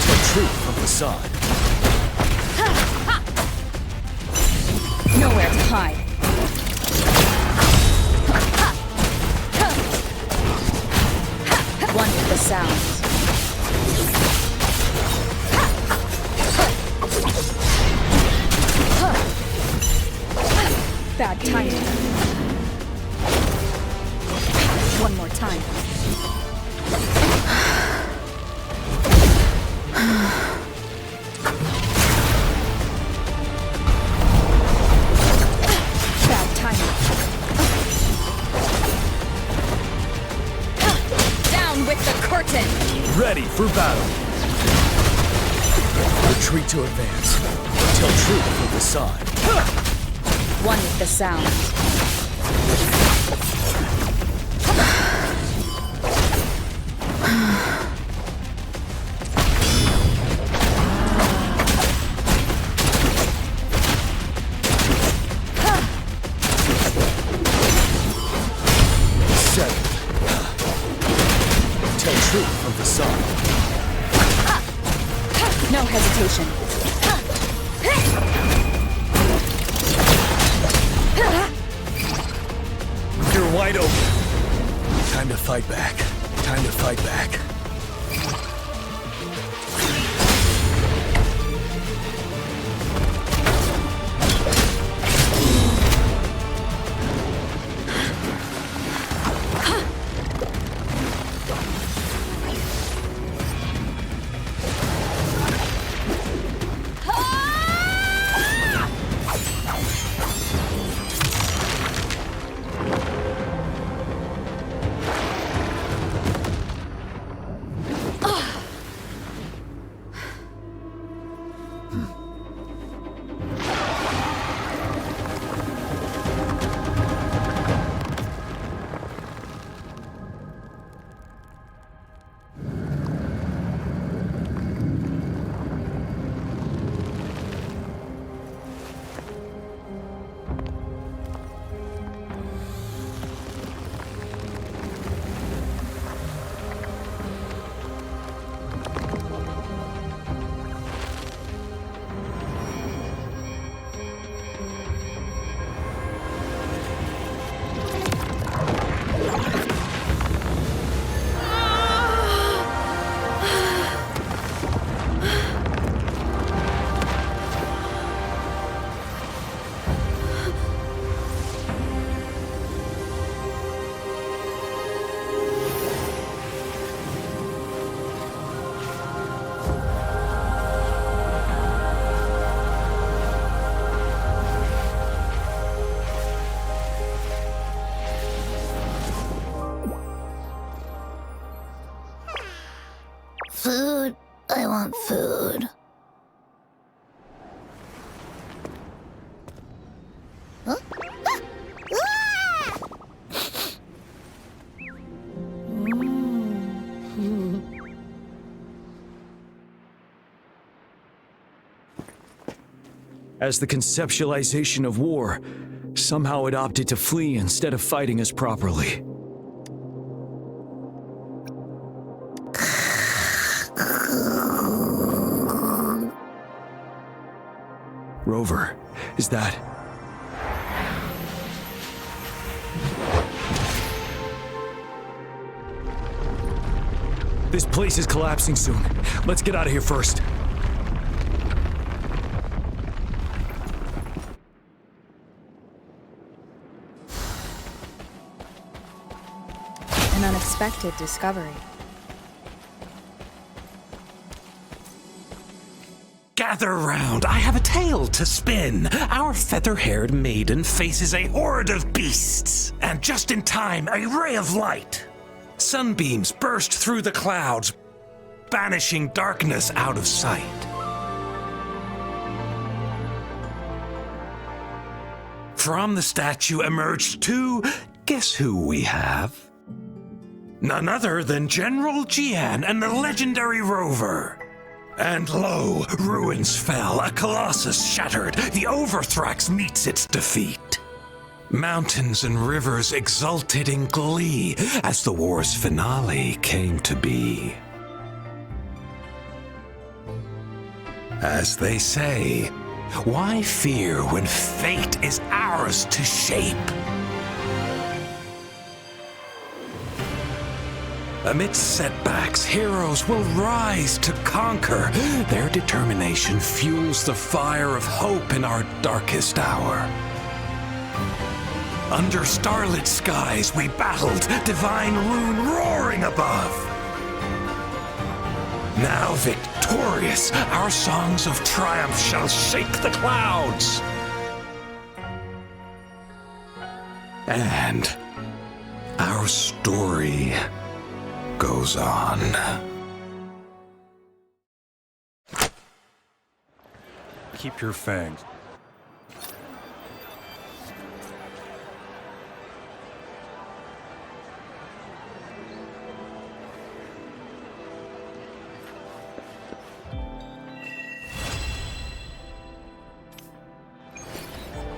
The truth from the side. Nowhere to hide. One with the sound. Bad timing. One more time. Bad timing. Down with the curtain! Ready for battle. Retreat to advance. Tell truth with the side. One with the sound. No hesitation. You're wide open. Time to fight back. Time to fight back. Food. I want food. Huh? As the conceptualization of war, somehow it opted to flee instead of fighting us properly. Rover, is that... This place is collapsing soon. Let's get out of here first. An unexpected discovery. Gather round, I have a tale to spin. Our feather-haired maiden faces a horde of beasts. And just in time, a ray of light. Sunbeams burst through the clouds, banishing darkness out of sight. From the statue emerged two, guess who we have? None other than General Jian and the legendary Rover. And lo, ruins fell, a colossus shattered, the Overthrax meets its defeat. Mountains and rivers exulted in glee as the war's finale came to be. As they say, why fear when fate is ours to shape? Amidst setbacks, heroes will rise to conquer. Their determination fuels the fire of hope in our darkest hour. Under starlit skies we battled, divine rune roaring above. Now victorious, our songs of triumph shall shake the clouds. And our story goes on. Keep your fangs